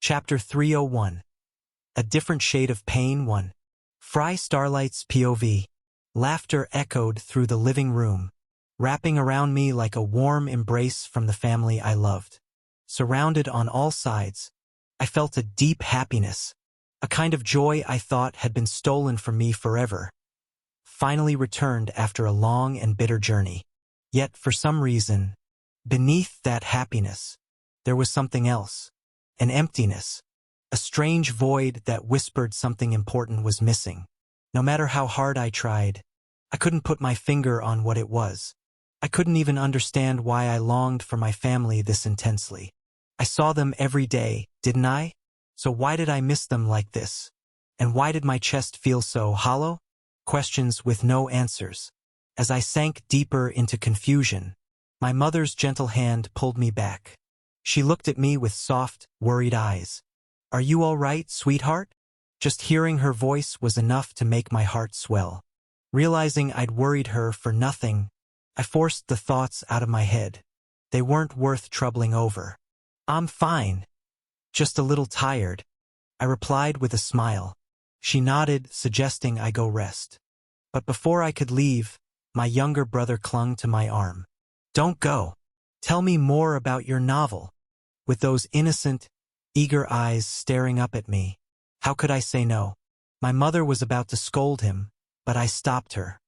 Chapter 301. A Different Shade of Pain 1. Fry Starlight's POV. Laughter echoed through the living room, wrapping around me like a warm embrace from the family I loved. Surrounded on all sides, I felt a deep happiness, a kind of joy I thought had been stolen from me forever, finally returned after a long and bitter journey. Yet, for some reason, beneath that happiness, there was something else. An emptiness, a strange void that whispered something important was missing. No matter how hard I tried, I couldn't put my finger on what it was. I couldn't even understand why I longed for my family this intensely. I saw them every day, didn't I? So why did I miss them like this? And why did my chest feel so hollow? Questions with no answers. As I sank deeper into confusion, my mother's gentle hand pulled me back. She looked at me with soft, worried eyes. "Are you all right, sweetheart?" Just hearing her voice was enough to make my heart swell. Realizing I'd worried her for nothing, I forced the thoughts out of my head. They weren't worth troubling over. "I'm fine. Just a little tired," I replied with a smile. She nodded, suggesting I go rest. But before I could leave, my younger brother clung to my arm. "Don't go. Tell me more about your novel." With those innocent, eager eyes staring up at me, how could I say no? My mother was about to scold him, but I stopped her.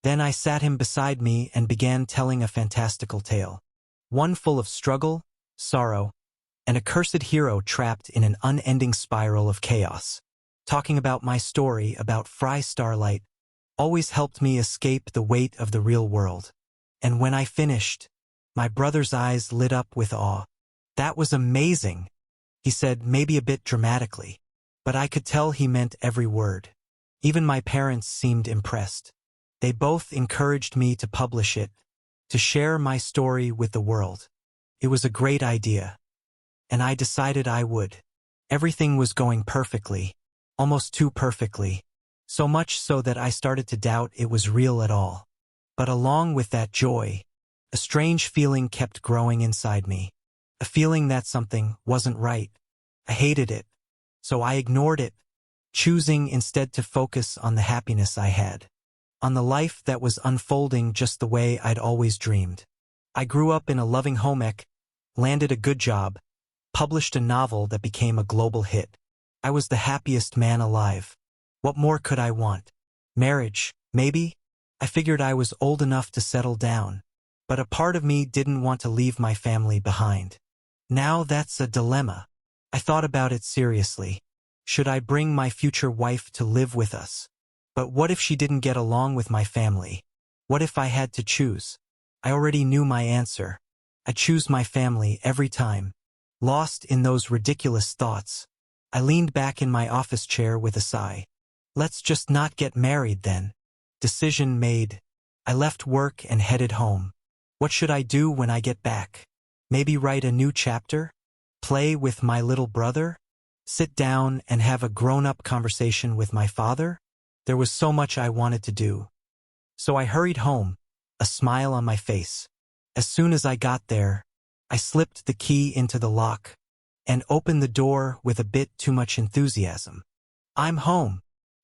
Then I sat him beside me and began telling a fantastical tale. One full of struggle, sorrow, and a cursed hero trapped in an unending spiral of chaos. Talking about my story about Fry Starlight always helped me escape the weight of the real world. And when I finished, my brother's eyes lit up with awe. "That was amazing," he said, maybe a bit dramatically. But I could tell he meant every word. Even my parents seemed impressed. They both encouraged me to publish it, to share my story with the world. It was a great idea, and I decided I would. Everything was going perfectly, almost too perfectly, so much so that I started to doubt it was real at all. But along with that joy, a strange feeling kept growing inside me. A feeling that something wasn't right. I hated it, so I ignored it, choosing instead to focus on the happiness I had, on the life that was unfolding just the way I'd always dreamed. I grew up in a loving home ec, landed a good job, published a novel that became a global hit. I was the happiest man alive. What more could I want? Marriage, maybe? I figured I was old enough to settle down, but a part of me didn't want to leave my family behind. Now that's a dilemma. I thought about it seriously. Should I bring my future wife to live with us? But what if she didn't get along with my family? What if I had to choose? I already knew my answer. I'd choose my family every time. Lost in those ridiculous thoughts, I leaned back in my office chair with a sigh. Let's just not get married then. Decision made. I left work and headed home. What should I do when I get back? Maybe write a new chapter? Play with my little brother? Sit down and have a grown-up conversation with my father? There was so much I wanted to do. So I hurried home, a smile on my face. As soon as I got there, I slipped the key into the lock and opened the door with a bit too much enthusiasm. "I'm home,"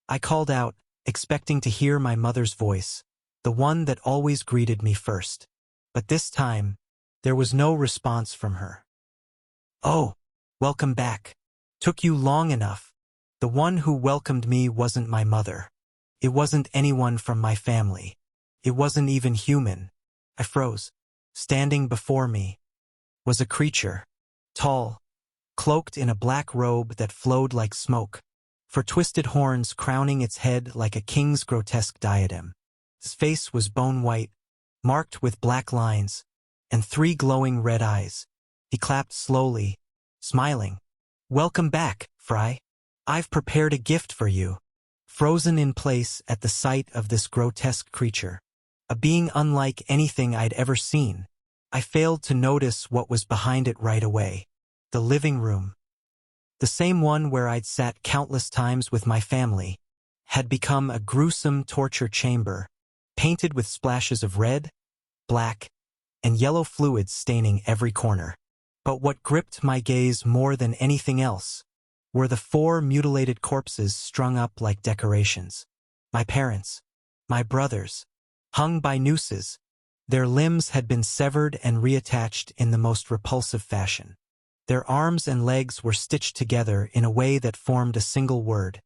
I called out, expecting to hear my mother's voice, the one that always greeted me first. But this time, there was no response from her. "Oh, welcome back. Took you long enough." The one who welcomed me wasn't my mother. It wasn't anyone from my family. It wasn't even human. I froze. Standing before me was a creature, tall, cloaked in a black robe that flowed like smoke, for twisted horns crowning its head like a king's grotesque diadem. His face was bone-white, marked with black lines, and 3 glowing red eyes. He clapped slowly, smiling. "Welcome back, Fry. I've prepared a gift for you." Frozen in place at the sight of this grotesque creature, a being unlike anything I'd ever seen, I failed to notice what was behind it right away. The living room. The same one where I'd sat countless times with my family, had become a gruesome torture chamber, painted with splashes of red, black, and yellow fluids staining every corner. But what gripped my gaze more than anything else were the 4 mutilated corpses strung up like decorations. My parents, my brothers, hung by nooses. Their limbs had been severed and reattached in the most repulsive fashion. Their arms and legs were stitched together in a way that formed a single word.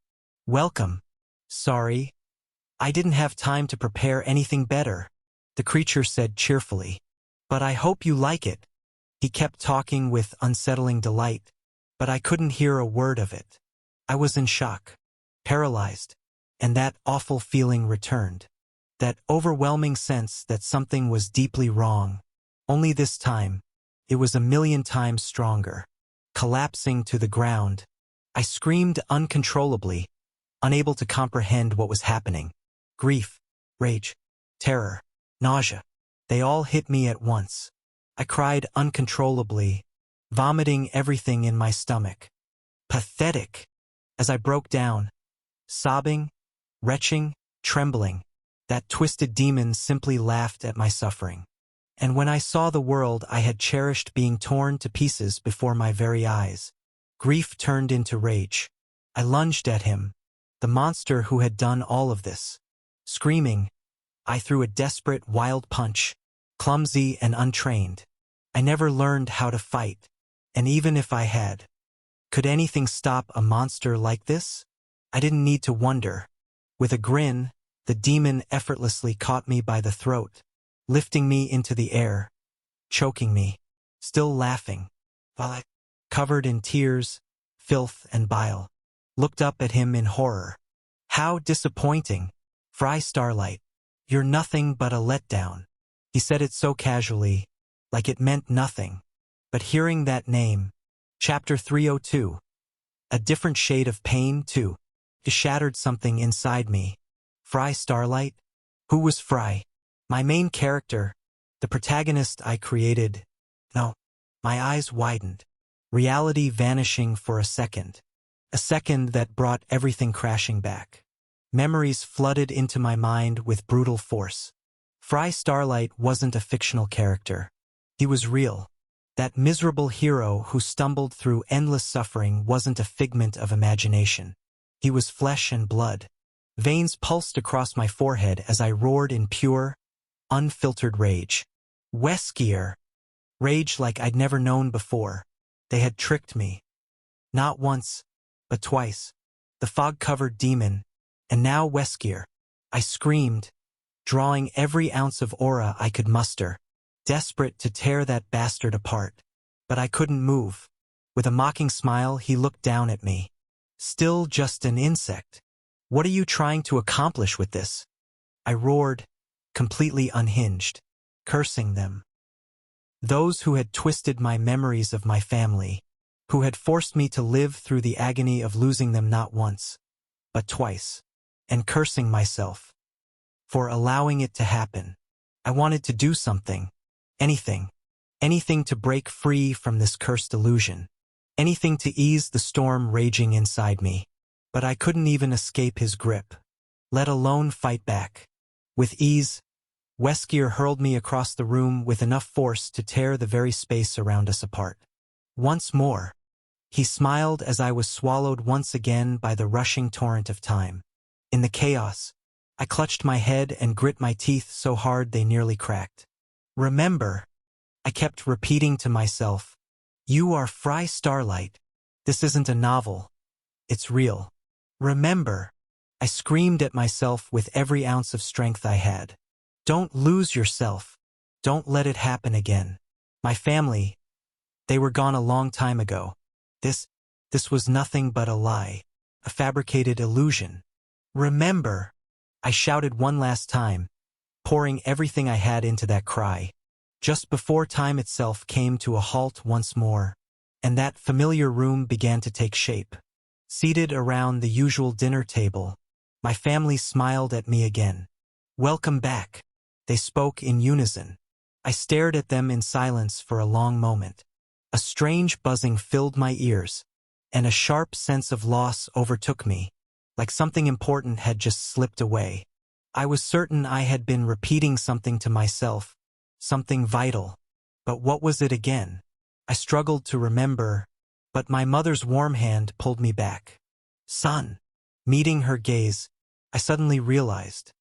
Welcome. Sorry. I didn't have time to prepare anything better, the creature said cheerfully. But I hope you like it. He kept talking with unsettling delight, but I couldn't hear a word of it. I was in shock, paralyzed, and that awful feeling returned. That overwhelming sense that something was deeply wrong. Only this time, it was a million times stronger. Collapsing to the ground, I screamed uncontrollably, unable to comprehend what was happening. Grief, rage, terror, nausea. They all hit me at once. I cried uncontrollably, vomiting everything in my stomach. Pathetic. As I broke down, sobbing, retching, trembling, that twisted demon simply laughed at my suffering. And when I saw the world I had cherished being torn to pieces before my very eyes, grief turned into rage. I lunged at him, the monster who had done all of this. Screaming, I threw a desperate, wild punch, clumsy and untrained. I never learned how to fight, and even if I had, could anything stop a monster like this? I didn't need to wonder. With a grin, the demon effortlessly caught me by the throat, lifting me into the air, choking me, still laughing, while I, covered in tears, filth and bile, looked up at him in horror. How disappointing, Fry Starlight. You're nothing but a letdown. He said it so casually, like it meant nothing. But hearing that name, Chapter 302, a different shade of pain, too, it shattered something inside me. Fry Starlight? Who was Fry? My main character, the protagonist I created? No. My eyes widened, reality vanishing for a second that brought everything crashing back. Memories flooded into my mind with brutal force. Fry Starlight wasn't a fictional character. He was real. That miserable hero who stumbled through endless suffering wasn't a figment of imagination. He was flesh and blood. Veins pulsed across my forehead as I roared in pure, unfiltered rage. Weskier. Rage like I'd never known before. They had tricked me. Not once, but twice. The fog-covered demon, and now Weskier. I screamed, drawing every ounce of aura I could muster, desperate to tear that bastard apart. But I couldn't move. With a mocking smile, he looked down at me. Still just an insect. What are you trying to accomplish with this? I roared, completely unhinged, cursing them. Those who had twisted my memories of my family, who had forced me to live through the agony of losing them not once, but twice, and cursing myself for allowing it to happen. I wanted to do something, anything to break free from this cursed illusion, anything to ease the storm raging inside me. But I couldn't even escape his grip, let alone fight back. With ease, Weskier hurled me across the room with enough force to tear the very space around us apart. Once more, he smiled as I was swallowed once again by the rushing torrent of time. In the chaos, I clutched my head and grit my teeth so hard they nearly cracked. Remember, I kept repeating to myself, you are Fry Starlight. This isn't a novel. It's real. Remember, I screamed at myself with every ounce of strength I had. Don't lose yourself. Don't let it happen again. My family, they were gone a long time ago. This was nothing but a lie, a fabricated illusion. Remember, I shouted one last time, pouring everything I had into that cry, just before time itself came to a halt once more, and that familiar room began to take shape. Seated around the usual dinner table, my family smiled at me again. Welcome back. They spoke in unison. I stared at them in silence for a long moment. A strange buzzing filled my ears, and a sharp sense of loss overtook me, like something important had just slipped away. I was certain I had been repeating something to myself, something vital. But what was it again? I struggled to remember, But my mother's warm hand pulled me back. Son. Meeting her gaze, I suddenly realized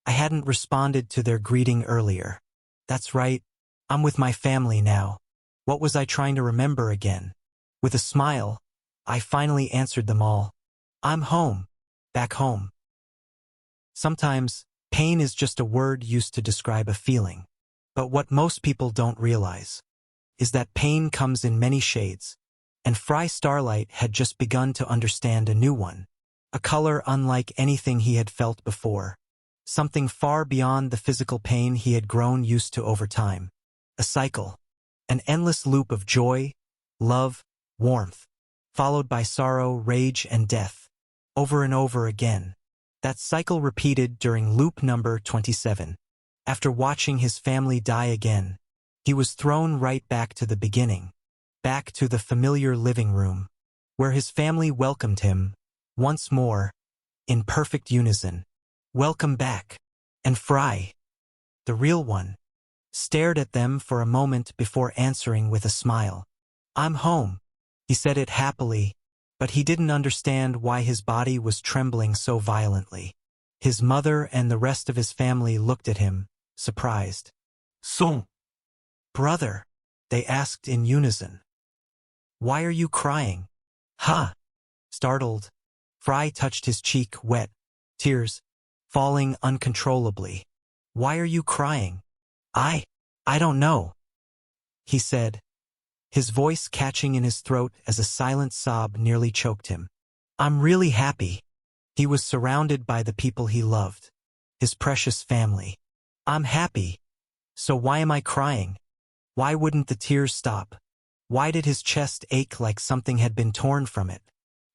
I hadn't responded to their greeting earlier. That's right, I'm with my family now. What was I trying to remember again? With a smile, I finally answered them all. I'm home. Back home. Sometimes, pain is just a word used to describe a feeling. But what most people don't realize is that pain comes in many shades, and Fry Starlight had just begun to understand a new one, a color unlike anything he had felt before, something far beyond the physical pain he had grown used to over time. A cycle, an endless loop of joy, love, warmth, followed by sorrow, rage, and death, over and over again. That cycle repeated during loop number 27. After watching his family die again, he was thrown right back to the beginning, back to the familiar living room, where his family welcomed him, once more, in perfect unison. Welcome back. And Fry, the real one, stared at them for a moment before answering with a smile. I'm home. He said it happily, but he didn't understand why his body was trembling so violently. His mother and the rest of his family looked at him, surprised. Son. Brother, they asked in unison. Why are you crying? Ha! Startled, Fry touched his cheek, wet, tears falling uncontrollably. Why are you crying? I don't know, he said, his voice catching in his throat as a silent sob nearly choked him. I'm really happy. He was surrounded by the people he loved, his precious family. I'm happy. So why am I crying? Why wouldn't the tears stop? Why did his chest ache like something had been torn from it?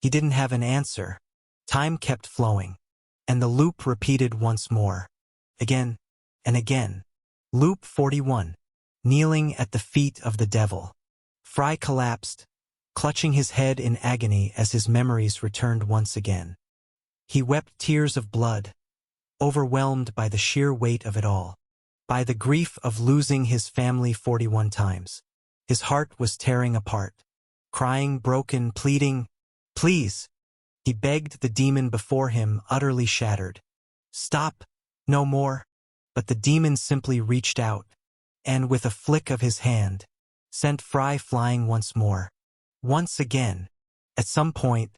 He didn't have an answer. Time kept flowing, and the loop repeated once more. Again and again. Loop 41. Kneeling at the feet of the devil. Fry collapsed, clutching his head in agony as his memories returned once again. He wept tears of blood, overwhelmed by the sheer weight of it all, by the grief of losing his family 41 times. His heart was tearing apart, crying, broken, pleading, please. He begged the demon before him, utterly shattered. Stop, no more. But the demon simply reached out, and with a flick of his hand, sent Fry flying once more. Once again. At some point,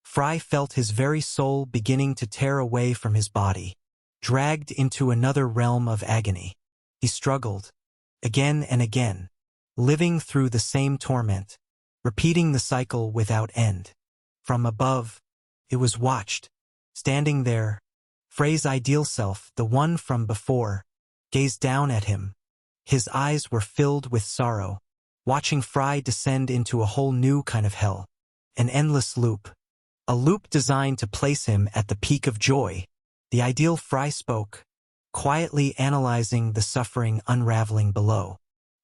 Fry felt his very soul beginning to tear away from his body, dragged into another realm of agony. He struggled, again and again, living through the same torment, repeating the cycle without end. From above, it was watched, standing there. Frey's ideal self, the one from before, gazed down at him. His eyes were filled with sorrow, watching Fry descend into a whole new kind of hell. An endless loop. A loop designed to place him at the peak of joy. The ideal Fry spoke, quietly analyzing the suffering unraveling below,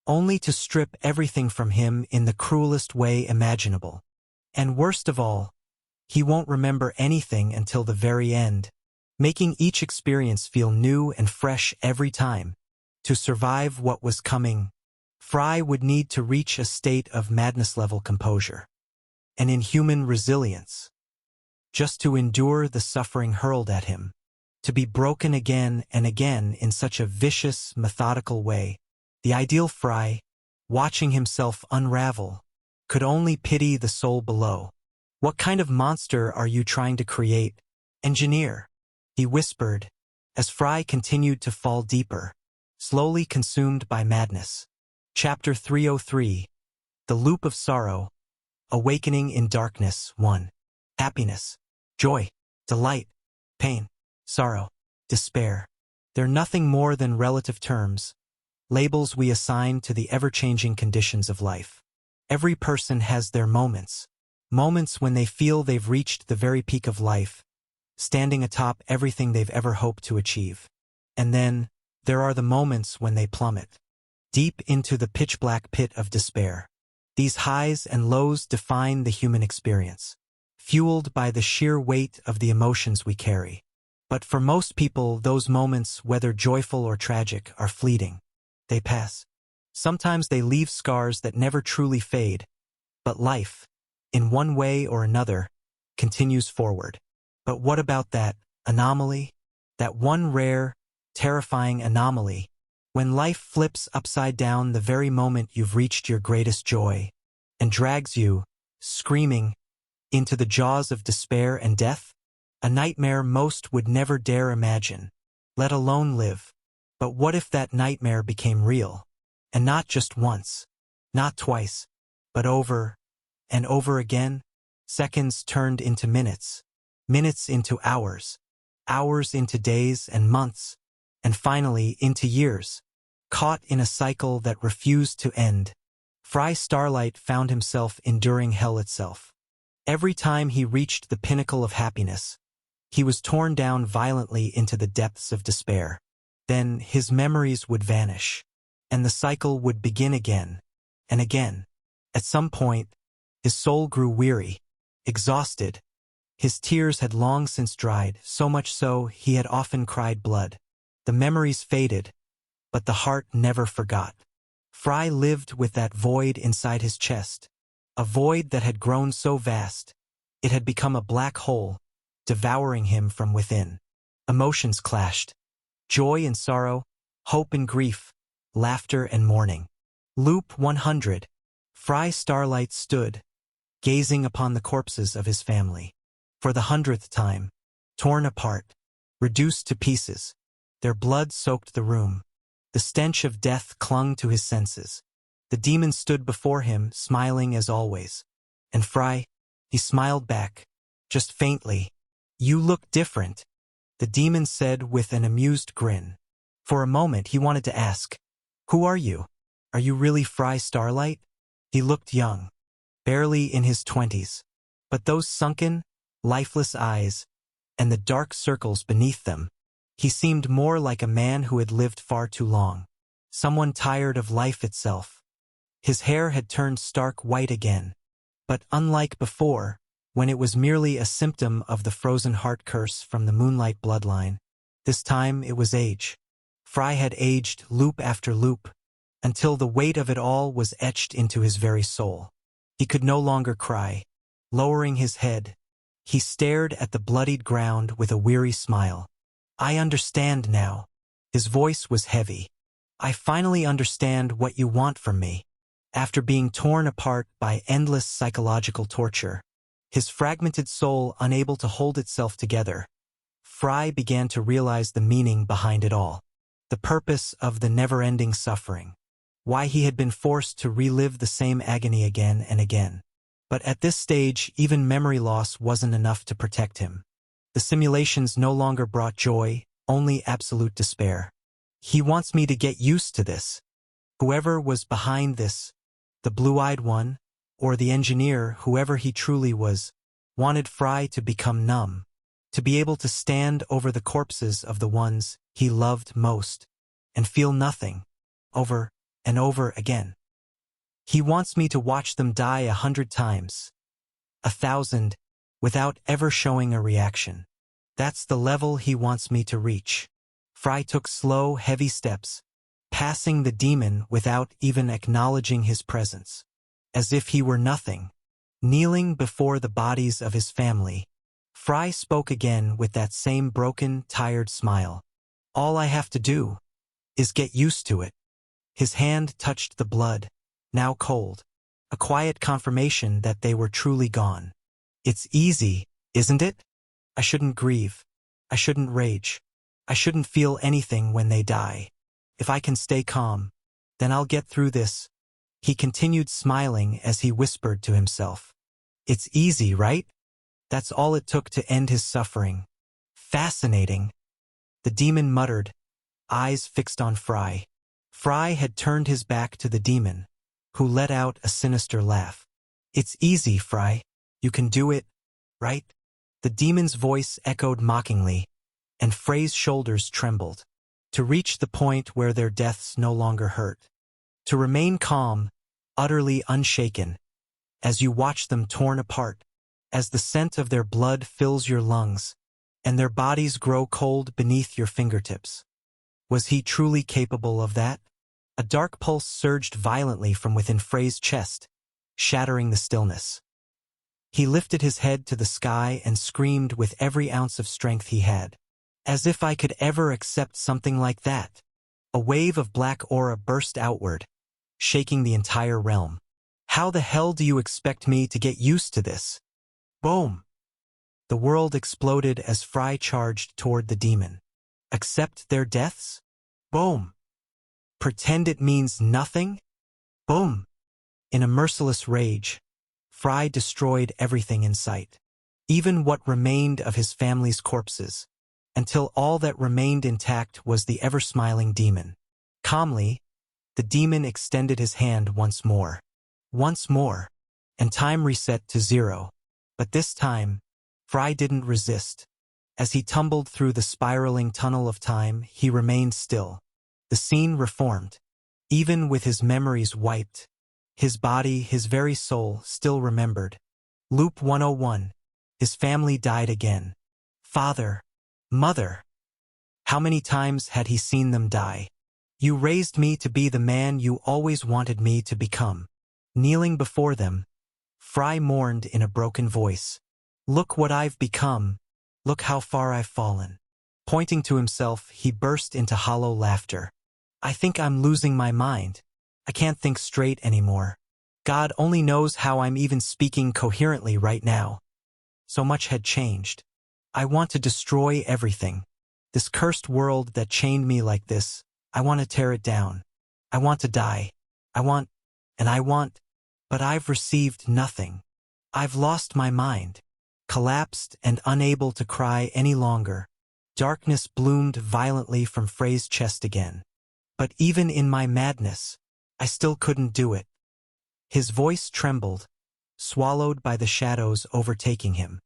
only to strip everything from him in the cruelest way imaginable. And worst of all, he won't remember anything until the very end, making each experience feel new and fresh every time. To survive what was coming, Fry would need to reach a state of madness-level composure, an inhuman resilience, just to endure the suffering hurled at him, to be broken again and again in such a vicious, methodical way. The ideal Fry, watching himself unravel, could only pity the soul below. What kind of monster are you trying to create, engineer? He whispered, as Fry continued to fall deeper, slowly consumed by madness. Chapter 303. The Loop of Sorrow. Awakening in Darkness 1. Happiness, joy, delight, pain, sorrow, despair. They're nothing more than relative terms, labels we assign to the ever-changing conditions of life. Every person has their moments, moments when they feel they've reached the very peak of life, standing atop everything they've ever hoped to achieve. And then, there are the moments when they plummet, deep into the pitch-black pit of despair. These highs and lows define the human experience, fueled by the sheer weight of the emotions we carry. But for most people, those moments, whether joyful or tragic, are fleeting. They pass. Sometimes they leave scars that never truly fade. But life, in one way or another, continues forward. But what about that anomaly? That one rare, terrifying anomaly, when life flips upside down the very moment you've reached your greatest joy, and drags you, screaming, into the jaws of despair and death? A nightmare most would never dare imagine, let alone live. But what if that nightmare became real? And not just once, not twice, but over and over again? Seconds turned into minutes, minutes into hours, hours into days and months, and finally into years, caught in a cycle that refused to end. Fry Starlight found himself enduring hell itself. Every time he reached the pinnacle of happiness, he was torn down violently into the depths of despair. Then his memories would vanish, and the cycle would begin again and again. At some point, his soul grew weary, exhausted. His tears had long since dried, so much so he had often cried blood. The memories faded, but the heart never forgot. Fry lived with that void inside his chest, a void that had grown so vast, it had become a black hole, devouring him from within. Emotions clashed. Joy and sorrow, hope and grief, laughter and mourning. Loop 100. Fry Starlight stood, gazing upon the corpses of his family. For the 100th time, torn apart, reduced to pieces. Their blood soaked the room. The stench of death clung to his senses. The demon stood before him, smiling as always. And Fry, he smiled back, just faintly. "You look different," the demon said with an amused grin. For a moment he wanted to ask, "Who are you? Are you really Fry Starlight?" He looked young, barely in his 20s. But those sunken, lifeless eyes, and the dark circles beneath them, he seemed more like a man who had lived far too long. Someone tired of life itself. His hair had turned stark white again. But unlike before, when it was merely a symptom of the frozen heart curse from the moonlight bloodline, this time it was age. Fry had aged loop after loop, until the weight of it all was etched into his very soul. He could no longer cry. Lowering his head, he stared at the bloodied ground with a weary smile. "I understand now." His voice was heavy. "I finally understand what you want from me." After being torn apart by endless psychological torture, his fragmented soul unable to hold itself together, Fry began to realize the meaning behind it all, the purpose of the never-ending suffering, why he had been forced to relive the same agony again and again. But at this stage, even memory loss wasn't enough to protect him. The simulations no longer brought joy, only absolute despair. "He wants me to get used to this." Whoever was behind this, the blue-eyed one, or the engineer, whoever he truly was, wanted Fry to become numb, to be able to stand over the corpses of the ones he loved most, and feel nothing, over and over again. "He wants me to watch them die 100 times, 1,000, without ever showing a reaction. That's the level he wants me to reach." Fry took slow, heavy steps, passing the demon without even acknowledging his presence. As if he were nothing, kneeling before the bodies of his family, Fry spoke again with that same broken, tired smile. "All I have to do is get used to it." His hand touched the blood, now cold, a quiet confirmation that they were truly gone. "It's easy, isn't it? I shouldn't grieve. I shouldn't rage. I shouldn't feel anything when they die. If I can stay calm, then I'll get through this." He continued smiling as he whispered to himself. "It's easy, right? That's all it took to end his suffering. Fascinating." The demon muttered, eyes fixed on Fry. Fry had turned his back to the demon, who let out a sinister laugh. "It's easy, Fry. You can do it, right?" The demon's voice echoed mockingly, and Fray's shoulders trembled. To reach the point where their deaths no longer hurt. To remain calm, utterly unshaken, as you watch them torn apart, as the scent of their blood fills your lungs, and their bodies grow cold beneath your fingertips. Was he truly capable of that? A dark pulse surged violently from within Frey's chest, shattering the stillness. He lifted his head to the sky and screamed with every ounce of strength he had. As if I could ever accept something like that. A wave of black aura burst outward, shaking the entire realm. How the hell do you expect me to get used to this? Boom! The world exploded as Fry charged toward the demon. Accept their deaths? Boom! Pretend it means nothing? Boom! In a merciless rage, Fry destroyed everything in sight, even what remained of his family's corpses, until all that remained intact was the ever-smiling demon. Calmly, the demon extended his hand once more, and time reset to 0. But this time, Fry didn't resist. As he tumbled through the spiraling tunnel of time, he remained still. The scene reformed. Even with his memories wiped, his body, his very soul, still remembered. Loop 101. His family died again. Father, mother. How many times had he seen them die? You raised me to be the man you always wanted me to become. Kneeling before them, Fry mourned in a broken voice. Look what I've become. Look how far I've fallen. Pointing to himself, he burst into hollow laughter. I think I'm losing my mind. I can't think straight anymore. God only knows how I'm even speaking coherently right now. So much had changed. I want to destroy everything. This cursed world that chained me like this, I want to tear it down. I want to die. I want, but I've received nothing. I've lost my mind. Collapsed and unable to cry any longer. Darkness bloomed violently from Frey's chest again. But even in my madness, I still couldn't do it. His voice trembled, swallowed by the shadows overtaking him.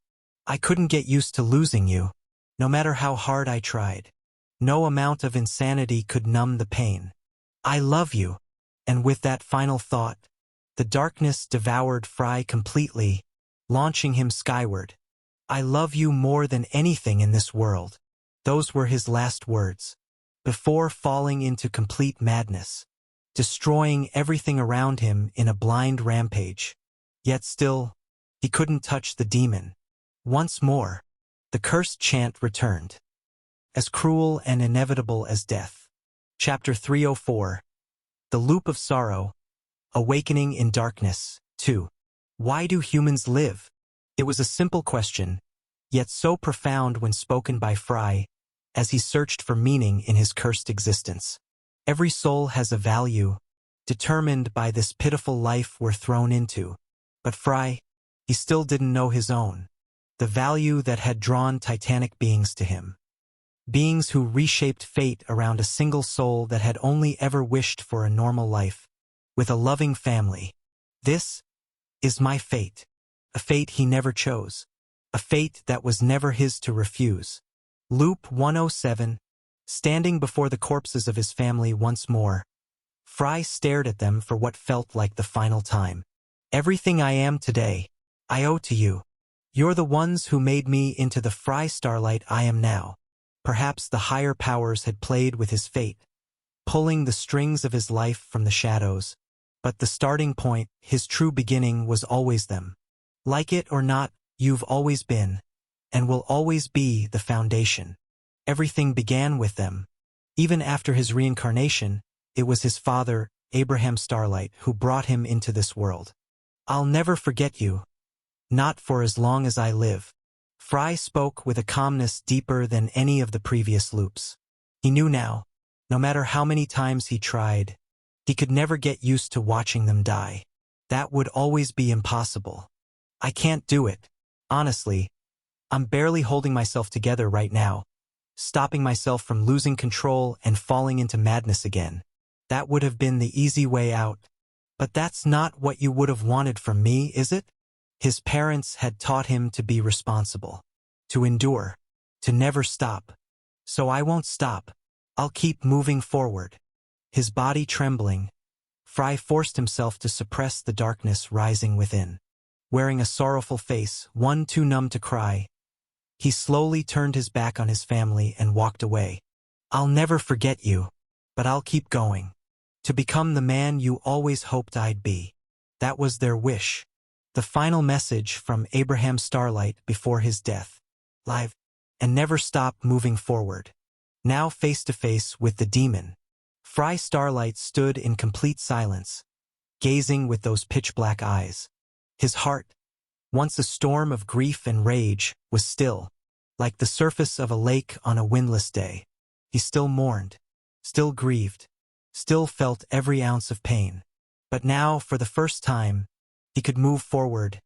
I couldn't get used to losing you, no matter how hard I tried. No amount of insanity could numb the pain. I love you. And with that final thought, the darkness devoured Fry completely, launching him skyward. I love you more than anything in this world. Those were his last words, before falling into complete madness, destroying everything around him in a blind rampage. Yet still, he couldn't touch the demon. Once more, the cursed chant returned, as cruel and inevitable as death. Chapter 304. The Loop of Sorrow. Awakening in Darkness. 2. Why do humans live? It was a simple question, yet so profound when spoken by Fry, as he searched for meaning in his cursed existence. Every soul has a value, determined by this pitiful life we're thrown into. But Fry, he still didn't know his own. The value that had drawn titanic beings to him. Beings who reshaped fate around a single soul that had only ever wished for a normal life, with a loving family. This is my fate. A fate he never chose. A fate that was never his to refuse. Loop 107. Standing before the corpses of his family once more, Fry stared at them for what felt like the final time. Everything I am today, I owe to you. You're the ones who made me into the Fry Starlight I am now. Perhaps the higher powers had played with his fate, pulling the strings of his life from the shadows. But the starting point, his true beginning, was always them. Like it or not, you've always been, and will always be, the foundation. Everything began with them. Even after his reincarnation, it was his father, Abraham Starlight, who brought him into this world. I'll never forget you. Not for as long as I live. Fry spoke with a calmness deeper than any of the previous loops. He knew now, no matter how many times he tried, he could never get used to watching them die. That would always be impossible. I can't do it. Honestly, I'm barely holding myself together right now, stopping myself from losing control and falling into madness again. That would have been the easy way out. But that's not what you would have wanted from me, is it? His parents had taught him to be responsible, to endure, to never stop. So I won't stop. I'll keep moving forward. His body trembling, Fry forced himself to suppress the darkness rising within. Wearing a sorrowful face, one too numb to cry, he slowly turned his back on his family and walked away. I'll never forget you, but I'll keep going. To become the man you always hoped I'd be. That was their wish. The final message from Abraham Starlight before his death. Live. And never stop moving forward. Now face to face with the demon. Fry Starlight stood in complete silence, gazing with those pitch-black eyes. His heart, once a storm of grief and rage, was still, like the surface of a lake on a windless day. He still mourned, still grieved, still felt every ounce of pain. But now, for the first time, he could move forward,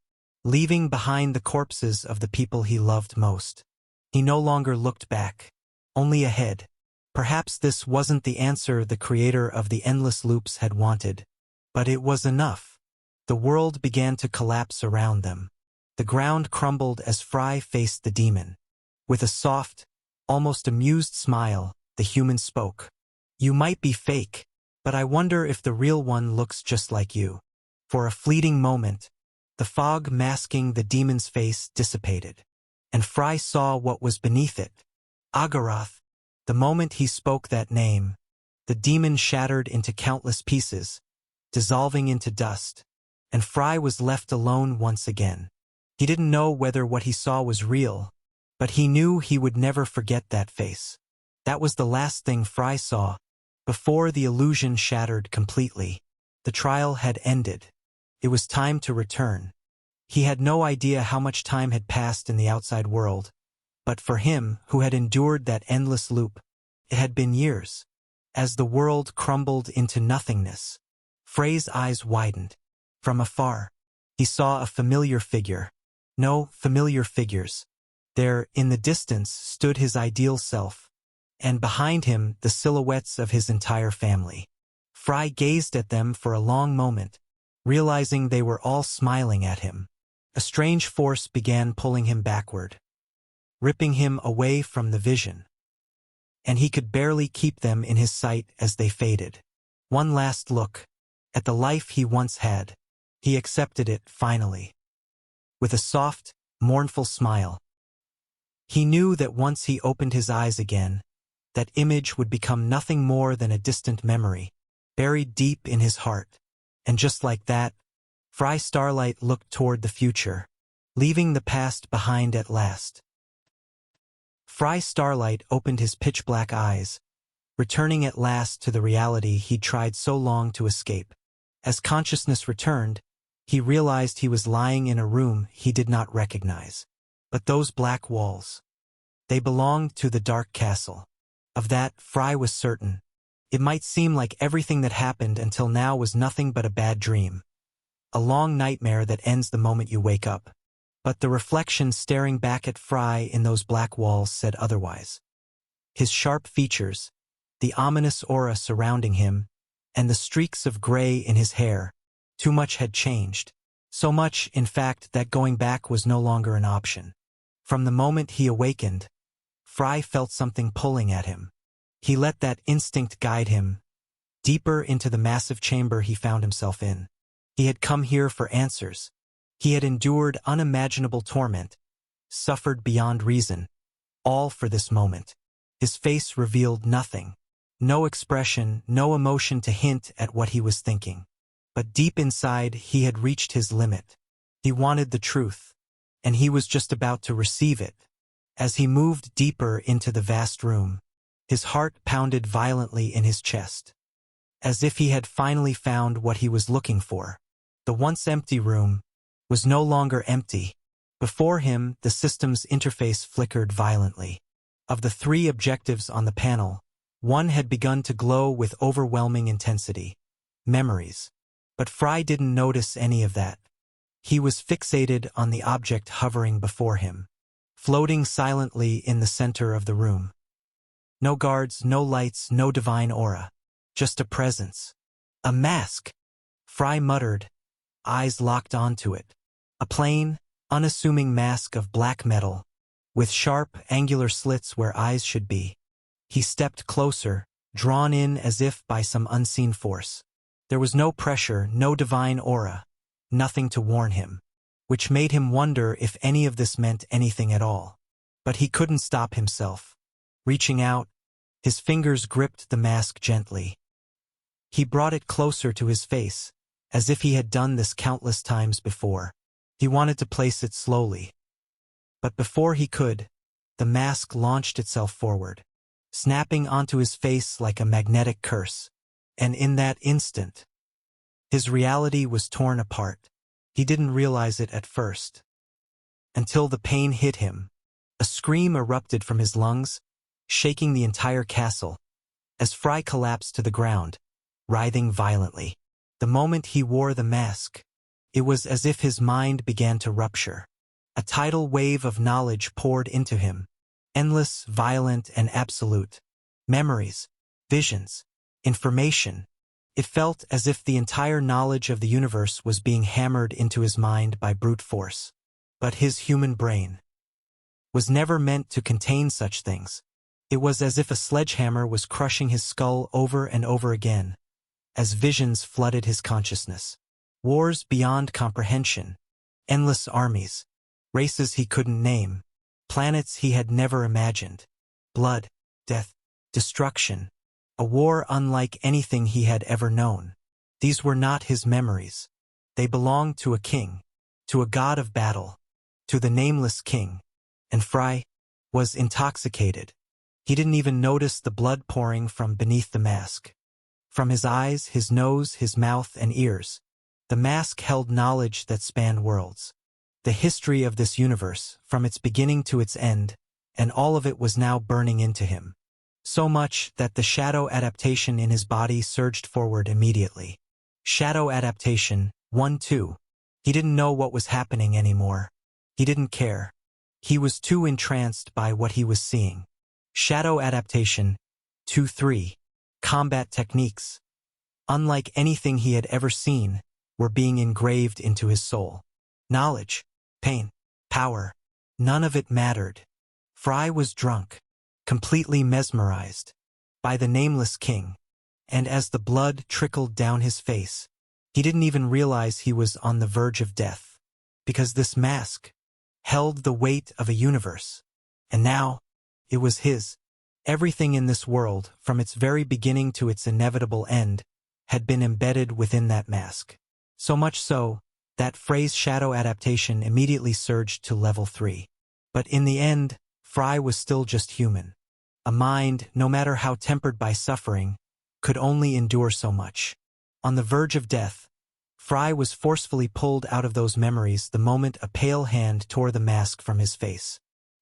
leaving behind the corpses of the people he loved most. He no longer looked back, only ahead. Perhaps this wasn't the answer the creator of the endless loops had wanted, but it was enough. The world began to collapse around them. The ground crumbled as Fry faced the demon. With a soft, almost amused smile, the human spoke. You might be fake, but I wonder if the real one looks just like you. For a fleeting moment, the fog masking the demon's face dissipated, and Fry saw what was beneath it. Agaroth. The moment he spoke that name, the demon shattered into countless pieces, dissolving into dust, and Fry was left alone once again. He didn't know whether what he saw was real, but he knew he would never forget that face. That was the last thing Fry saw, before the illusion shattered completely. The trial had ended. It was time to return. He had no idea how much time had passed in the outside world, but for him, who had endured that endless loop, it had been years. As the world crumbled into nothingness, Frey's eyes widened. From afar, he saw a familiar figure. No familiar figures. There, in the distance, stood his ideal self, and behind him the silhouettes of his entire family. Fry gazed at them for a long moment, realizing they were all smiling at him. A strange force began pulling him backward, ripping him away from the vision, and he could barely keep them in his sight as they faded. One last look at the life he once had. He accepted it finally, with a soft, mournful smile. He knew that once he opened his eyes again, that image would become nothing more than a distant memory, buried deep in his heart. And just like that, Fry Starlight looked toward the future, leaving the past behind at last. Fry Starlight opened his pitch-black eyes, returning at last to the reality he'd tried so long to escape. As consciousness returned, he realized he was lying in a room he did not recognize. But those black walls, they belonged to the dark castle. Of that, Fry was certain. It might seem like everything that happened until now was nothing but a bad dream, a long nightmare that ends the moment you wake up. But the reflection staring back at Fry in those black walls said otherwise. His sharp features, the ominous aura surrounding him, and the streaks of gray in his hair, too much had changed. So much, in fact, that going back was no longer an option. From the moment he awakened, Fry felt something pulling at him. He let that instinct guide him, deeper into the massive chamber he found himself in. He had come here for answers. He had endured unimaginable torment, suffered beyond reason, all for this moment. His face revealed nothing, no expression, no emotion to hint at what he was thinking. But deep inside, he had reached his limit. He wanted the truth, and he was just about to receive it. As he moved deeper into the vast room, his heart pounded violently in his chest, as if he had finally found what he was looking for. The once empty room was no longer empty. Before him, the system's interface flickered violently. Of the 3 objectives on the panel, one had begun to glow with overwhelming intensity. Memories. But Fry didn't notice any of that. He was fixated on the object hovering before him, floating silently in the center of the room. No guards, no lights, no divine aura. Just a presence. A mask. Fry muttered, eyes locked onto it. A plain, unassuming mask of black metal, with sharp, angular slits where eyes should be. He stepped closer, drawn in as if by some unseen force. There was no pressure, no divine aura, nothing to warn him, which made him wonder if any of this meant anything at all. But he couldn't stop himself. Reaching out, his fingers gripped the mask gently. He brought it closer to his face, as if he had done this countless times before. He wanted to place it slowly. But before he could, the mask launched itself forward, snapping onto his face like a magnetic curse. And in that instant, his reality was torn apart. He didn't realize it at first. Until the pain hit him. A scream erupted from his lungs, shaking the entire castle, as Fry collapsed to the ground, writhing violently. The moment he wore the mask, it was as if his mind began to rupture. A tidal wave of knowledge poured into him. Endless, violent, and absolute. Memories, visions, information. It felt as if the entire knowledge of the universe was being hammered into his mind by brute force. But his human brain was never meant to contain such things. It was as if a sledgehammer was crushing his skull over and over again, as visions flooded his consciousness. Wars beyond comprehension, endless armies, races he couldn't name, planets he had never imagined, blood, death, destruction, a war unlike anything he had ever known. These were not his memories. They belonged to a king, to a god of battle, to the nameless king. And Fry was intoxicated. He didn't even notice the blood pouring from beneath the mask. From his eyes, his nose, his mouth, and ears, the mask held knowledge that spanned worlds. The history of this universe, from its beginning to its end, and all of it was now burning into him. So much that the shadow adaptation in his body surged forward immediately. Shadow adaptation, 1-2. He didn't know what was happening anymore. He didn't care. He was too entranced by what he was seeing. Shadow adaptation, 2-3. Combat techniques, unlike anything he had ever seen, were being engraved into his soul. Knowledge, pain, power, none of it mattered. Fry was drunk, completely mesmerized by the nameless king, and as the blood trickled down his face, he didn't even realize he was on the verge of death, because this mask held the weight of a universe, and now it was his. Everything in this world, from its very beginning to its inevitable end, had been embedded within that mask. So much so, that phrase shadow adaptation immediately surged to level 3. But in the end, Fry was still just human. A mind, no matter how tempered by suffering, could only endure so much. On the verge of death, Fry was forcefully pulled out of those memories the moment a pale hand tore the mask from his face.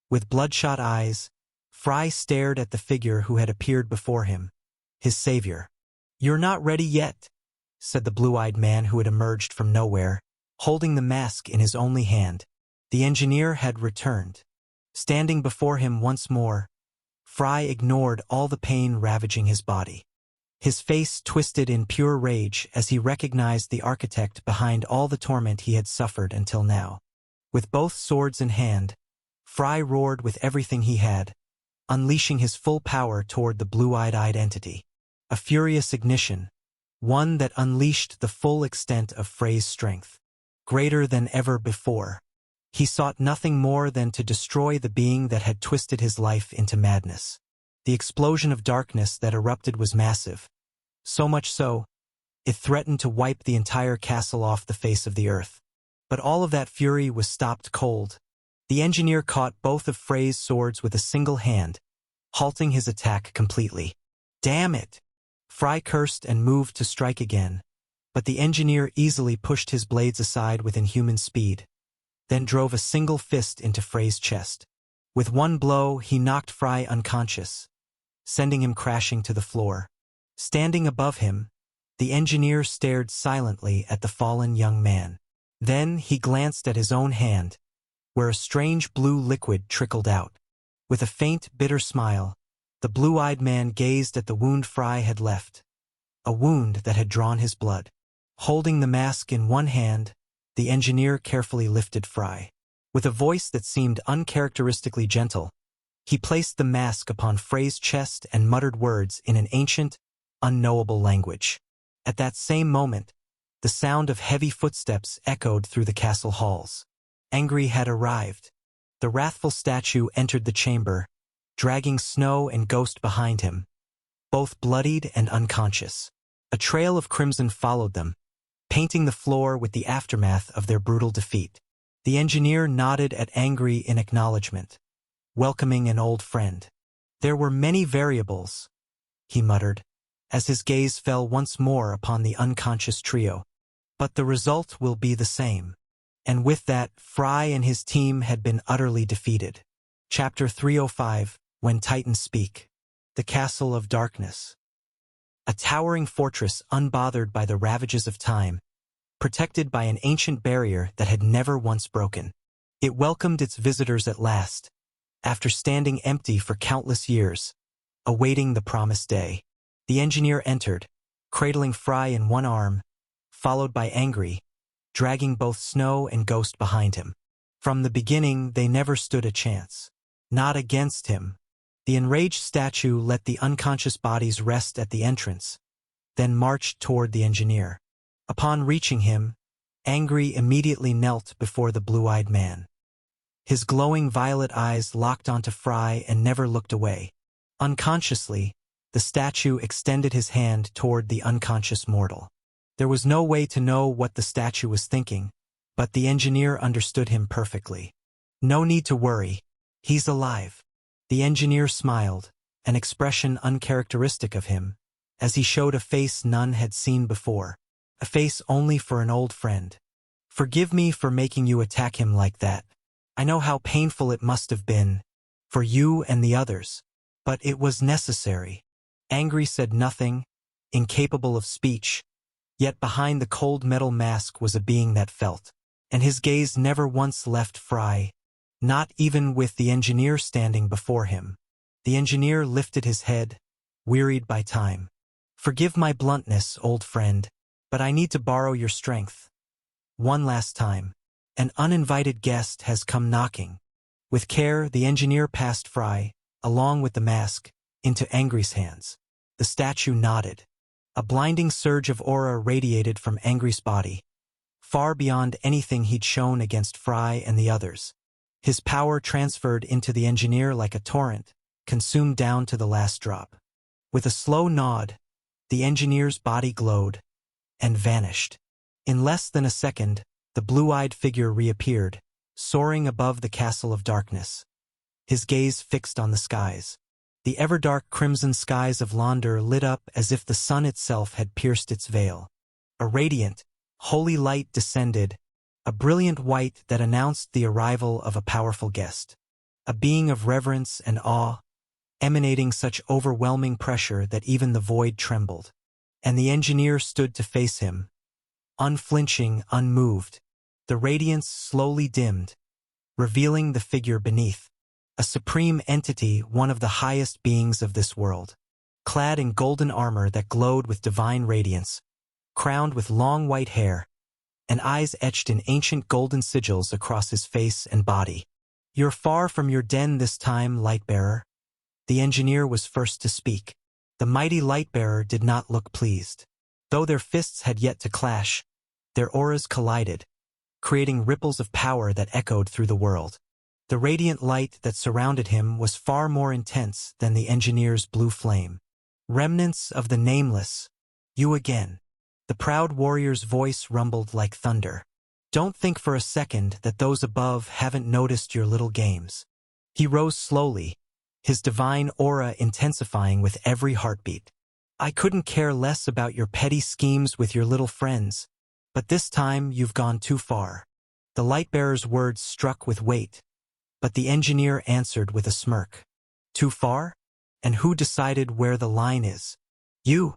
With bloodshot eyes, Fry stared at the figure who had appeared before him, his savior. "You're not ready yet," said the blue-eyed man who had emerged from nowhere, holding the mask in his only hand. The engineer had returned. Standing before him once more, Fry ignored all the pain ravaging his body. His face twisted in pure rage as he recognized the architect behind all the torment he had suffered until now. With both swords in hand, Fry roared with everything he had, unleashing his full power toward the blue-eyed entity. A furious ignition, one that unleashed the full extent of Frey's strength. Greater than ever before, he sought nothing more than to destroy the being that had twisted his life into madness. The explosion of darkness that erupted was massive. So much so, it threatened to wipe the entire castle off the face of the earth. But all of that fury was stopped cold. The engineer caught both of Frey's swords with a single hand, halting his attack completely. "Damn it!" Fry cursed and moved to strike again, but the engineer easily pushed his blades aside with inhuman speed, then drove a single fist into Frey's chest. With one blow, he knocked Fry unconscious, sending him crashing to the floor. Standing above him, the engineer stared silently at the fallen young man. Then he glanced at his own hand, where a strange blue liquid trickled out. With a faint, bitter smile, the blue-eyed man gazed at the wound Fry had left, a wound that had drawn his blood. Holding the mask in one hand, the engineer carefully lifted Fry. With a voice that seemed uncharacteristically gentle, he placed the mask upon Frey's chest and muttered words in an ancient, unknowable language. At that same moment, the sound of heavy footsteps echoed through the castle halls. Angry had arrived. The wrathful statue entered the chamber, dragging Snow and Ghost behind him, both bloodied and unconscious. A trail of crimson followed them, painting the floor with the aftermath of their brutal defeat. The engineer nodded at Angry in acknowledgement, welcoming an old friend. There were many variables, he muttered, as his gaze fell once more upon the unconscious trio. But the result will be the same. And with that, Fry and his team had been utterly defeated. Chapter 305, When Titans Speak. The Castle of Darkness. A towering fortress unbothered by the ravages of time, protected by an ancient barrier that had never once broken. It welcomed its visitors at last, after standing empty for countless years, awaiting the promised day. The engineer entered, cradling Fry in one arm, followed by Angry, dragging both Snow and Ghost behind him. From the beginning, they never stood a chance. Not against him. The enraged statue let the unconscious bodies rest at the entrance, then marched toward the engineer. Upon reaching him, Angry immediately knelt before the blue-eyed man. His glowing violet eyes locked onto Fry and never looked away. Unconsciously, the statue extended his hand toward the unconscious mortal. There was no way to know what the statue was thinking, but the engineer understood him perfectly. No need to worry. He's alive. The engineer smiled, an expression uncharacteristic of him, as he showed a face none had seen before, a face only for an old friend. Forgive me for making you attack him like that. I know how painful it must have been, for you and the others, but it was necessary. Angry said nothing, incapable of speech, yet behind the cold metal mask was a being that felt, and his gaze never once left Fry, not even with the engineer standing before him. The engineer lifted his head, wearied by time. Forgive my bluntness, old friend, but I need to borrow your strength. One last time. An uninvited guest has come knocking. With care, the engineer passed Fry, along with the mask, into Angry's hands. The statue nodded. A blinding surge of aura radiated from Angry's body, far beyond anything he'd shown against Fry and the others. His power transferred into the engineer like a torrent, consumed down to the last drop. With a slow nod, the engineer's body glowed and vanished. In less than a second, the blue-eyed figure reappeared, soaring above the castle of darkness. His gaze fixed on the skies. The ever-dark crimson skies of Launder lit up as if the sun itself had pierced its veil. A radiant, holy light descended, a brilliant white that announced the arrival of a powerful guest. A being of reverence and awe, emanating such overwhelming pressure that even the void trembled. And the engineer stood to face him, unflinching, unmoved. The radiance slowly dimmed, revealing the figure beneath. A supreme entity, one of the highest beings of this world. Clad in golden armor that glowed with divine radiance, crowned with long white hair, and eyes etched in ancient golden sigils across his face and body. You're far from your den this time, Lightbearer. The engineer was first to speak. The mighty Lightbearer did not look pleased. Though their fists had yet to clash, their auras collided, creating ripples of power that echoed through the world. The radiant light that surrounded him was far more intense than the engineer's blue flame. Remnants of the Nameless, you again. The proud warrior's voice rumbled like thunder. Don't think for a second that those above haven't noticed your little games. He rose slowly, his divine aura intensifying with every heartbeat. I couldn't care less about your petty schemes with your little friends, but this time you've gone too far. The Lightbearer's words struck with weight, but the engineer answered with a smirk. Too far? And who decided where the line is? You.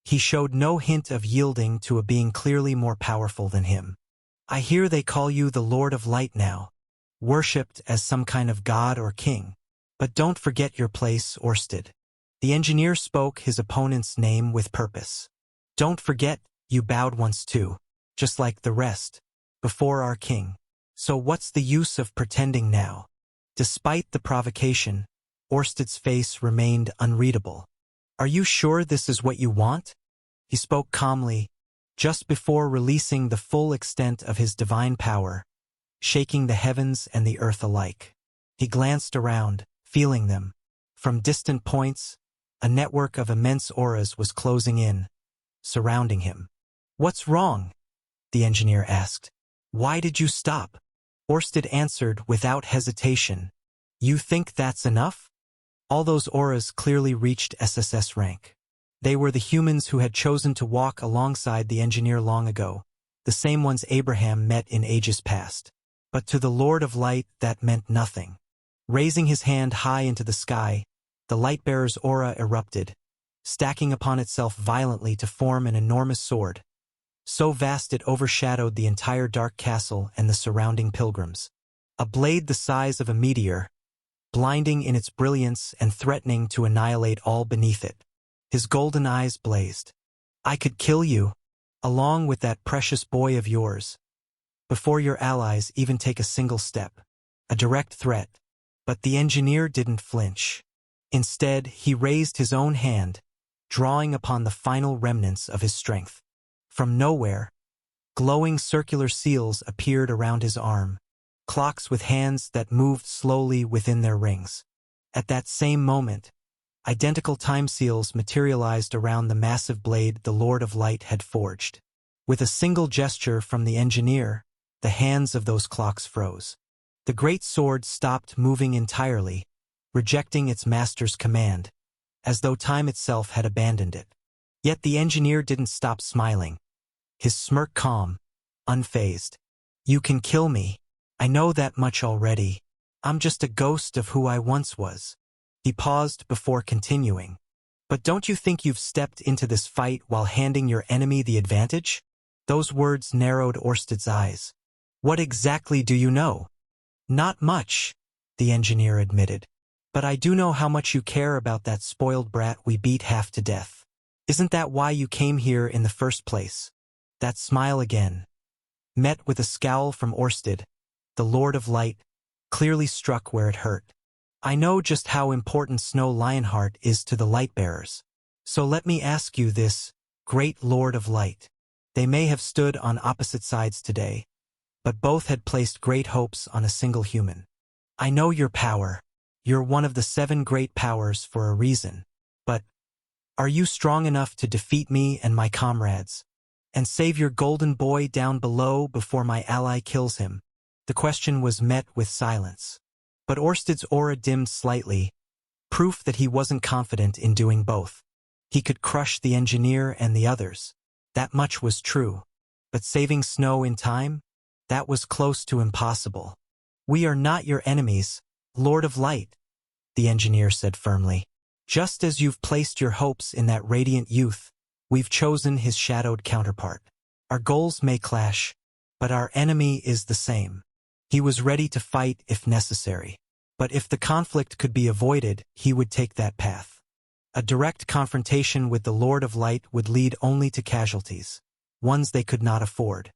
He showed no hint of yielding to a being clearly more powerful than him. I hear they call you the Lord of Light now, worshipped as some kind of god or king. But don't forget your place, Orsted. The engineer spoke his opponent's name with purpose. Don't forget, you bowed once too, just like the rest, before our king. So what's the use of pretending now? Despite the provocation, Orsted's face remained unreadable. Are you sure this is what you want? He spoke calmly, just before releasing the full extent of his divine power, shaking the heavens and the earth alike. He glanced around, feeling them. From distant points, a network of immense auras was closing in, surrounding him. What's wrong? The engineer asked. Why did you stop? Orsted answered without hesitation. You think that's enough? All those auras clearly reached SSS rank. They were the humans who had chosen to walk alongside the engineer long ago, the same ones Abraham met in ages past. But to the Lord of Light that meant nothing. Raising his hand high into the sky, the Lightbearer's aura erupted, stacking upon itself violently to form an enormous sword. So vast it overshadowed the entire dark castle and the surrounding pilgrims. A blade the size of a meteor, blinding in its brilliance and threatening to annihilate all beneath it. His golden eyes blazed. I could kill you, along with that precious boy of yours, before your allies even take a single step. A direct threat. But the engineer didn't flinch. Instead, he raised his own hand, drawing upon the final remnants of his strength. From nowhere, glowing circular seals appeared around his arm, clocks with hands that moved slowly within their rings. At that same moment, identical time seals materialized around the massive blade the Lord of Light had forged. With a single gesture from the engineer, the hands of those clocks froze. The great sword stopped moving entirely, rejecting its master's command, as though time itself had abandoned it. Yet the engineer didn't stop smiling, his smirk calm, unfazed. You can kill me. I know that much already. I'm just a ghost of who I once was. He paused before continuing. But don't you think you've stepped into this fight while handing your enemy the advantage? Those words narrowed Orsted's eyes. What exactly do you know? Not much, the engineer admitted. But I do know how much you care about that spoiled brat we beat half to death. Isn't that why you came here in the first place? That smile again, met with a scowl from Orsted, the Lord of Light, clearly struck where it hurt. I know just how important Snow Lionheart is to the Lightbearers. So let me ask you this, great Lord of Light. They may have stood on opposite sides today, but both had placed great hopes on a single human. I know your power. You're one of the 7 great powers for a reason. But are you strong enough to defeat me and my comrades, and save your golden boy down below before my ally kills him? The question was met with silence. But Orsted's aura dimmed slightly, proof that he wasn't confident in doing both. He could crush the engineer and the others. That much was true. But saving Snow in time? That was close to impossible. We are not your enemies, Lord of Light, the engineer said firmly. Just as you've placed your hopes in that radiant youth, we've chosen his shadowed counterpart. Our goals may clash, but our enemy is the same. He was ready to fight if necessary. But if the conflict could be avoided, he would take that path. A direct confrontation with the Lord of Light would lead only to casualties, ones they could not afford.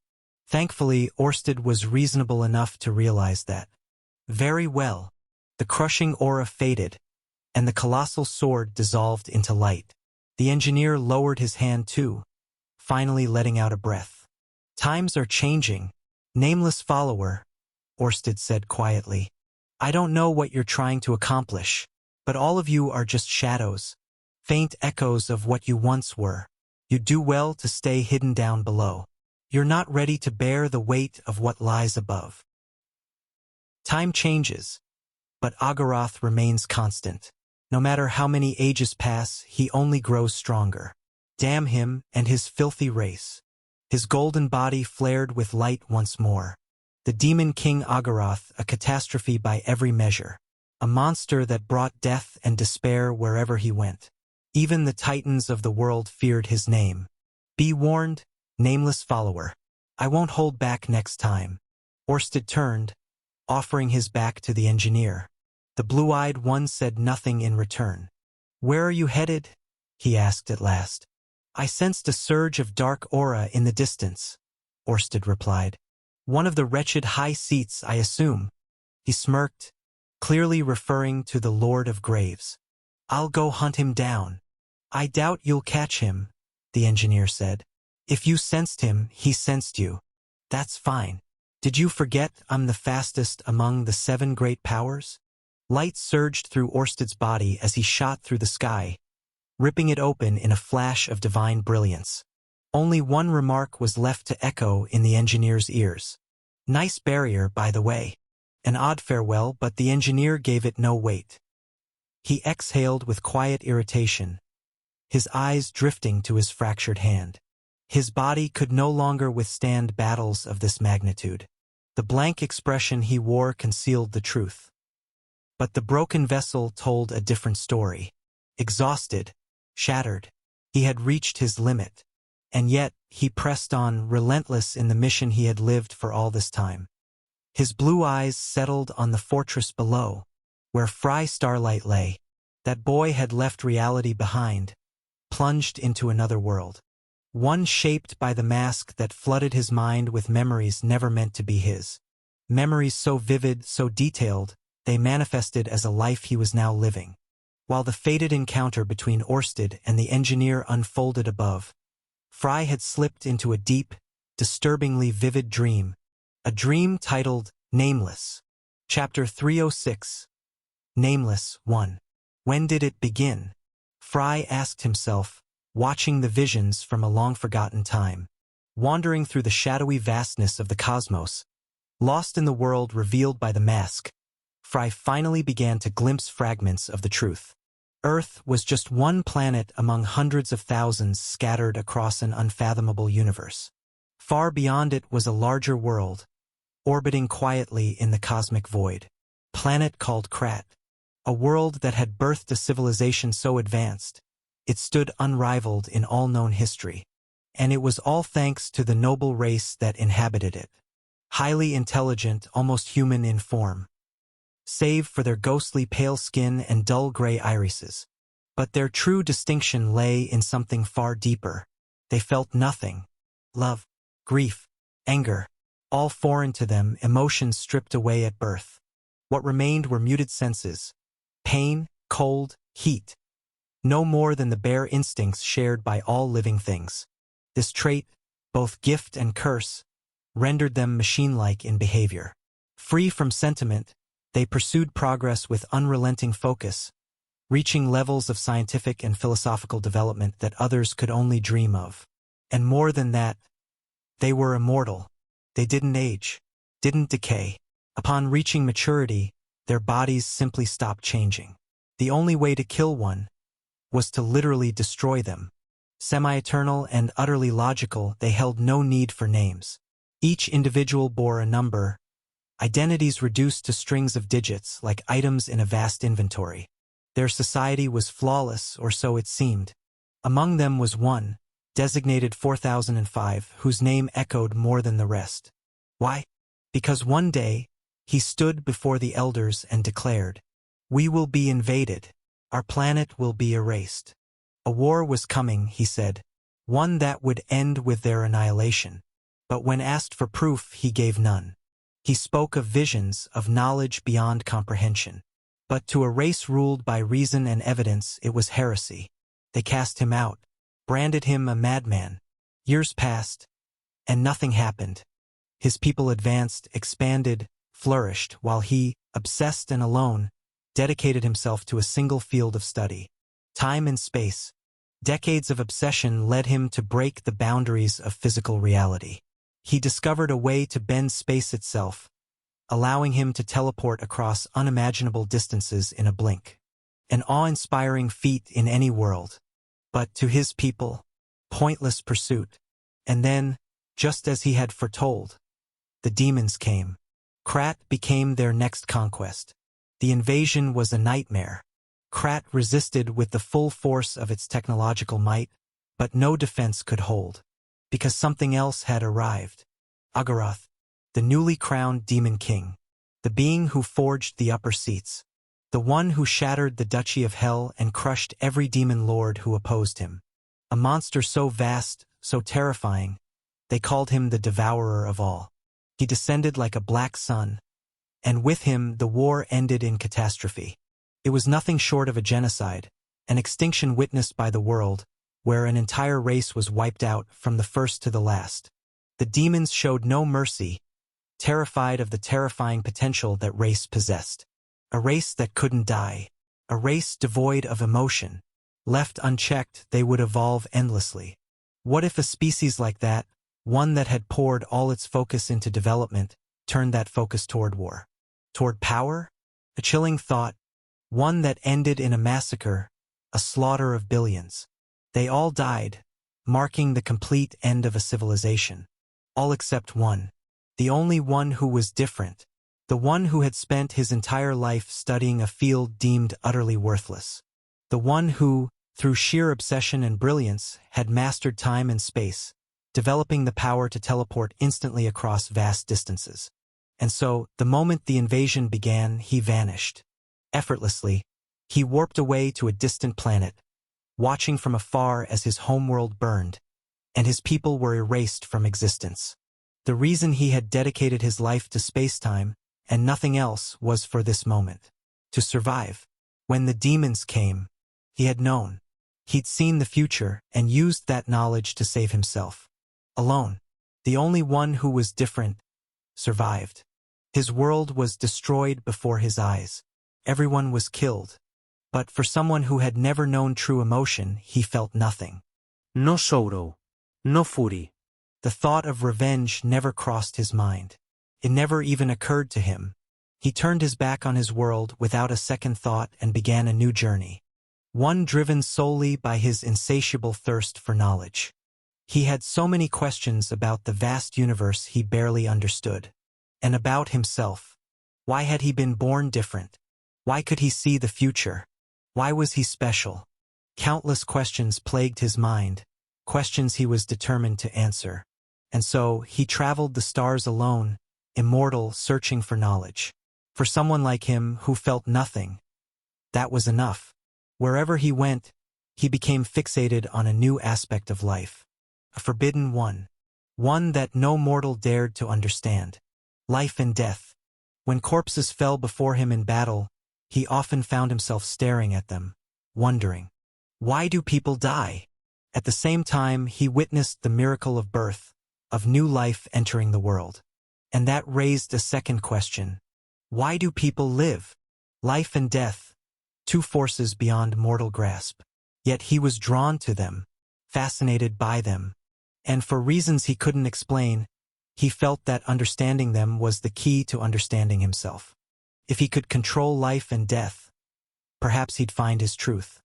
Thankfully, Orsted was reasonable enough to realize that. Very well. The crushing aura faded, and the colossal sword dissolved into light. The engineer lowered his hand too, finally letting out a breath. Times are changing. Nameless follower, Orsted said quietly. I don't know what you're trying to accomplish, but all of you are just shadows, faint echoes of what you once were. You do well to stay hidden down below. You're not ready to bear the weight of what lies above. Time changes, but Agaroth remains constant. No matter how many ages pass, he only grows stronger. Damn him and his filthy race. His golden body flared with light once more. The Demon King Agaroth, a catastrophe by every measure. A monster that brought death and despair wherever he went. Even the titans of the world feared his name. Be warned, nameless follower. I won't hold back next time. Orsted turned, offering his back to the engineer. The blue-eyed one said nothing in return. Where are you headed? He asked at last. I sensed a surge of dark aura in the distance, Orsted replied. One of the wretched high seats, I assume. He smirked, clearly referring to the Lord of Graves. I'll go hunt him down. I doubt you'll catch him, the engineer said. If you sensed him, he sensed you. That's fine. Did you forget I'm the fastest among the 7 great powers? Light surged through Orsted's body as he shot through the sky, ripping it open in a flash of divine brilliance. Only one remark was left to echo in the engineer's ears. Nice barrier, by the way. An odd farewell, but the engineer gave it no weight. He exhaled with quiet irritation, his eyes drifting to his fractured hand. His body could no longer withstand battles of this magnitude. The blank expression he wore concealed the truth. But the broken vessel told a different story. Exhausted, shattered, he had reached his limit. And yet, he pressed on, relentless in the mission he had lived for all this time. His blue eyes settled on the fortress below, where Fry Starlight lay. That boy had left reality behind, plunged into another world. One shaped by the mask that flooded his mind with memories never meant to be his. Memories so vivid, so detailed, they manifested as a life he was now living. While the fated encounter between Orsted and the engineer unfolded above, Fry had slipped into a deep, disturbingly vivid dream, a dream titled Nameless. Chapter 306. Nameless 1. When did it begin? Fry asked himself, watching the visions from a long-forgotten time. Wandering through the shadowy vastness of the cosmos, lost in the world revealed by the mask, Fry finally began to glimpse fragments of the truth. Earth was just one planet among hundreds of thousands scattered across an unfathomable universe. Far beyond it was a larger world, orbiting quietly in the cosmic void. Planet called Krat. A world that had birthed a civilization so advanced, it stood unrivaled in all known history. And it was all thanks to the noble race that inhabited it. Highly intelligent, almost human in form, save for their ghostly pale skin and dull gray irises. But their true distinction lay in something far deeper. They felt nothing. Love, grief, anger, all foreign to them, emotions stripped away at birth. What remained were muted senses. Pain, cold, heat. No more than the bare instincts shared by all living things. This trait, both gift and curse, rendered them machine-like in behavior. Free from sentiment, they pursued progress with unrelenting focus, reaching levels of scientific and philosophical development that others could only dream of. And more than that, they were immortal. They didn't age, didn't decay. Upon reaching maturity, their bodies simply stopped changing. The only way to kill one was to literally destroy them. Semi-eternal and utterly logical, they held no need for names. Each individual bore a number, identities reduced to strings of digits like items in a vast inventory. Their society was flawless, or so it seemed. Among them was one, designated 4005, whose name echoed more than the rest. Why? Because one day, he stood before the elders and declared, "We will be invaded. Our planet will be erased." A war was coming, he said, one that would end with their annihilation. But when asked for proof, he gave none. He spoke of visions, of knowledge beyond comprehension. But to a race ruled by reason and evidence, it was heresy. They cast him out, branded him a madman. Years passed, and nothing happened. His people advanced, expanded, flourished, while he, obsessed and alone, dedicated himself to a single field of study. Time and space. Decades of obsession led him to break the boundaries of physical reality. He discovered a way to bend space itself, allowing him to teleport across unimaginable distances in a blink. An awe-inspiring feat in any world. But to his people, pointless pursuit. And then, just as he had foretold, the demons came. Krat became their next conquest. The invasion was a nightmare. Krat resisted with the full force of its technological might, but no defense could hold. Because something else had arrived. Agaroth, the newly crowned Demon King. The being who forged the upper seats. The one who shattered the Duchy of Hell and crushed every demon lord who opposed him. A monster so vast, so terrifying, they called him the Devourer of all. He descended like a black sun, and with him the war ended in catastrophe. It was nothing short of a genocide, an extinction witnessed by the world, where an entire race was wiped out from the first to the last. The demons showed no mercy, terrified of the terrifying potential that race possessed. A race that couldn't die. A race devoid of emotion. Left unchecked, they would evolve endlessly. What if a species like that, one that had poured all its focus into development, turned that focus toward war. Toward power? A chilling thought, one that ended in a massacre, a slaughter of billions. They all died, marking the complete end of a civilization. All except one. The only one who was different. The one who had spent his entire life studying a field deemed utterly worthless. The one who, through sheer obsession and brilliance, had mastered time and space, developing the power to teleport instantly across vast distances. And so, the moment the invasion began, he vanished. Effortlessly, he warped away to a distant planet, watching from afar as his homeworld burned, and his people were erased from existence. The reason he had dedicated his life to space-time, and nothing else, was for this moment. To survive. When the demons came, he had known. He'd seen the future and used that knowledge to save himself. Alone. The only one who was different, survived. His world was destroyed before his eyes. Everyone was killed. But for someone who had never known true emotion, he felt nothing. No sorrow. No fury. The thought of revenge never crossed his mind. It never even occurred to him. He turned his back on his world without a second thought and began a new journey. One driven solely by his insatiable thirst for knowledge. He had so many questions about the vast universe he barely understood. And about himself. Why had he been born different? Why could he see the future? Why was he special? Countless questions plagued his mind, questions he was determined to answer. And so, he traveled the stars alone, immortal, searching for knowledge. For someone like him who felt nothing, that was enough. Wherever he went, he became fixated on a new aspect of life. A forbidden one. One that no mortal dared to understand. Life and death. When corpses fell before him in battle, he often found himself staring at them, wondering, why do people die? At the same time, he witnessed the miracle of birth, of new life entering the world. And that raised a second question. Why do people live? Life and death, two forces beyond mortal grasp. Yet he was drawn to them, fascinated by them. And for reasons he couldn't explain, he felt that understanding them was the key to understanding himself. If he could control life and death, perhaps he'd find his truth.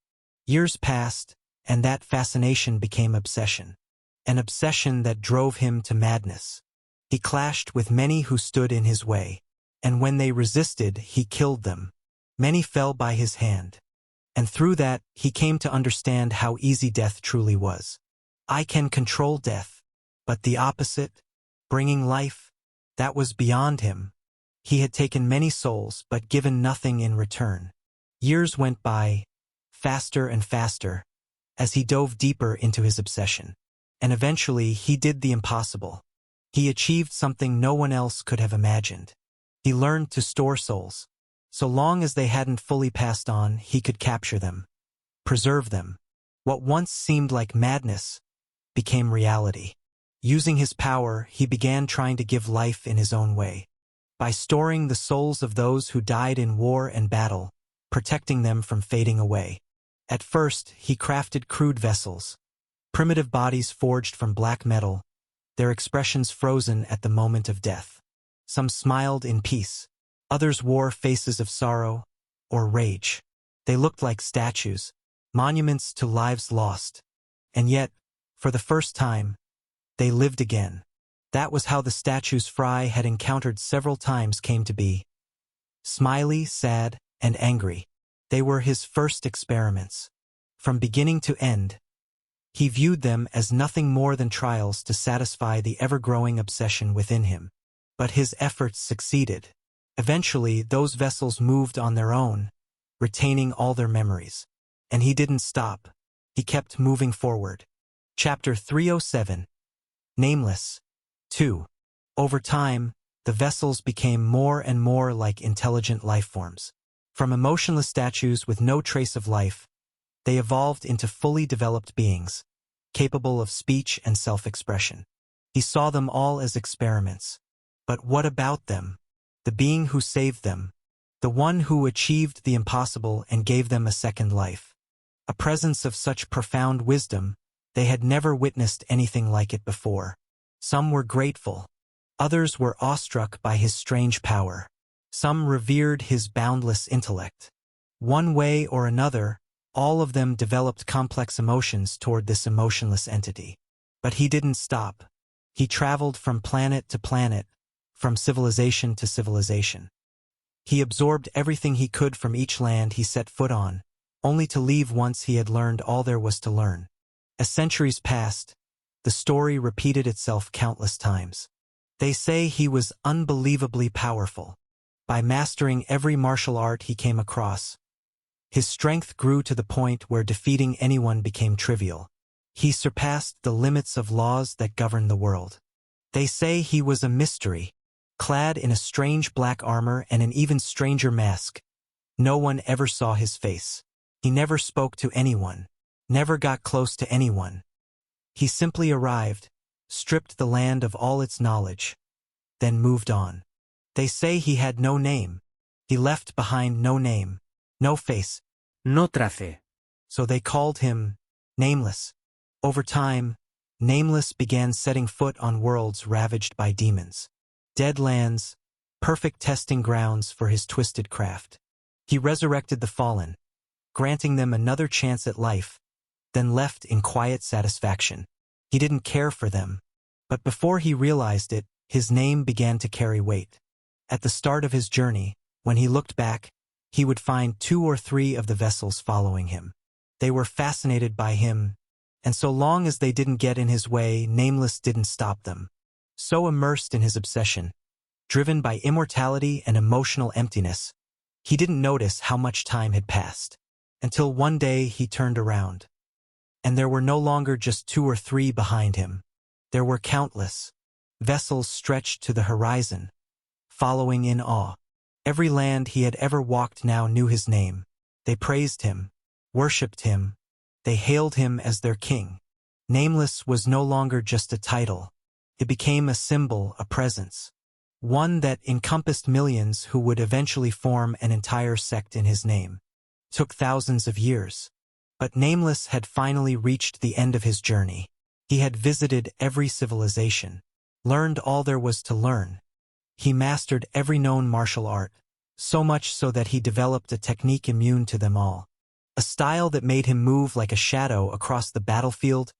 Years passed, and that fascination became obsession. An obsession that drove him to madness. He clashed with many who stood in his way, and when they resisted, he killed them. Many fell by his hand. And through that, he came to understand how easy death truly was. I can control death, but the opposite, bringing life, that was beyond him. He had taken many souls but given nothing in return. Years went by, faster and faster, as he dove deeper into his obsession. And eventually he did the impossible. He achieved something no one else could have imagined. He learned to store souls. So long as they hadn't fully passed on, he could capture them, preserve them. What once seemed like madness became reality. Using his power, he began trying to give life in his own way. By storing the souls of those who died in war and battle, protecting them from fading away. At first, he crafted crude vessels, primitive bodies forged from black metal, their expressions frozen at the moment of death. Some smiled in peace. Others wore faces of sorrow or rage. They looked like statues, monuments to lives lost. And yet, for the first time, they lived again. That was how the statues Fry had encountered several times came to be. Smiley, sad, and angry. They were his first experiments. From beginning to end, he viewed them as nothing more than trials to satisfy the ever-growing obsession within him. But his efforts succeeded. Eventually, those vessels moved on their own, retaining all their memories. And he didn't stop. He kept moving forward. Chapter 307. Nameless. 2. Over time, the vessels became more and more like intelligent lifeforms. From emotionless statues with no trace of life, they evolved into fully developed beings, capable of speech and self-expression. He saw them all as experiments. But what about them? The being who saved them, the one who achieved the impossible and gave them a second life. A presence of such profound wisdom, they had never witnessed anything like it before. Some were grateful. Others were awestruck by his strange power. Some revered his boundless intellect. One way or another, all of them developed complex emotions toward this emotionless entity. But he didn't stop. He traveled from planet to planet, from civilization to civilization. He absorbed everything he could from each land he set foot on, only to leave once he had learned all there was to learn. As centuries passed, the story repeated itself countless times. They say he was unbelievably powerful. By mastering every martial art he came across, his strength grew to the point where defeating anyone became trivial. He surpassed the limits of laws that govern the world. They say he was a mystery, clad in a strange black armor and an even stranger mask. No one ever saw his face. He never spoke to anyone, never got close to anyone. He simply arrived, stripped the land of all its knowledge, then moved on. They say he had no name. He left behind no name, no face. No trace. So they called him Nameless. Over time, Nameless began setting foot on worlds ravaged by demons. Dead lands, perfect testing grounds for his twisted craft. He resurrected the fallen, granting them another chance at life, then left in quiet satisfaction. He didn't care for them, but before he realized it, his name began to carry weight. At the start of his journey, when he looked back, he would find 2 or 3 of the vessels following him. They were fascinated by him, and so long as they didn't get in his way, Nameless didn't stop them. So immersed in his obsession, driven by immortality and emotional emptiness, he didn't notice how much time had passed. Until one day he turned around. And there were no longer just 2 or 3 behind him. There were countless. Vessels stretched to the horizon, following in awe. Every land he had ever walked now knew his name. They praised him, worshipped him. They hailed him as their king. Nameless was no longer just a title. It became a symbol, a presence. One that encompassed millions who would eventually form an entire sect in his name. It took thousands of years. But Nameless had finally reached the end of his journey. He had visited every civilization, learned all there was to learn. He mastered every known martial art, so much so that he developed a technique immune to them all. A style that made him move like a shadow across the battlefield,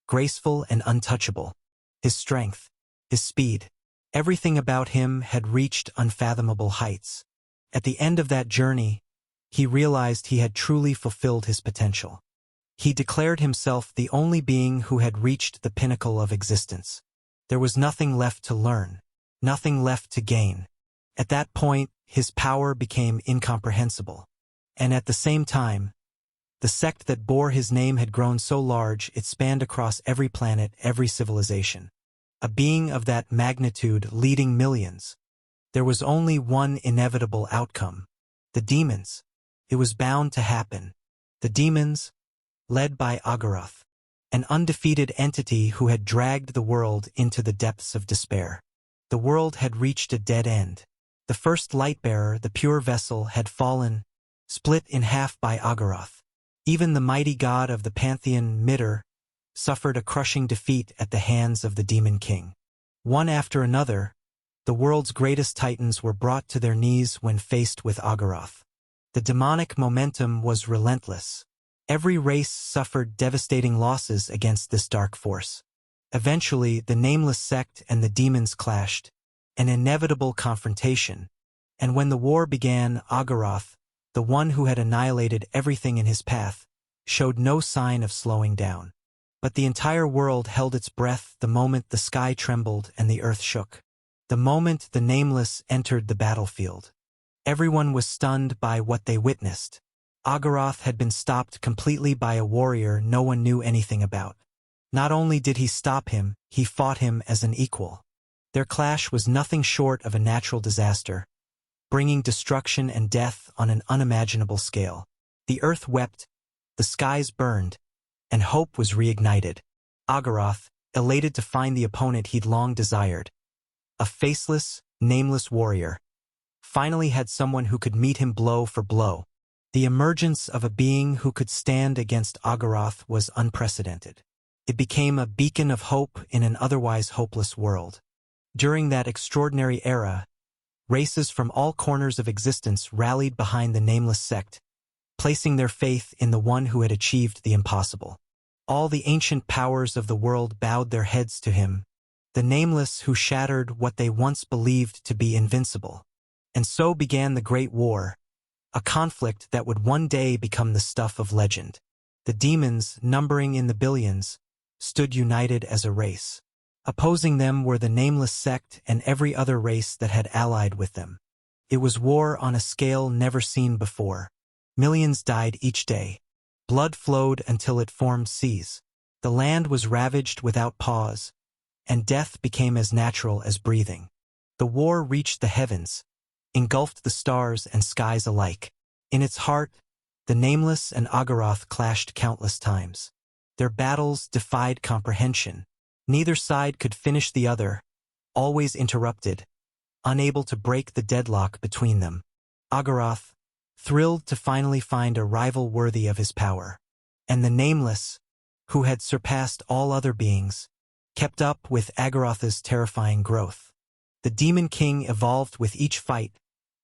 graceful and untouchable. His strength, his speed, everything about him had reached unfathomable heights. At the end of that journey, he realized he had truly fulfilled his potential. He declared himself the only being who had reached the pinnacle of existence. There was nothing left to learn, nothing left to gain. At that point, his power became incomprehensible. And at the same time, the sect that bore his name had grown so large it spanned across every planet, every civilization. A being of that magnitude leading millions. There was only one inevitable outcome. The demons. It was bound to happen. The demons, led by Agaroth, an undefeated entity who had dragged the world into the depths of despair. The world had reached a dead end. The first light-bearer, the pure vessel, had fallen, split in half by Agaroth. Even the mighty god of the pantheon, Midir, suffered a crushing defeat at the hands of the demon king. One after another, the world's greatest titans were brought to their knees when faced with Agaroth. The demonic momentum was relentless. Every race suffered devastating losses against this dark force. Eventually, the Nameless sect and the demons clashed, an inevitable confrontation. And when the war began, Agaroth, the one who had annihilated everything in his path, showed no sign of slowing down. But the entire world held its breath the moment the sky trembled and the earth shook. The moment the Nameless entered the battlefield. Everyone was stunned by what they witnessed. Agaroth had been stopped completely by a warrior no one knew anything about. Not only did he stop him, he fought him as an equal. Their clash was nothing short of a natural disaster, bringing destruction and death on an unimaginable scale. The earth wept, the skies burned, and hope was reignited. Agaroth, elated to find the opponent he'd long desired, a faceless, nameless warrior, finally had someone who could meet him blow for blow. The emergence of a being who could stand against Agaroth was unprecedented. It became a beacon of hope in an otherwise hopeless world. During that extraordinary era, races from all corners of existence rallied behind the nameless sect, placing their faith in the one who had achieved the impossible. All the ancient powers of the world bowed their heads to him, the nameless who shattered what they once believed to be invincible. And so began the Great War, a conflict that would one day become the stuff of legend. The demons, numbering in the billions, stood united as a race. Opposing them were the nameless sect and every other race that had allied with them. It was war on a scale never seen before. Millions died each day. Blood flowed until it formed seas. The land was ravaged without pause, and death became as natural as breathing. The war reached the heavens, engulfed the stars and skies alike. In its heart, the Nameless and Agaroth clashed countless times. Their battles defied comprehension. Neither side could finish the other, always interrupted, unable to break the deadlock between them. Agaroth, thrilled to finally find a rival worthy of his power, and the Nameless, who had surpassed all other beings, kept up with Agaroth's terrifying growth. The Demon King evolved with each fight,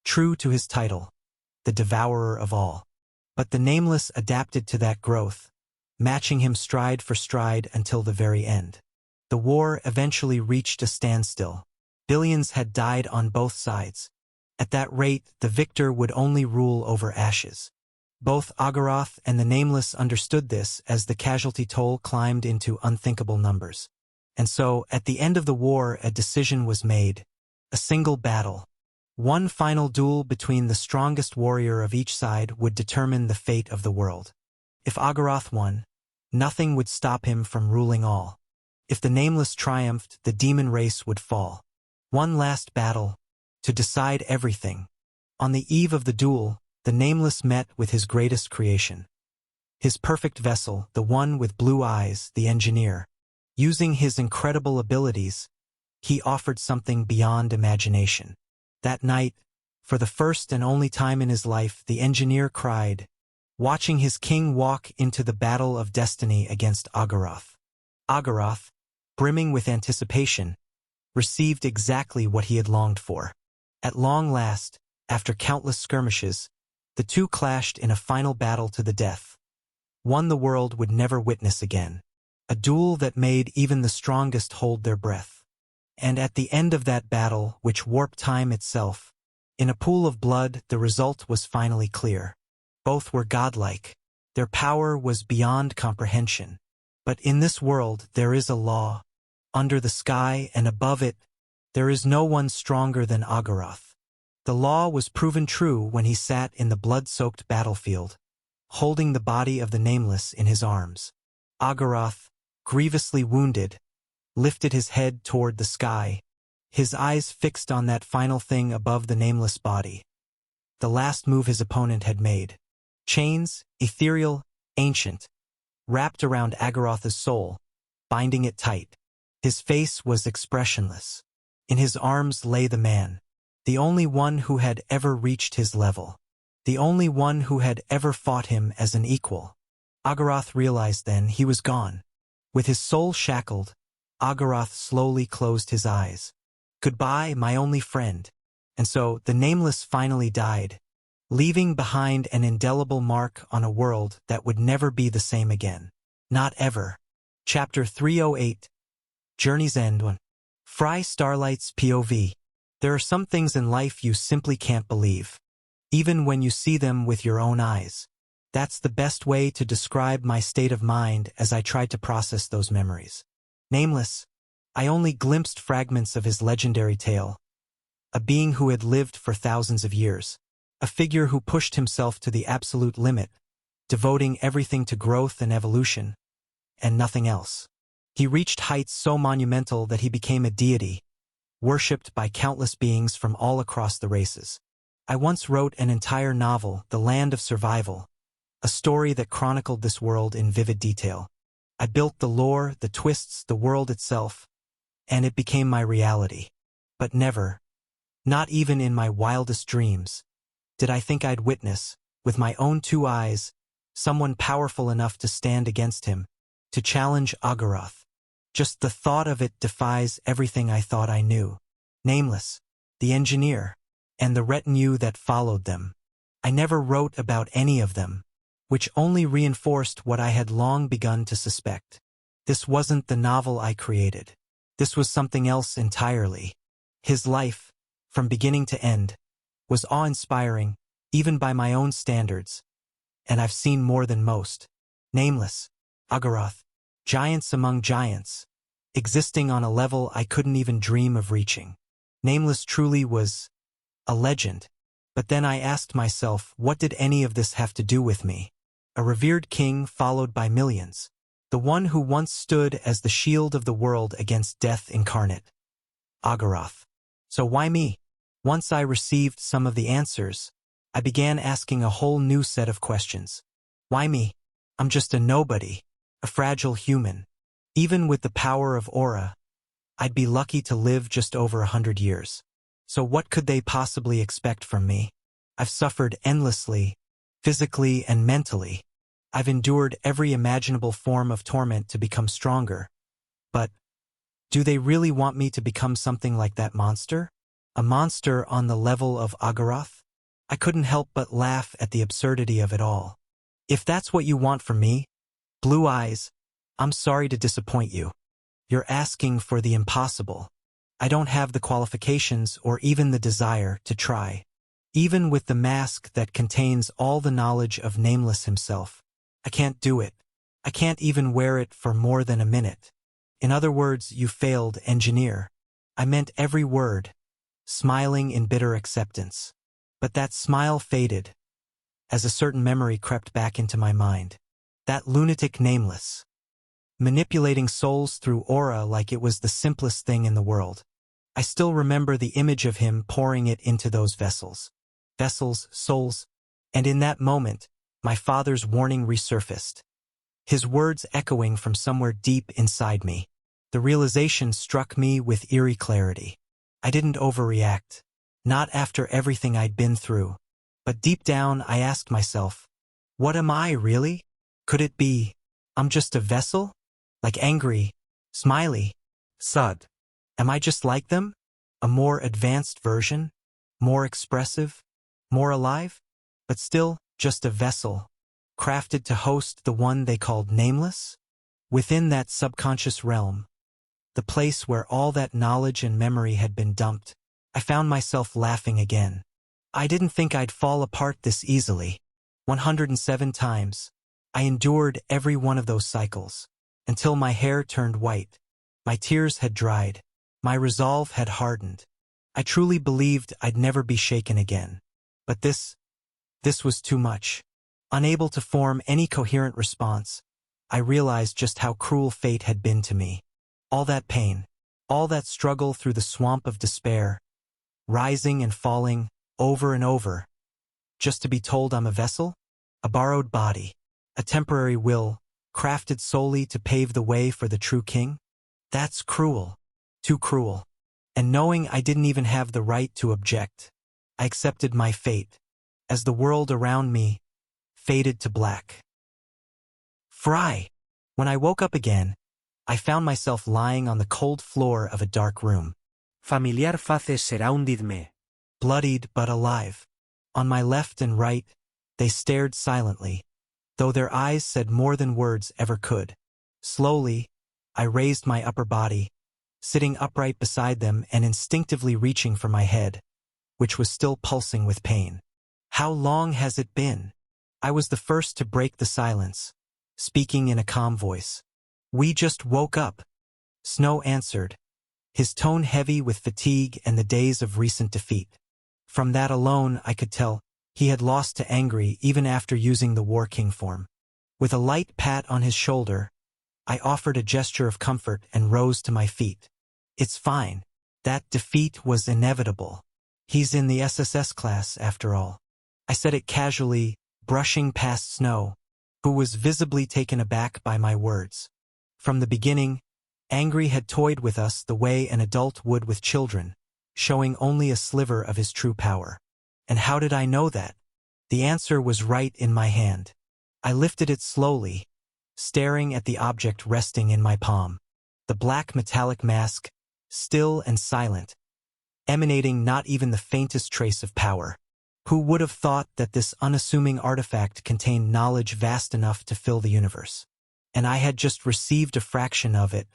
true to his title, the Devourer of All. But the Nameless adapted to that growth, matching him stride for stride until the very end. The war eventually reached a standstill. Billions had died on both sides. At that rate, the victor would only rule over ashes. Both Agaroth and the Nameless understood this as the casualty toll climbed into unthinkable numbers. And so, at the end of the war, a decision was made. A single battle. One final duel between the strongest warrior of each side would determine the fate of the world. If Agaroth won, nothing would stop him from ruling all. If the Nameless triumphed, the demon race would fall. One last battle, to decide everything. On the eve of the duel, the Nameless met with his greatest creation. His perfect vessel, the one with blue eyes, the engineer. Using his incredible abilities, he offered something beyond imagination. That night, for the first and only time in his life, the engineer cried, watching his king walk into the battle of destiny against Agaroth. Agaroth, brimming with anticipation, received exactly what he had longed for. At long last, after countless skirmishes, the two clashed in a final battle to the death. One the world would never witness again. A duel that made even the strongest hold their breath. And at the end of that battle, which warped time itself, in a pool of blood, the result was finally clear. Both were godlike. Their power was beyond comprehension. But in this world, there is a law. Under the sky and above it, there is no one stronger than Agaroth. The law was proven true when he sat in the blood-soaked battlefield, holding the body of the Nameless in his arms. Agaroth, grievously wounded, lifted his head toward the sky, his eyes fixed on that final thing above the Nameless body. The last move his opponent had made. Chains, ethereal, ancient, wrapped around Agaroth's soul, binding it tight. His face was expressionless. In his arms lay the man, the only one who had ever reached his level, the only one who had ever fought him as an equal. Agaroth realized then he was gone. With his soul shackled, Agaroth slowly closed his eyes. Goodbye, my only friend. And so the Nameless finally died, leaving behind an indelible mark on a world that would never be the same again. Not ever. Chapter 308. Journey's End 1. Fry Starlight's POV. There are some things in life you simply can't believe, even when you see them with your own eyes. That's the best way to describe my state of mind as I tried to process those memories. Nameless, I only glimpsed fragments of his legendary tale. A being who had lived for thousands of years. A figure who pushed himself to the absolute limit, devoting everything to growth and evolution, and nothing else. He reached heights so monumental that he became a deity, worshipped by countless beings from all across the races. I once wrote an entire novel, The Land of Survival, a story that chronicled this world in vivid detail. I built the lore, the twists, the world itself, and it became my reality. But never, not even in my wildest dreams, did I think I'd witness, with my own two eyes, someone powerful enough to stand against him, to challenge Agaroth. Just the thought of it defies everything I thought I knew. Nameless, the engineer, and the retinue that followed them. I never wrote about any of them, which only reinforced what I had long begun to suspect. This wasn't the novel I created. This was something else entirely. His life, from beginning to end, was awe-inspiring, even by my own standards. And I've seen more than most. Nameless, Agaroth, giants among giants, existing on a level I couldn't even dream of reaching. Nameless truly was a legend. But then I asked myself, what did any of this have to do with me? A revered king followed by millions. The one who once stood as the shield of the world against death incarnate. Agaroth. So why me? Once I received some of the answers, I began asking a whole new set of questions. Why me? I'm just a nobody, a fragile human. Even with the power of aura, I'd be lucky to live just over 100 years. So what could they possibly expect from me? I've suffered endlessly, physically and mentally. I've endured every imaginable form of torment to become stronger. But do they really want me to become something like that monster? A monster on the level of Agaroth? I couldn't help but laugh at the absurdity of it all. If that's what you want from me, Blue Eyes, I'm sorry to disappoint you. You're asking for the impossible. I don't have the qualifications or even the desire to try. Even with the mask that contains all the knowledge of Nameless himself, I can't do it. I can't even wear it for more than a minute. In other words, you failed, engineer. I meant every word, smiling in bitter acceptance. But that smile faded, as a certain memory crept back into my mind. That lunatic Nameless, manipulating souls through aura like it was the simplest thing in the world. I still remember the image of him pouring it into those vessels. Vessels, souls, and in that moment, my father's warning resurfaced. His words echoing from somewhere deep inside me. The realization struck me with eerie clarity. I didn't overreact. Not after everything I'd been through. But deep down, I asked myself, what am I really? Could it be, I'm just a vessel? Like angry, smiley, Sud. Am I just like them? A more advanced version? More expressive? More alive? But still, just a vessel, crafted to host the one they called Nameless? Within that subconscious realm, the place where all that knowledge and memory had been dumped, I found myself laughing again. I didn't think I'd fall apart this easily. 107 times. I endured every one of those cycles, until my hair turned white. My tears had dried. My resolve had hardened. I truly believed I'd never be shaken again. But this was too much. Unable to form any coherent response, I realized just how cruel fate had been to me. All that pain, all that struggle through the swamp of despair, rising and falling, over and over, just to be told I'm a vessel? A borrowed body, a temporary will, crafted solely to pave the way for the true king? That's cruel. Too cruel. And knowing I didn't even have the right to object, I accepted my fate, as the world around me faded to black. Fry! When I woke up again, I found myself lying on the cold floor of a dark room. Familiar faces será hundidme. Bloodied but alive. On my left and right, they stared silently, though their eyes said more than words ever could. Slowly, I raised my upper body, sitting upright beside them and instinctively reaching for my head, which was still pulsing with pain. How long has it been? I was the first to break the silence, speaking in a calm voice. We just woke up. Snow answered, his tone heavy with fatigue and the days of recent defeat. From that alone, I could tell he had lost to Angry even after using the War King form. With a light pat on his shoulder, I offered a gesture of comfort and rose to my feet. It's fine. That defeat was inevitable. He's in the SSS class, after all. I said it casually, brushing past Snow, who was visibly taken aback by my words. From the beginning, Angry had toyed with us the way an adult would with children, showing only a sliver of his true power. And how did I know that? The answer was right in my hand. I lifted it slowly, staring at the object resting in my palm. the black metallic mask, still and silent, emanating not even the faintest trace of power. Who would have thought that this unassuming artifact contained knowledge vast enough to fill the universe? And I had just received a fraction of it.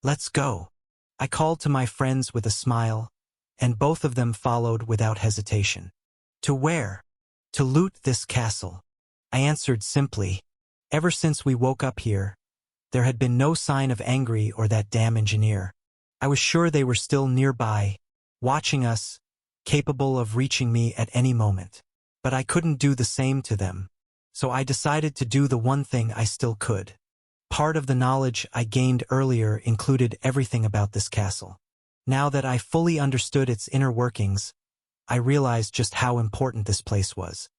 Let's go. I called to my friends with a smile, and both of them followed without hesitation. To where? To loot this castle. I answered simply. Ever since we woke up here, there had been no sign of Angry or that damn engineer. I was sure they were still nearby, watching us, capable of reaching me at any moment. But I couldn't do the same to them, so I decided to do the one thing I still could. Part of the knowledge I gained earlier included everything about this castle. Now that I fully understood its inner workings, I realized just how important this place was.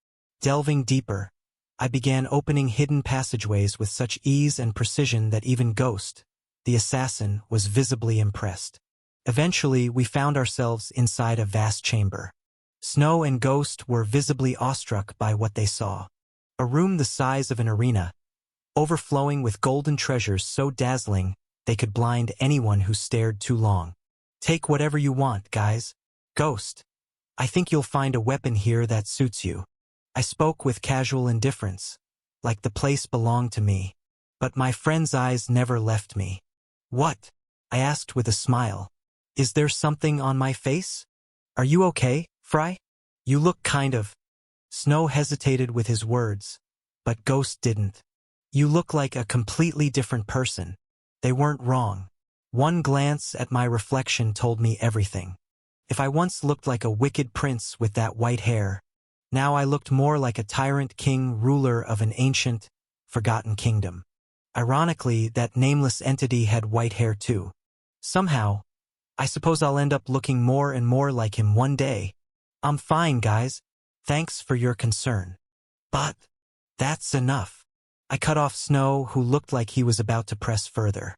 Delving deeper, I began opening hidden passageways with such ease and precision that even Ghost, the assassin, was visibly impressed. Eventually, we found ourselves inside a vast chamber. Snow and Ghost were visibly awestruck by what they saw. A room the size of an arena, overflowing with golden treasures so dazzling they could blind anyone who stared too long. Take whatever you want, guys. Ghost, I think you'll find a weapon here that suits you. I spoke with casual indifference, like the place belonged to me. But my friend's eyes never left me. What? I asked with a smile. Is there something on my face? Are you okay, Fry? You look kind of... Snow hesitated with his words, but Ghost didn't. You look like a completely different person. They weren't wrong. One glance at my reflection told me everything. If I once looked like a wicked prince with that white hair, now I looked more like a tyrant king, ruler of an ancient, forgotten kingdom. Ironically, that nameless entity had white hair too. Somehow, I suppose I'll end up looking more and more like him one day. I'm fine, guys. Thanks for your concern. But that's enough. I cut off Snow, who looked like he was about to press further.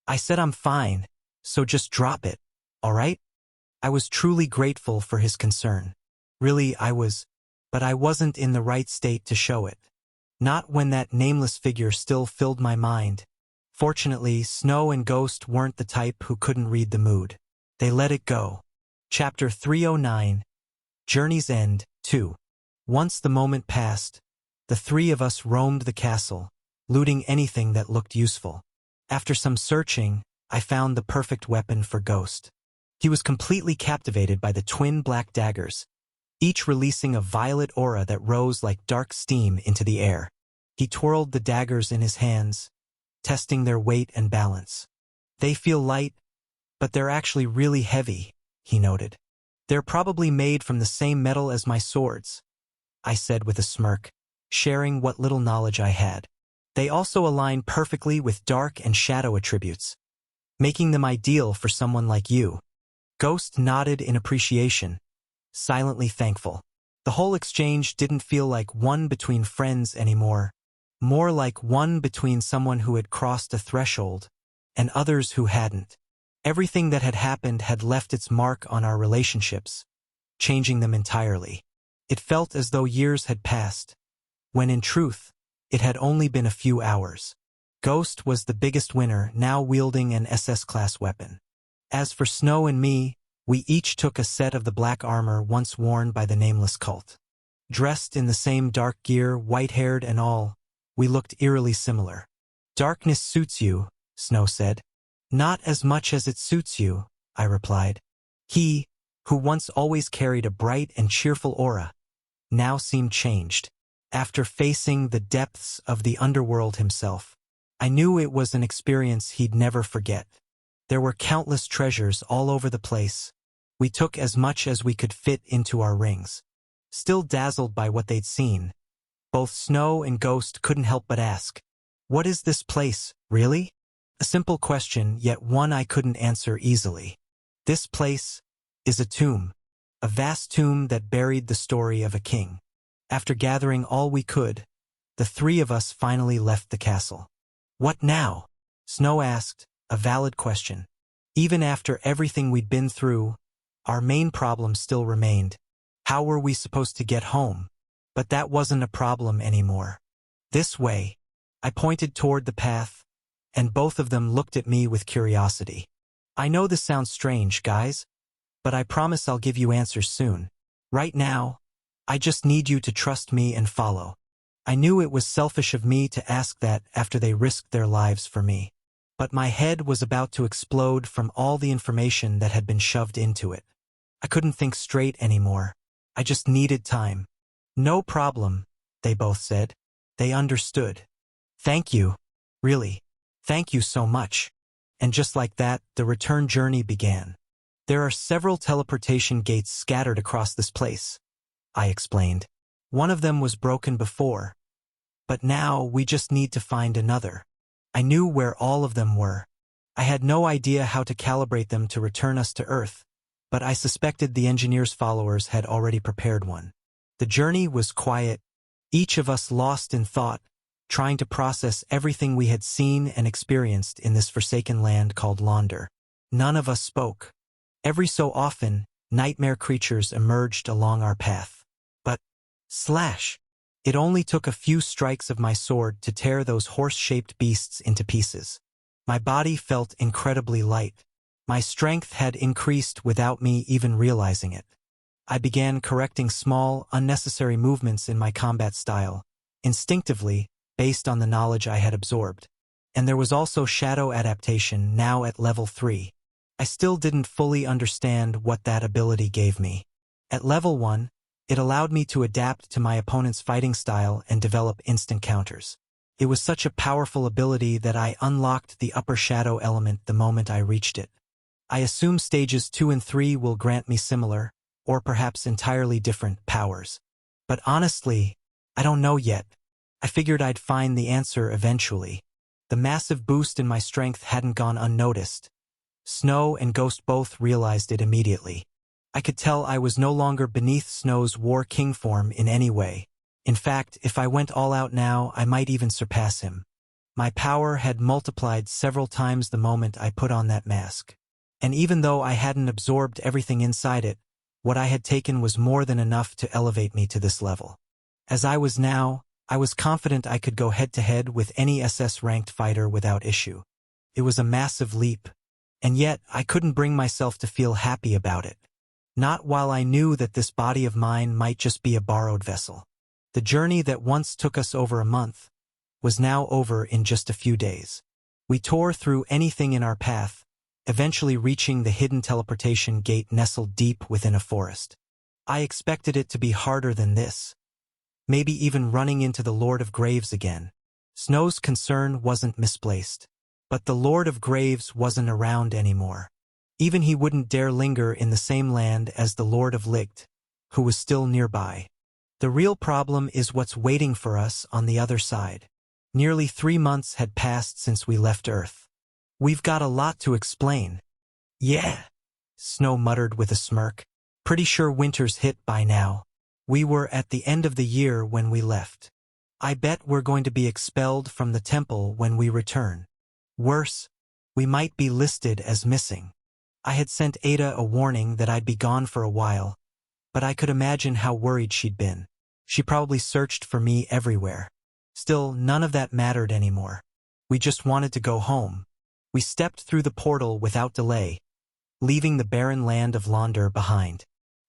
I said I'm fine, so just drop it, all right? I was truly grateful for his concern. Really, I was, but I wasn't in the right state to show it. Not when that nameless figure still filled my mind. Fortunately, Snow and Ghost weren't the type who couldn't read the mood. They let it go. Chapter 309, Journey's End, 2. Once the moment passed, the three of us roamed the castle, looting anything that looked useful. After some searching, I found the perfect weapon for Ghost. He was completely captivated by the twin black daggers, each releasing a violet aura that rose like dark steam into the air. He twirled the daggers in his hands, testing their weight and balance. They feel light, but they're actually really heavy, he noted. They're probably made from the same metal as my swords, I said with a smirk, sharing what little knowledge I had. They also align perfectly with dark and shadow attributes, making them ideal for someone like you. Ghost nodded in appreciation, silently thankful. The whole exchange didn't feel like one between friends anymore, more like one between someone who had crossed a threshold and others who hadn't. Everything that had happened had left its mark on our relationships, changing them entirely. It felt as though years had passed, when in truth, it had only been a few hours. Ghost was the biggest winner, now wielding an SS-class weapon. As for Snow and me, we each took a set of the black armor once worn by the nameless cult. Dressed in the same dark gear, white-haired and all, we looked eerily similar. Darkness suits you, Snow said. Not as much as it suits you, I replied. He, who once always carried a bright and cheerful aura, now seemed changed. After facing the depths of the underworld himself, I knew it was an experience he'd never forget. There were countless treasures all over the place. We took as much as we could fit into our rings. Still dazzled by what they'd seen, both Snow and Ghost couldn't help but ask, "What is this place, really?" A simple question, yet one I couldn't answer easily. This place is a tomb, a vast tomb that buried the story of a king. After gathering all we could, the three of us finally left the castle. What now? Snow asked, a valid question. Even after everything we'd been through, our main problem still remained. How were we supposed to get home? But that wasn't a problem anymore. This way. I pointed toward the path, and both of them looked at me with curiosity. I know this sounds strange, guys, but I promise I'll give you answers soon. Right now, I just need you to trust me and follow. I knew it was selfish of me to ask that after they risked their lives for me. But my head was about to explode from all the information that had been shoved into it. I couldn't think straight anymore. I just needed time. No problem, they both said. They understood. Thank you. Really. Thank you so much. And just like that, the return journey began. There are several teleportation gates scattered across this place, I explained. One of them was broken before, but now we just need to find another. I knew where all of them were. I had no idea how to calibrate them to return us to Earth, but I suspected the engineer's followers had already prepared one. The journey was quiet, each of us lost in thought, trying to process everything we had seen and experienced in this forsaken land called Launder. None of us spoke. Every so often, nightmare creatures emerged along our path. But, slash! It only took a few strikes of my sword to tear those horse-shaped beasts into pieces. My body felt incredibly light. My strength had increased without me even realizing it. I began correcting small, unnecessary movements in my combat style, instinctively, based on the knowledge I had absorbed. And there was also shadow adaptation, now at level 3. I still didn't fully understand what that ability gave me. At level 1, it allowed me to adapt to my opponent's fighting style and develop instant counters. It was such a powerful ability that I unlocked the upper shadow element the moment I reached it. I assume stages 2 and 3 will grant me similar, or perhaps entirely different, powers. But honestly, I don't know yet. I figured I'd find the answer eventually. The massive boost in my strength hadn't gone unnoticed. Snow and Ghost both realized it immediately. I could tell I was no longer beneath Snow's War King form in any way. In fact, if I went all out now, I might even surpass him. My power had multiplied several times the moment I put on that mask. And even though I hadn't absorbed everything inside it, what I had taken was more than enough to elevate me to this level. As I was now, I was confident I could go head-to-head with any SS-ranked fighter without issue. It was a massive leap, and yet I couldn't bring myself to feel happy about it. Not while I knew that this body of mine might just be a borrowed vessel. The journey that once took us over a month was now over in just a few days. We tore through anything in our path, eventually reaching the hidden teleportation gate nestled deep within a forest. I expected it to be harder than this. Maybe even running into the Lord of Graves again. Snow's concern wasn't misplaced. But the Lord of Graves wasn't around anymore. Even he wouldn't dare linger in the same land as the Lord of Licht, who was still nearby. The real problem is what's waiting for us on the other side. Nearly 3 months had passed since we left Earth. We've got a lot to explain. Yeah, Snow muttered with a smirk. Pretty sure winter's hit by now. We were at the end of the year when we left. I bet we're going to be expelled from the temple when we return. Worse, we might be listed as missing. I had sent Ada a warning that I'd be gone for a while, but I could imagine how worried she'd been. She probably searched for me everywhere. Still, none of that mattered anymore. We just wanted to go home. We stepped through the portal without delay, leaving the barren land of Launder behind.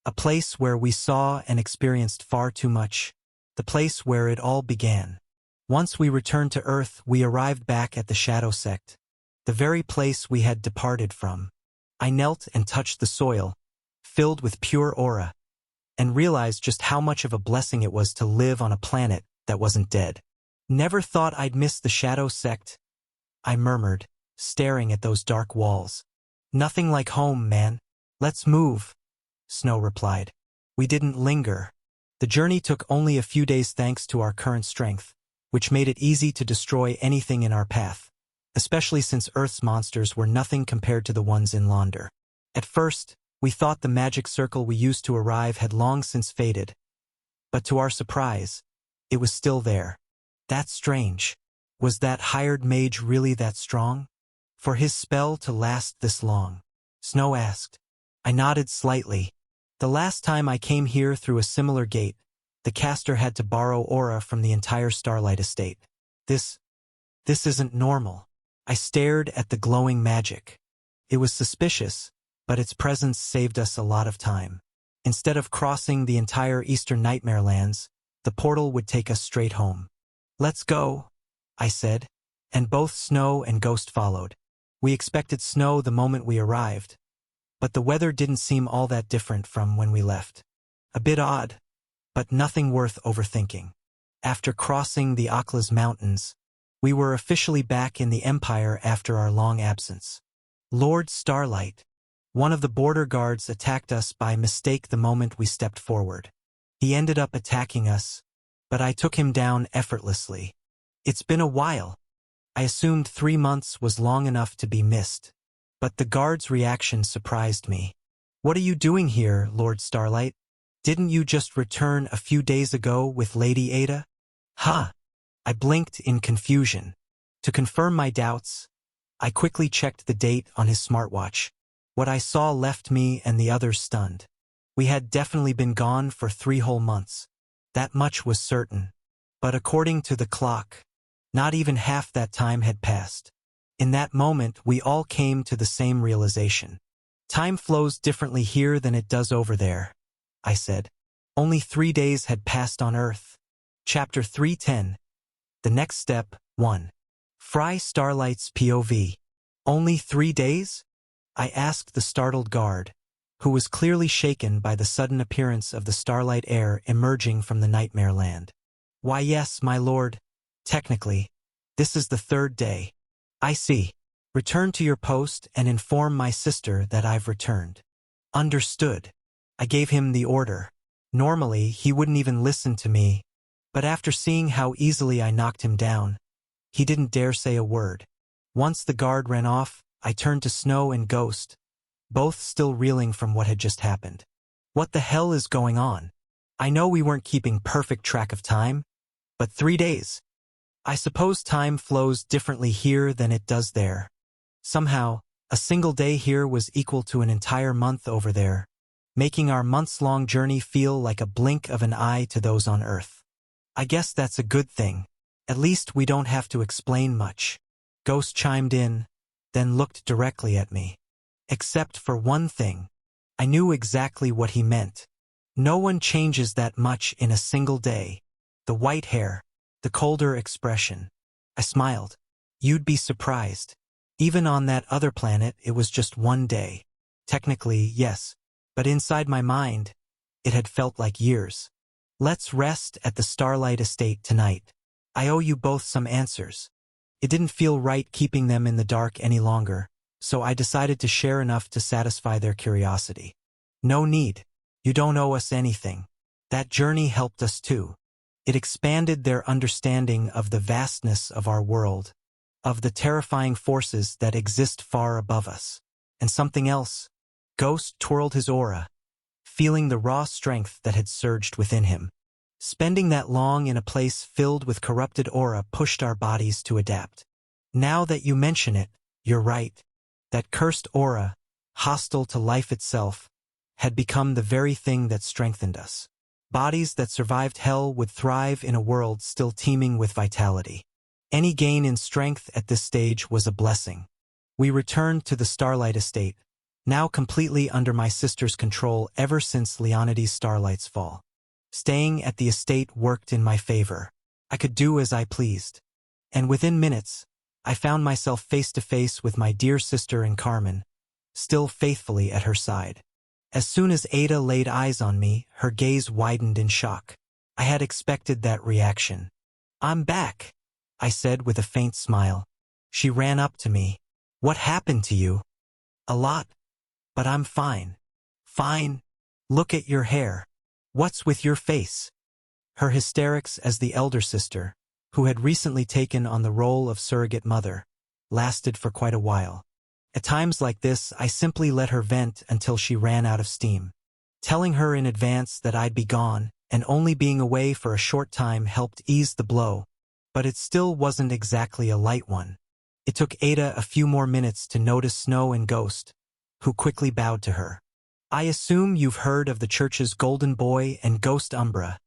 A place where we saw and experienced far too much. The place where it all began. Once we returned to Earth, we arrived back at the Shadow Sect, the very place we had departed from. I knelt and touched the soil, filled with pure aura, and realized just how much of a blessing it was to live on a planet that wasn't dead. Never thought I'd miss the Shadow Sect, I murmured, staring at those dark walls. Nothing like home, man. Let's move, Snow replied. We didn't linger. The journey took only a few days thanks to our current strength, which made it easy to destroy anything in our path, especially since Earth's monsters were nothing compared to the ones in Launder. At first, we thought the magic circle we used to arrive had long since faded, but to our surprise, it was still there. That's strange. Was that hired mage really that strong? For his spell to last this long? Snow asked. I nodded slightly. The last time I came here through a similar gate, the caster had to borrow aura from the entire Starlight estate. This isn't normal. I stared at the glowing magic. It was suspicious, but its presence saved us a lot of time. Instead of crossing the entire Eastern Nightmare Lands, the portal would take us straight home. "Let's go," I said, and both Snow and Ghost followed. We expected snow the moment we arrived, but the weather didn't seem all that different from when we left. A bit odd, but nothing worth overthinking. After crossing the Aklas Mountains, we were officially back in the Empire after our long absence. Lord Starlight, one of the border guards, attacked us by mistake the moment we stepped forward. He ended up attacking us, but I took him down effortlessly. It's been a while. I assumed 3 months was long enough to be missed, but the guard's reaction surprised me. "What are you doing here, Lord Starlight? Didn't you just return a few days ago with Lady Ada?" "Huh." I blinked in confusion. To confirm my doubts, I quickly checked the date on his smartwatch. What I saw left me and the others stunned. We had definitely been gone for 3 whole months. That much was certain. But according to the clock, not even half that time had passed. In that moment, we all came to the same realization. "Time flows differently here than it does over there," I said. Only 3 days had passed on Earth. Chapter 310. The next step, 1. Fry Starlight's POV. "Only 3 days?" I asked the startled guard, who was clearly shaken by the sudden appearance of the Starlight heir emerging from the Nightmare Land. "Why, yes, my lord. Technically, this is the 3rd day." "I see. Return to your post and inform my sister that I've returned." "Understood." I gave him the order. Normally, he wouldn't even listen to me, but after seeing how easily I knocked him down, he didn't dare say a word. Once the guard ran off, I turned to Snow and Ghost, both still reeling from what had just happened. "What the hell is going on? I know we weren't keeping perfect track of time, but 3 days. I suppose time flows differently here than it does there. Somehow, a single day here was equal to an entire month over there, making our months-long journey feel like a blink of an eye to those on Earth. I guess that's a good thing. At least we don't have to explain much." Ghost chimed in, then looked directly at me. Except for one thing. I knew exactly what he meant. No one changes that much in a single day. The white hair, the colder expression. I smiled. "You'd be surprised. Even on that other planet, it was just 1 day. Technically, yes, but inside my mind, it had felt like years. Let's rest at the Starlight Estate tonight. I owe you both some answers." It didn't feel right keeping them in the dark any longer, so I decided to share enough to satisfy their curiosity. "No need. You don't owe us anything. That journey helped us too. It expanded their understanding of the vastness of our world, of the terrifying forces that exist far above us. And something else." Ghost twirled his aura, feeling the raw strength that had surged within him. "Spending that long in a place filled with corrupted aura pushed our bodies to adapt. Now that you mention it, you're right. That cursed aura, hostile to life itself, had become the very thing that strengthened us. Bodies that survived hell would thrive in a world still teeming with vitality. Any gain in strength at this stage was a blessing." We returned to the Starlight Estate, now completely under my sister's control ever since Leonidas Starlight's fall. Staying at the estate worked in my favor. I could do as I pleased. And within minutes, I found myself face to face with my dear sister and Carmen, still faithfully at her side. As soon as Ada laid eyes on me, her gaze widened in shock. I had expected that reaction. "I'm back," I said with a faint smile. She ran up to me. "What happened to you?" "A lot. But I'm fine." "Fine? Look at your hair. What's with your face?" Her hysterics as the elder sister, who had recently taken on the role of surrogate mother, lasted for quite a while. At times like this, I simply let her vent until she ran out of steam. Telling her in advance that I'd be gone, and only being away for a short time helped ease the blow, but it still wasn't exactly a light one. It took Ada a few more minutes to notice Snow and Ghost, who quickly bowed to her. "I assume you've heard of the church's Golden Boy and Ghost Umbra,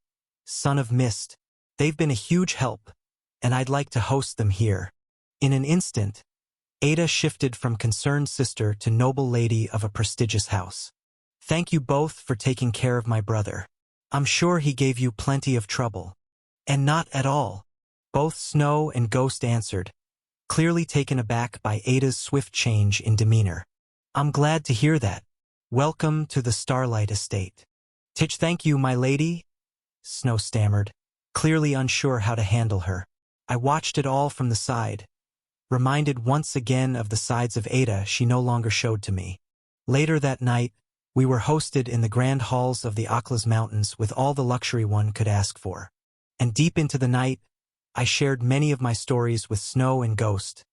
Son of Mist. They've been a huge help, and I'd like to host them here." In an instant, Ada shifted from concerned sister to noble lady of a prestigious house. Thank you both for taking care of my brother. I'm sure he gave you plenty of trouble. And not at all. Both Snow and Ghost answered, clearly taken aback by Ada's swift change in demeanor. I'm glad to hear that. Welcome to the Starlight Estate. Thank you, my lady, Snow stammered, clearly unsure how to handle her. I watched it all from the side, reminded once again of the sides of Ada she no longer showed to me. Later that night, we were hosted in the grand halls of the Aklas Mountains with all the luxury one could ask for. And deep into the night, I shared many of my stories with Snow and Ghost,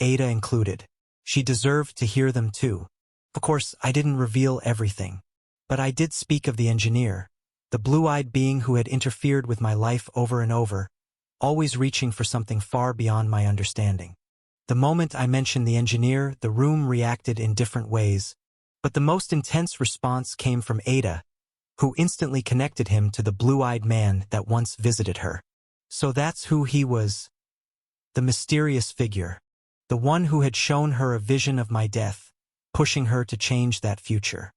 Ada included. She deserved to hear them too. Of course, I didn't reveal everything. But I did speak of the engineer, the blue-eyed being who had interfered with my life over and over, always reaching for something far beyond my understanding. The moment I mentioned the engineer, the room reacted in different ways, but the most intense response came from Ada, who instantly connected him to the blue-eyed man that once visited her. So that's who he was. The mysterious figure. The one who had shown her a vision of my death, pushing her to change that future.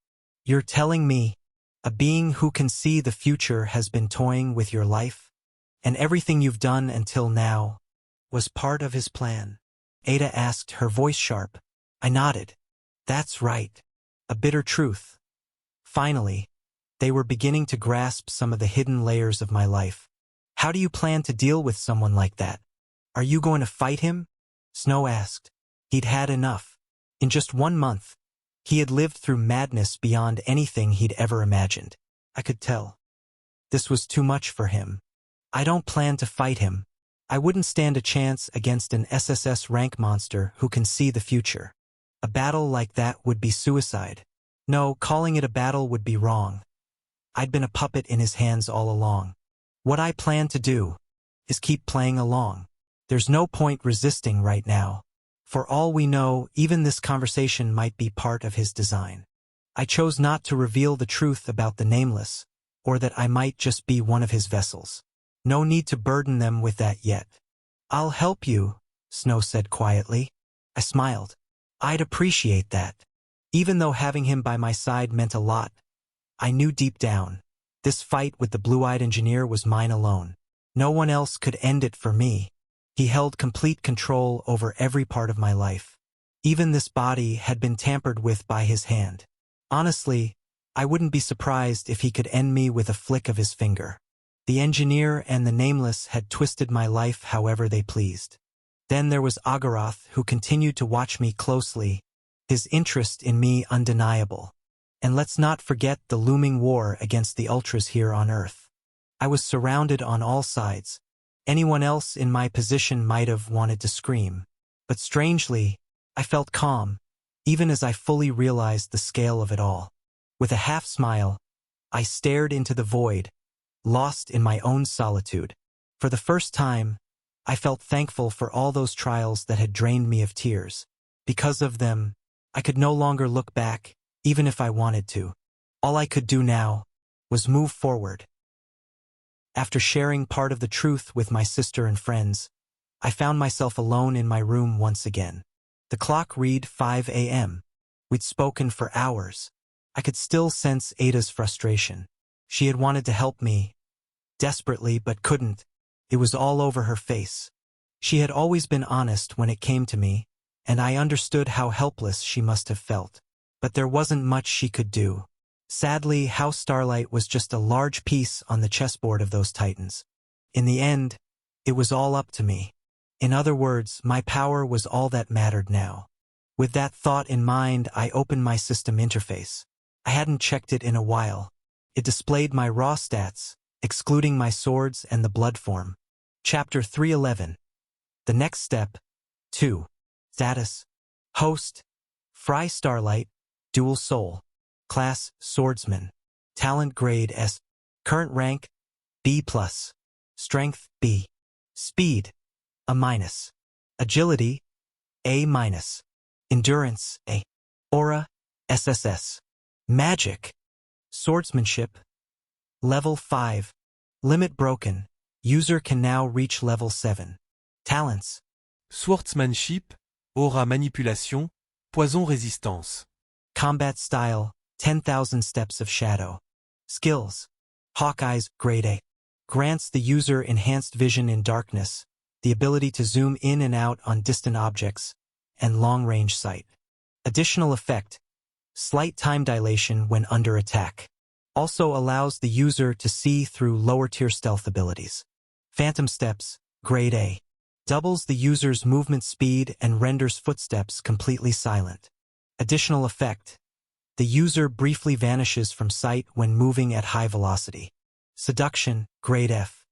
You're telling me, a being who can see the future has been toying with your life? And everything you've done until now was part of his plan? Ada asked, her voice sharp. I nodded. That's right. A bitter truth. Finally, they were beginning to grasp some of the hidden layers of my life. How do you plan to deal with someone like that? Are you going to fight him? Snow asked. He'd had enough. In just 1 month, he had lived through madness beyond anything he'd ever imagined. I could tell. This was too much for him. I don't plan to fight him. I wouldn't stand a chance against an SSS rank monster who can see the future. A battle like that would be suicide. No, calling it a battle would be wrong. I'd been a puppet in his hands all along. What I plan to do is keep playing along. There's no point resisting right now. For all we know, even this conversation might be part of his design. I chose not to reveal the truth about the Nameless, or that I might just be one of his vessels. No need to burden them with that yet. I'll help you, Snow said quietly. I smiled. I'd appreciate that. Even though having him by my side meant a lot, I knew deep down, this fight with the blue-eyed engineer was mine alone. No one else could end it for me. He held complete control over every part of my life. Even this body had been tampered with by his hand. Honestly, I wouldn't be surprised if he could end me with a flick of his finger. The engineer and the Nameless had twisted my life however they pleased. Then there was Agaroth, who continued to watch me closely, his interest in me undeniable. And let's not forget the looming war against the Ultras here on Earth. I was surrounded on all sides. Anyone else in my position might have wanted to scream. But strangely, I felt calm, even as I fully realized the scale of it all. With a half-smile, I stared into the void, lost in my own solitude. For the first time, I felt thankful for all those trials that had drained me of tears. Because of them, I could no longer look back, even if I wanted to. All I could do now was move forward. After sharing part of the truth with my sister and friends, I found myself alone in my room once again. The clock read 5 a.m. We'd spoken for hours. I could still sense Ada's frustration. She had wanted to help me, desperately, but couldn't. It was all over her face. She had always been honest when it came to me, and I understood how helpless she must have felt. But there wasn't much she could do. Sadly, House Starlight was just a large piece on the chessboard of those titans. In the end, it was all up to me. In other words, my power was all that mattered now. With that thought in mind, I opened my system interface. I hadn't checked it in a while. It displayed my raw stats, excluding my swords and the blood form. Chapter 311. The next step. 2. Status. Host. Fry Starlight. Dual Soul. Class, Swordsman. Talent grade S. Current rank, B+. Strength, B. Speed, A-. Agility, A-. Endurance, A. Aura, SSS. Magic. Swordsmanship. Level 5. Limit broken. User can now reach level 7. Talents. Swordsmanship, Aura manipulation, poison résistance. Combat style, 10,000 steps of shadow. Skills. Hawkeye's Grade A. Grants the user enhanced vision in darkness, the ability to zoom in and out on distant objects, and long-range sight. Additional effect. Slight time dilation when under attack. Also allows the user to see through lower-tier stealth abilities. Phantom Steps, Grade A. Doubles the user's movement speed and renders footsteps completely silent. Additional effect. The user briefly vanishes from sight when moving at high velocity. Seduction, Grade F.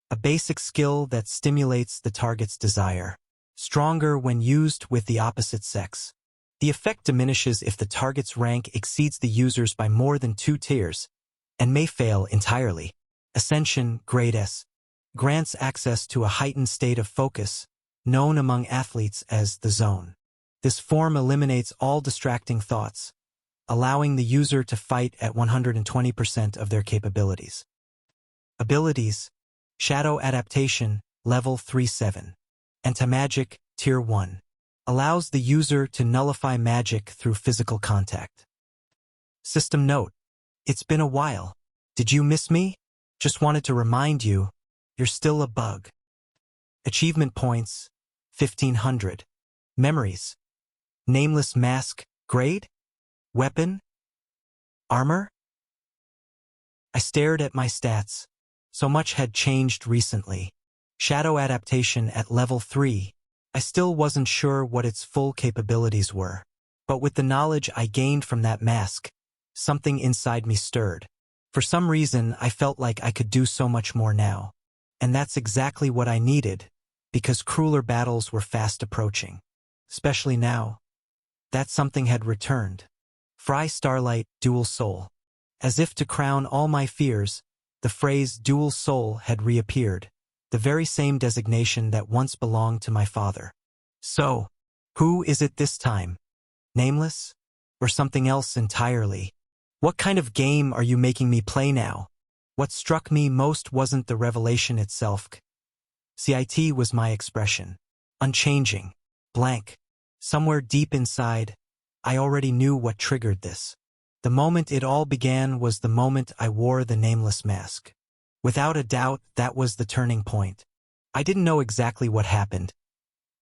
A basic skill that stimulates the target's desire. Stronger when used with the opposite sex. The effect diminishes if the target's rank exceeds the user's by more than 2 tiers, and may fail entirely. Ascension, Grade S. Grants access to a heightened state of focus, known among athletes as the zone. This form eliminates all distracting thoughts, allowing the user to fight at 120% of their capabilities. Abilities. Shadow Adaptation, Level 3-7. Anti-Magic, Tier 1. Allows the user to nullify magic through physical contact. System Note. It's been a while. Did you miss me? Just wanted to remind you, you're still a bug. Achievement points, 1500. Memories. Nameless Mask, Grade? Weapon? Armor? I stared at my stats. So much had changed recently. Shadow Adaptation at Level 3. I still wasn't sure what its full capabilities were. But with the knowledge I gained from that mask, something inside me stirred. For some reason, I felt like I could do so much more now. And that's exactly what I needed, because crueler battles were fast approaching. Especially now. That something had returned. Fry Starlight, Dual Soul. As if to crown all my fears, the phrase Dual Soul had reappeared, the very same designation that once belonged to my father. So, who is it this time? Nameless? Or something else entirely? What kind of game are you making me play now? What struck me most wasn't the revelation itself. CIT was my expression. Unchanging. Blank. Somewhere deep inside, I already knew what triggered this. The moment it all began was the moment I wore the nameless mask. Without a doubt, that was the turning point. I didn't know exactly what happened,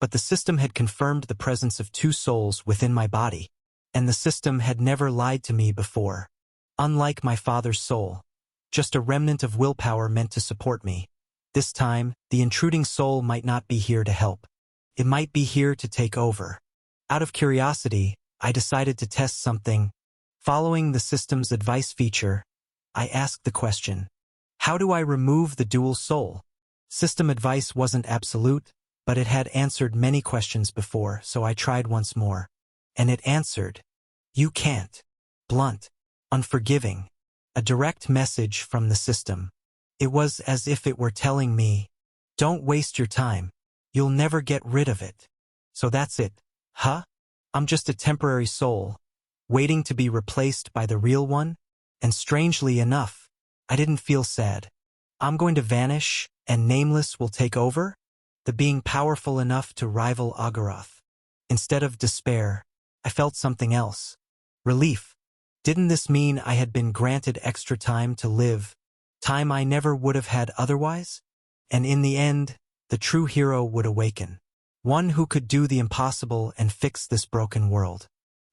but the system had confirmed the presence of 2 souls within my body, and the system had never lied to me before. Unlike my father's soul, just a remnant of willpower meant to support me. This time, the intruding soul might not be here to help. It might be here to take over. Out of curiosity, I decided to test something. Following the system's advice feature, I asked the question, how do I remove the dual soul? System advice wasn't absolute, but it had answered many questions before, so I tried once more. And it answered, you can't. Blunt. Unforgiving. A direct message from the system. It was as if it were telling me, don't waste your time. You'll never get rid of it. So that's it. Huh? I'm just a temporary soul, waiting to be replaced by the real one? And strangely enough, I didn't feel sad. I'm going to vanish, and Nameless will take over? The being powerful enough to rival Agaroth. Instead of despair, I felt something else. Relief. Didn't this mean I had been granted extra time to live, time I never would have had otherwise? And in the end, the true hero would awaken. One who could do the impossible and fix this broken world.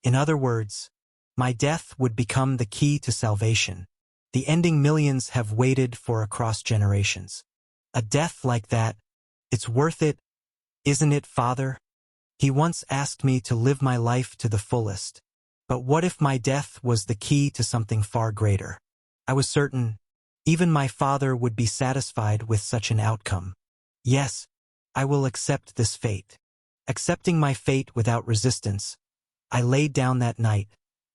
In other words, my death would become the key to salvation. The ending millions have waited for across generations. A death like that, it's worth it, isn't it, Father? He once asked me to live my life to the fullest. But what if my death was the key to something far greater? I was certain, even my father would be satisfied with such an outcome. Yes, I will accept this fate. Accepting my fate without resistance, I laid down that night,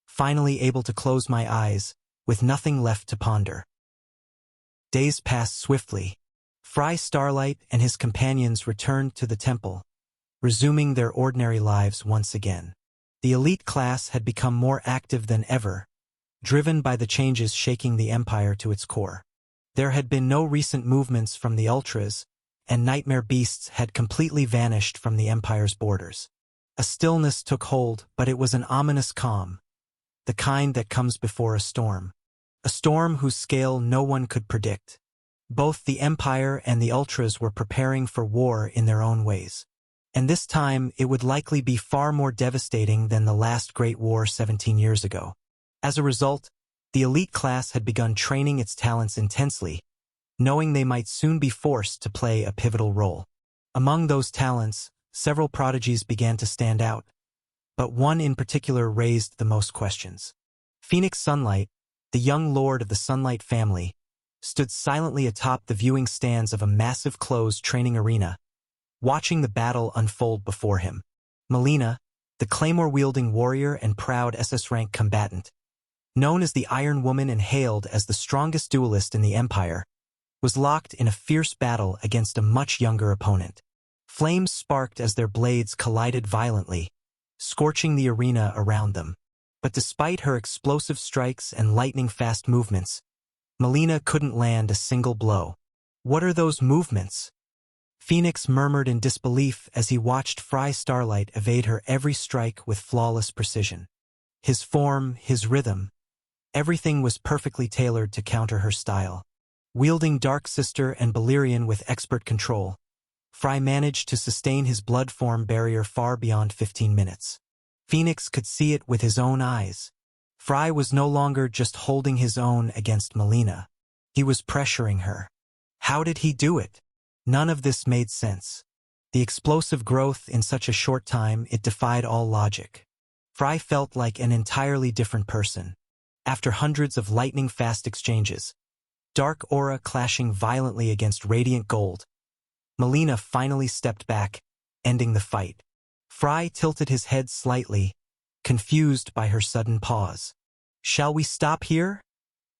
finally able to close my eyes, with nothing left to ponder. Days passed swiftly. Fry Starlight and his companions returned to the temple, resuming their ordinary lives once again. The elite class had become more active than ever, driven by the changes shaking the empire to its core. There had been no recent movements from the ultras, and nightmare beasts had completely vanished from the empire's borders. A stillness took hold, but it was an ominous calm, the kind that comes before a storm. A storm whose scale no one could predict. Both the Empire and the Ultras were preparing for war in their own ways. And this time, it would likely be far more devastating than the last Great War 17 years ago. As a result, the elite class had begun training its talents intensely, knowing they might soon be forced to play a pivotal role. Among those talents, several prodigies began to stand out, but one in particular raised the most questions. Phoenix Sunlight, the young lord of the Sunlight family, stood silently atop the viewing stands of a massive closed training arena, watching the battle unfold before him. Melina, the claymore-wielding warrior and proud SS-rank combatant, known as the Iron Woman and hailed as the strongest duelist in the Empire, was locked in a fierce battle against a much younger opponent. Flames sparked as their blades collided violently, scorching the arena around them. But despite her explosive strikes and lightning-fast movements, Melina couldn't land a single blow. "What are those movements?" Phoenix murmured in disbelief as he watched Fry Starlight evade her every strike with flawless precision. His form, his rhythm, everything was perfectly tailored to counter her style. Wielding Dark Sister and Balerion with expert control, Fry managed to sustain his blood form barrier far beyond 15 minutes. Phoenix could see it with his own eyes. Fry was no longer just holding his own against Melina. He was pressuring her. How did he do it? None of this made sense. The explosive growth in such a short time, it defied all logic. Fry felt like an entirely different person. After hundreds of lightning-fast exchanges, dark aura clashing violently against radiant gold, Melina finally stepped back, ending the fight. Fry tilted his head slightly, confused by her sudden pause. "Shall we stop here?"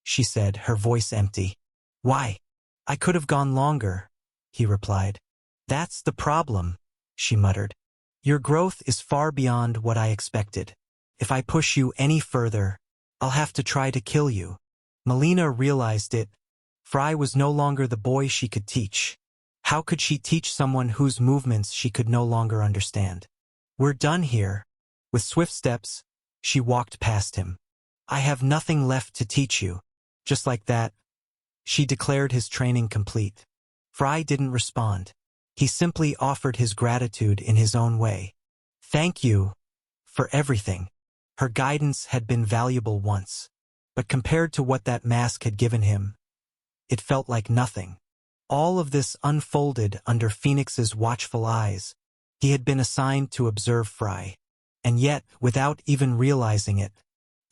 she said, her voice empty. "Why? I could have gone longer," he replied. "That's the problem," she muttered. "Your growth is far beyond what I expected. If I push you any further, I'll have to try to kill you." Melina realized it. Fry was no longer the boy she could teach. How could she teach someone whose movements she could no longer understand? "We're done here." With swift steps, she walked past him. "I have nothing left to teach you." Just like that, she declared his training complete. Fry didn't respond. He simply offered his gratitude in his own way. "Thank you for everything." Her guidance had been valuable once, but compared to what that mask had given him, it felt like nothing. All of this unfolded under Phoenix's watchful eyes. He had been assigned to observe Fry. And yet, without even realizing it,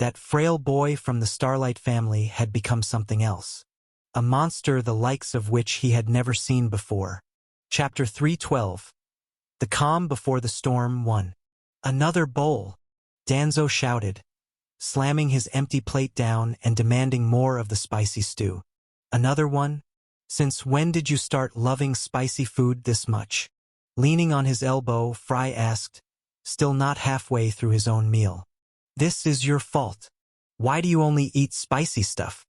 that frail boy from the Starlight family had become something else. A monster the likes of which he had never seen before. Chapter 312. The Calm Before the Storm 1. "Another bowl," Danzo shouted, slamming his empty plate down and demanding more of the spicy stew. "Another one? Since when did you start loving spicy food this much?" Leaning on his elbow, Fry asked, still not halfway through his own meal. "This is your fault. Why do you only eat spicy stuff?"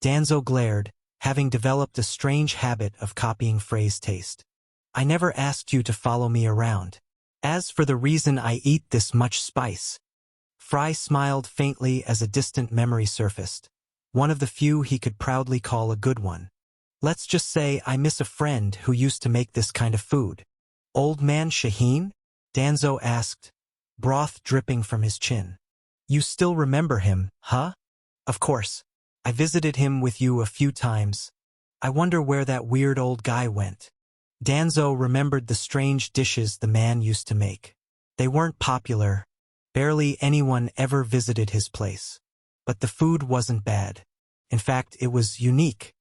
Danzo glared, having developed a strange habit of copying Frey's taste. "I never asked you to follow me around. As for the reason I eat this much spice..." Fry smiled faintly as a distant memory surfaced, one of the few he could proudly call a good one. "Let's just say I miss a friend who used to make this kind of food." "Old Man Shaheen?" Danzo asked, broth dripping from his chin. "You still remember him, huh?" "Of course. I visited him with you a few times. I wonder where that weird old guy went." Danzo remembered the strange dishes the man used to make. They weren't popular. Barely anyone ever visited his place. But the food wasn't bad. In fact, it was unique.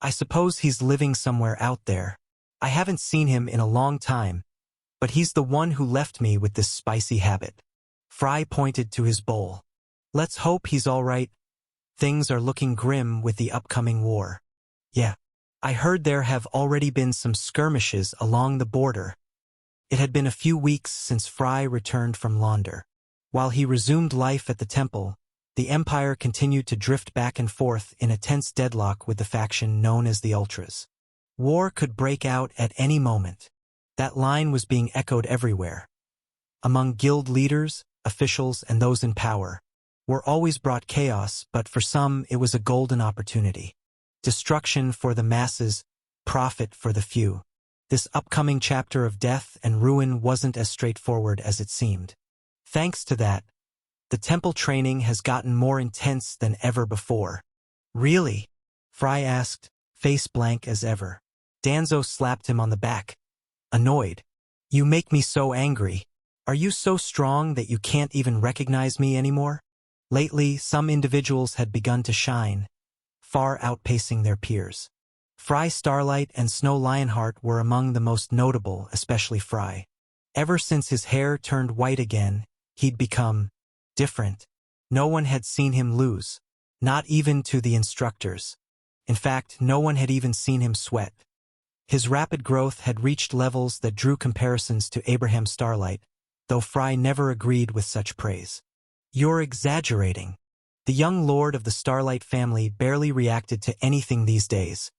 "I suppose he's living somewhere out there. I haven't seen him in a long time, but he's the one who left me with this spicy habit." Fry pointed to his bowl. "Let's hope he's all right. Things are looking grim with the upcoming war." "Yeah. I heard there have already been some skirmishes along the border." It had been a few weeks since Fry returned from Launder. While he resumed life at the temple, the Empire continued to drift back and forth in a tense deadlock with the faction known as the Ultras. War could break out at any moment. That line was being echoed everywhere. among guild leaders, officials, and those in power, were always brought chaos, but for some it was a golden opportunity. Destruction for the masses, profit for the few. This upcoming chapter of death and ruin wasn't as straightforward as it seemed. Thanks to that, the temple training has gotten more intense than ever before. Really? Fry asked, face blank as ever. Danzo slapped him on the back, annoyed. You make me so angry. Are you so strong that you can't even recognize me anymore? Lately, some individuals had begun to shine, far outpacing their peers. Fry Starlight and Snow Lionheart were among the most notable, especially Fry. Ever since his hair turned white again, he'd become different. No one had seen him lose, not even to the instructors. In fact, no one had even seen him sweat. His rapid growth had reached levels that drew comparisons to Abraham Starlight, though Fry never agreed with such praise. You're exaggerating. The young lord of the Starlight family barely reacted to anything these days,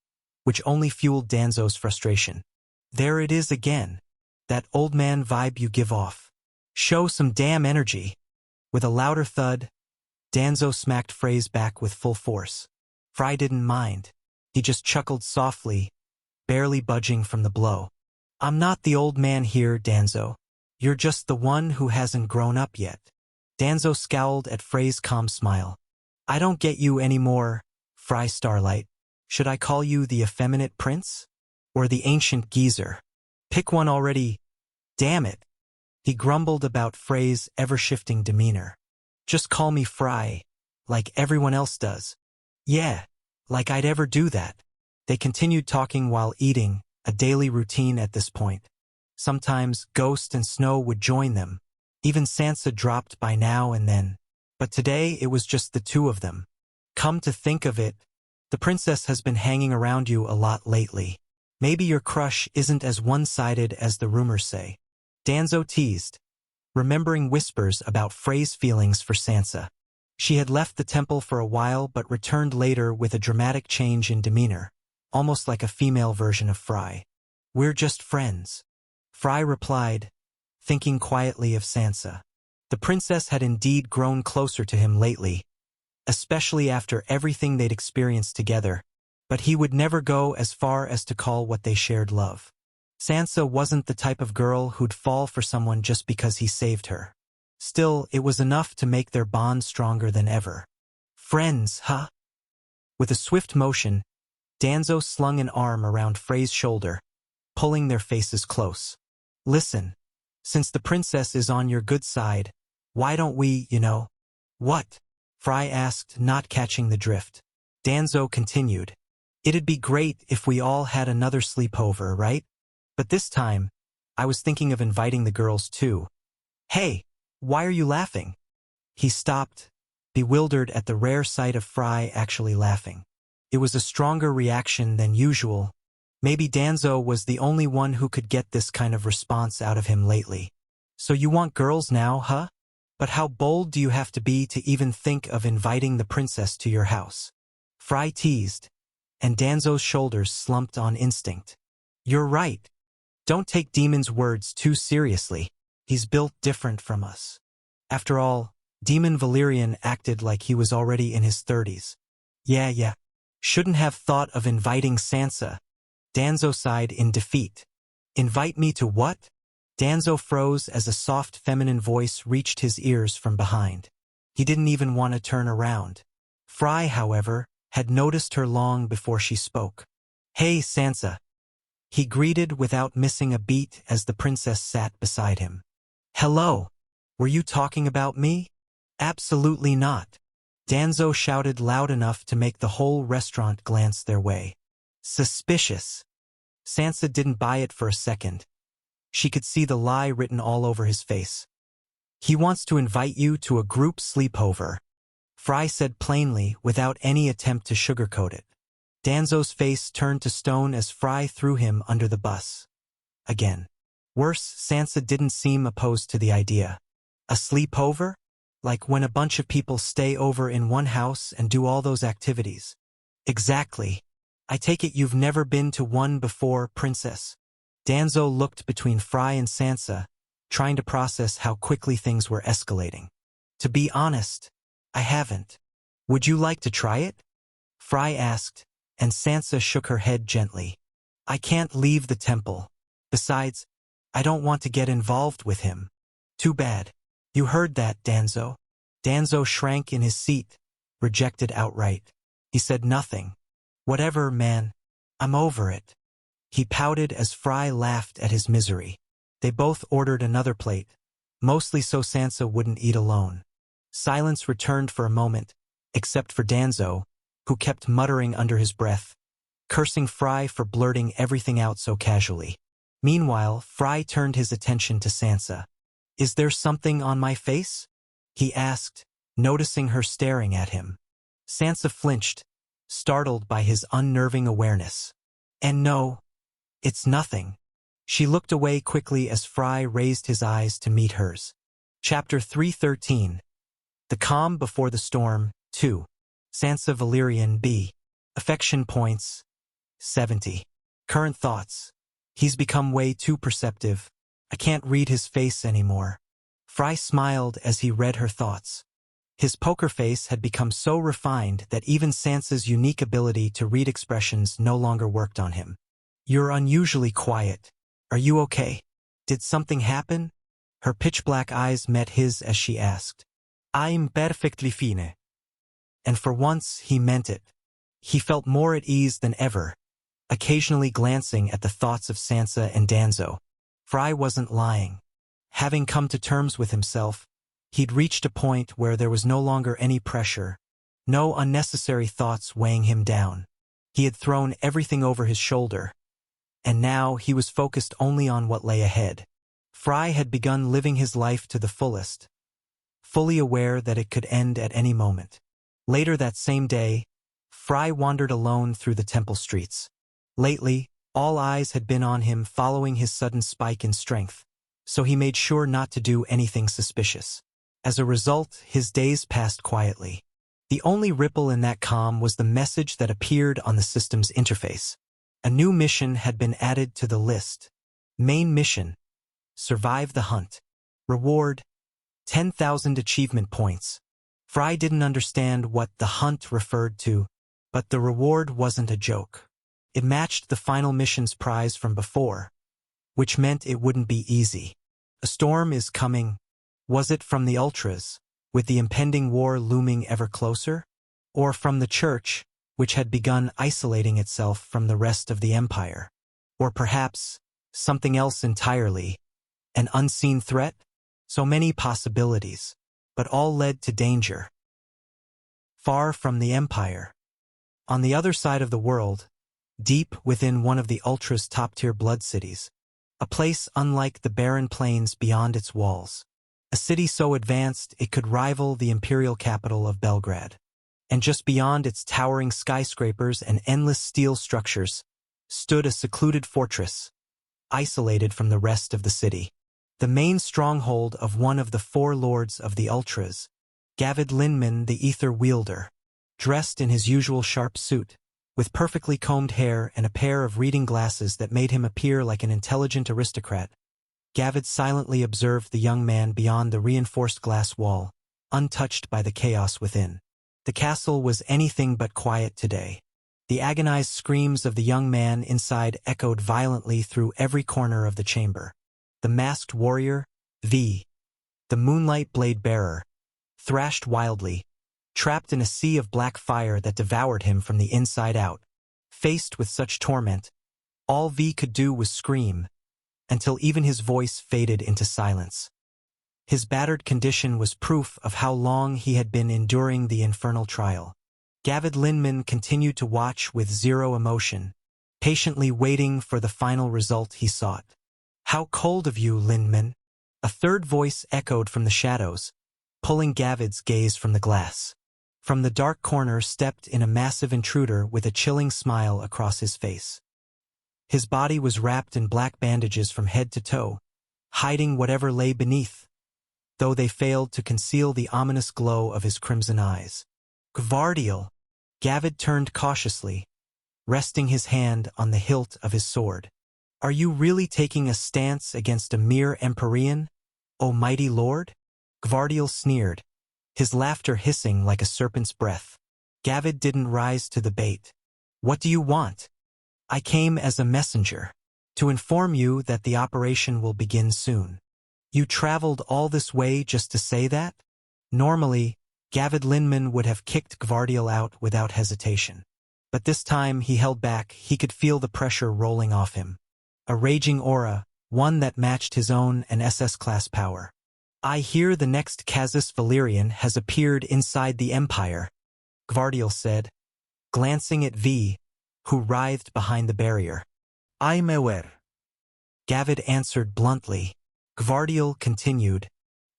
which only fueled Danzo's frustration. There it is again, that old man vibe you give off. Show some damn energy. With a louder thud, Danzo smacked Fray's back with full force. Fry didn't mind. He just chuckled softly, barely budging from the blow. I'm not the old man here, Danzo. You're just the one who hasn't grown up yet. Danzo scowled at Fray's calm smile. I don't get you anymore, Fry Starlight. Should I call you the effeminate prince? Or the ancient geezer? Pick one already. Damn it. He grumbled about Fray's ever-shifting demeanor. Just call me Fry, like everyone else does. Yeah, like I'd ever do that. They continued talking while eating, a daily routine at this point. Sometimes Ghost and Snow would join them. Even Sansa dropped by now and then. But today it was just the two of them. Come to think of it, the princess has been hanging around you a lot lately. Maybe your crush isn't as one-sided as the rumors say. Danzo teased, remembering whispers about Frey's feelings for Sansa. She had left the temple for a while but returned later with a dramatic change in demeanor, almost like a female version of Fry. We're just friends. Fry replied, thinking quietly of Sansa. The princess had indeed grown closer to him lately, especially after everything they'd experienced together, but he would never go as far as to call what they shared love. Sansa wasn't the type of girl who'd fall for someone just because he saved her. Still, it was enough to make their bond stronger than ever. Friends, huh? With a swift motion, Danzo slung an arm around Frey's shoulder, pulling their faces close. Listen, since the princess is on your good side, why don't we, What? Fry asked, not catching the drift. Danzo continued. It'd be great if we all had another sleepover, right? But this time, I was thinking of inviting the girls too. Hey, why are you laughing? He stopped, bewildered at the rare sight of Fry actually laughing. It was a stronger reaction than usual. Maybe Danzo was the only one who could get this kind of response out of him lately. So you want girls now, huh? But how bold do you have to be to even think of inviting the princess to your house? Fry teased, and Danzo's shoulders slumped on instinct. You're right. Don't take Demon's words too seriously. He's built different from us. After all, Demon Valyrian acted like he was already in his 30s. Yeah. Shouldn't have thought of inviting Sansa. Danzo sighed in defeat. Invite me to what? Danzo froze as a soft feminine voice reached his ears from behind. He didn't even want to turn around. Fry, however, had noticed her long before she spoke. Hey, Sansa. He greeted without missing a beat as the princess sat beside him. Hello. Were you talking about me? Absolutely not. Danzo shouted loud enough to make the whole restaurant glance their way. Suspicious. Sansa didn't buy it for a second. She could see the lie written all over his face. He wants to invite you to a group sleepover, Fry said plainly without any attempt to sugarcoat it. Danzo's face turned to stone as Fry threw him under the bus. Again. Worse, Sansa didn't seem opposed to the idea. A sleepover? Like when a bunch of people stay over in one house and do all those activities. Exactly. I take it you've never been to one before, princess. Danzo looked between Fry and Sansa, trying to process how quickly things were escalating. To be honest, I haven't. Would you like to try it? Fry asked, and Sansa shook her head gently. I can't leave the temple. Besides, I don't want to get involved with him. Too bad. You heard that, Danzo. Danzo shrank in his seat, rejected outright. He said nothing. Whatever, man. I'm over it. He pouted as Fry laughed at his misery. They both ordered another plate, mostly so Sansa wouldn't eat alone. Silence returned for a moment, except for Danzo, who kept muttering under his breath, cursing Fry for blurting everything out so casually. Meanwhile, Fry turned his attention to Sansa. Is there something on my face? He asked, noticing her staring at him. Sansa flinched, startled by his unnerving awareness. And no, it's nothing. She looked away quickly as Fry raised his eyes to meet hers. Chapter 313. The Calm Before the Storm, 2. Sansa Valyrian B. Affection points, 70. Current thoughts. He's become way too perceptive. I can't read his face anymore. Fry smiled as he read her thoughts. His poker face had become so refined that even Sansa's unique ability to read expressions no longer worked on him. You're unusually quiet. Are you okay? Did something happen? Her pitch-black eyes met his as she asked. I'm perfectly fine. And for once, he meant it. He felt more at ease than ever, occasionally glancing at the thoughts of Sansa and Danzo. Fry wasn't lying. Having come to terms with himself, he'd reached a point where there was no longer any pressure, no unnecessary thoughts weighing him down. He had thrown everything over his shoulder, and now he was focused only on what lay ahead. Fry had begun living his life to the fullest, fully aware that it could end at any moment. Later that same day, Fry wandered alone through the temple streets. Lately, all eyes had been on him following his sudden spike in strength, so he made sure not to do anything suspicious. As a result, his days passed quietly. The only ripple in that calm was the message that appeared on the system's interface. A new mission had been added to the list. Main mission: survive the hunt. Reward: 10,000 achievement points. Fry didn't understand what the hunt referred to, but the reward wasn't a joke. It matched the final mission's prize from before, which meant it wouldn't be easy. A storm is coming. Was it from the Ultras, with the impending war looming ever closer? Or from the Church, which had begun isolating itself from the rest of the Empire? Or perhaps something else entirely, an unseen threat? So many possibilities, but all led to danger. Far from the Empire. On the other side of the world, deep within one of the Ultra's top-tier blood cities, a place unlike the barren plains beyond its walls. A city so advanced it could rival the imperial capital of Belgrade. And just beyond its towering skyscrapers and endless steel structures, stood a secluded fortress, isolated from the rest of the city. The main stronghold of one of the four lords of the Ultras, Gavid Linman the Ether Wielder. Dressed in his usual sharp suit, with perfectly combed hair and a pair of reading glasses that made him appear like an intelligent aristocrat, Gavid silently observed the young man beyond the reinforced glass wall, untouched by the chaos within. The castle was anything but quiet today. The agonized screams of the young man inside echoed violently through every corner of the chamber. The masked warrior, the moonlight blade bearer, thrashed wildly, trapped in a sea of black fire that devoured him from the inside out. Faced with such torment, all V could do was scream, until even his voice faded into silence. His battered condition was proof of how long he had been enduring the infernal trial. Gavid Linman continued to watch with zero emotion, patiently waiting for the final result he sought. How cold of you, Linman! A third voice echoed from the shadows, pulling Gavid's gaze from the glass. From the dark corner stepped in a massive intruder with a chilling smile across his face. His body was wrapped in black bandages from head to toe, hiding whatever lay beneath, though they failed to conceal the ominous glow of his crimson eyes. Gvardiel! Gavid turned cautiously, resting his hand on the hilt of his sword. Are you really taking a stance against a mere Empyrean? O mighty lord? Gvardiel sneered, his laughter hissing like a serpent's breath. Gavid didn't rise to the bait. What do you want? I came as a messenger, to inform you that the operation will begin soon. You traveled all this way just to say that? Normally, Gavid Linman would have kicked Gvardiel out without hesitation. But this time he held back. He could feel the pressure rolling off him. A raging aura, one that matched his own and SS-class power. I hear the next Casus Valerian has appeared inside the Empire, Gvardiel said, glancing at V, who writhed behind the barrier. I'm aware. Gavid answered bluntly. Gvardiel continued,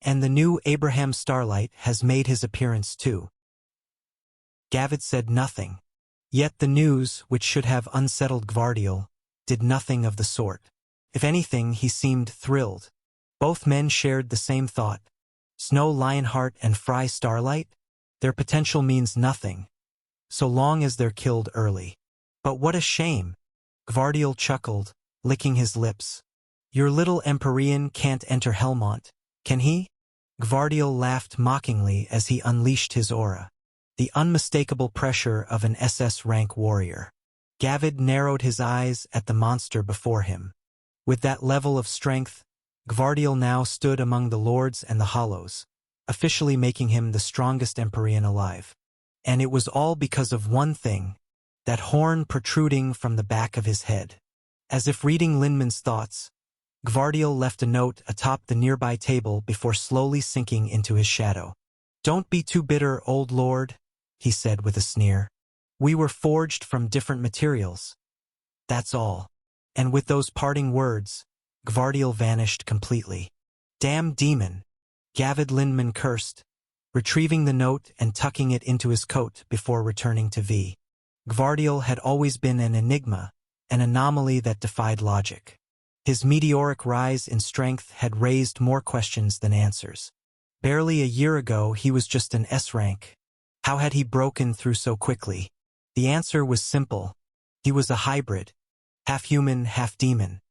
and the new Abraham Starlight has made his appearance too. Gavid said nothing. Yet the news, which should have unsettled Gvardiel, did nothing of the sort. If anything, he seemed thrilled. Both men shared the same thought. Snow Lionheart and Fry Starlight? Their potential means nothing, so long as they're killed early. But what a shame! Gvardiel chuckled, licking his lips. Your little Empyrean can't enter Helmont, can he? Gvardiel laughed mockingly as he unleashed his aura. The unmistakable pressure of an SS-rank warrior. Gavid narrowed his eyes at the monster before him. With that level of strength, Gvardiel now stood among the lords and the hollows, officially making him the strongest Empyrean alive. And it was all because of one thing, that horn protruding from the back of his head. As if reading Linman's thoughts, Gvardiel left a note atop the nearby table before slowly sinking into his shadow. Don't be too bitter, old lord, he said with a sneer. We were forged from different materials. That's all. And with those parting words, Gvardiel vanished completely. Damn demon, Gavid Linman cursed, retrieving the note and tucking it into his coat before returning to V. Gvardiel had always been an enigma, an anomaly that defied logic. His meteoric rise in strength had raised more questions than answers. Barely a year ago, he was just an S-rank. How had he broken through so quickly? The answer was simple. He was a hybrid, half human, half demon.